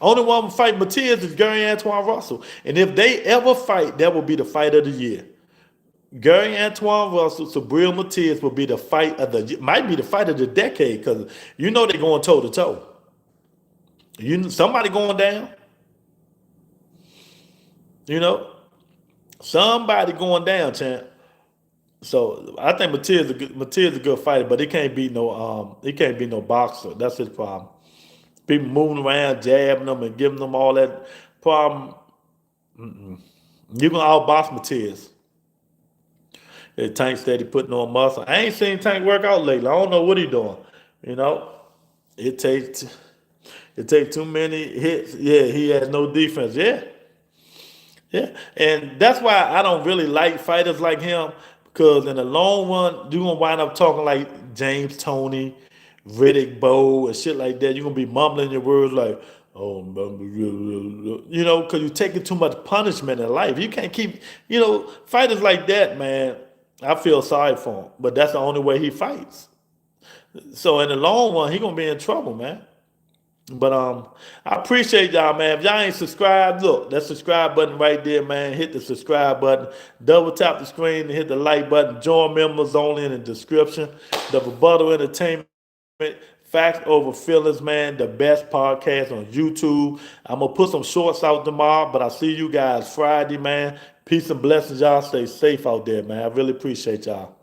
Only one would fight Matias is Gary Antoine Russell. And if they ever fight, that will be the fight of the year. Gary Antoine Russell, Sabril Matias will be the fight of the, might be the fight of the decade, because you know they're going toe to toe. Somebody going down. You know, somebody going down, champ. So I think Matias a good fighter, but he can't beat no boxer. That's his problem. People moving around, jabbing them and giving them all that problem. You gonna outbox Matias. Tank steady putting on muscle. I ain't seen Tank work out lately. I don't know what he doing. You know, it takes too many hits. Yeah, he has no defense. Yeah. Yeah, and that's why I don't really like fighters like him, because in the long run, you're going to wind up talking like James Toney, Riddick Bowe, and shit like that. You're going to be mumbling your words like, oh, you know, because you're taking too much punishment in life. You can't keep, you know, fighters like that, man, I feel sorry for him, but that's the only way he fights. So in the long run, he going to be in trouble, man. But I appreciate y'all, man. If y'all ain't subscribed, look, that subscribe button right there, man. Hit the subscribe button. Double tap the screen and hit the like button. Join members only in the description. The Rebuttal Entertainment, Facts Over Feelings, man. The best podcast on YouTube. I'm going to put some shorts out tomorrow, but I'll see you guys Friday, man. Peace and blessings, y'all. Stay safe out there, man. I really appreciate y'all.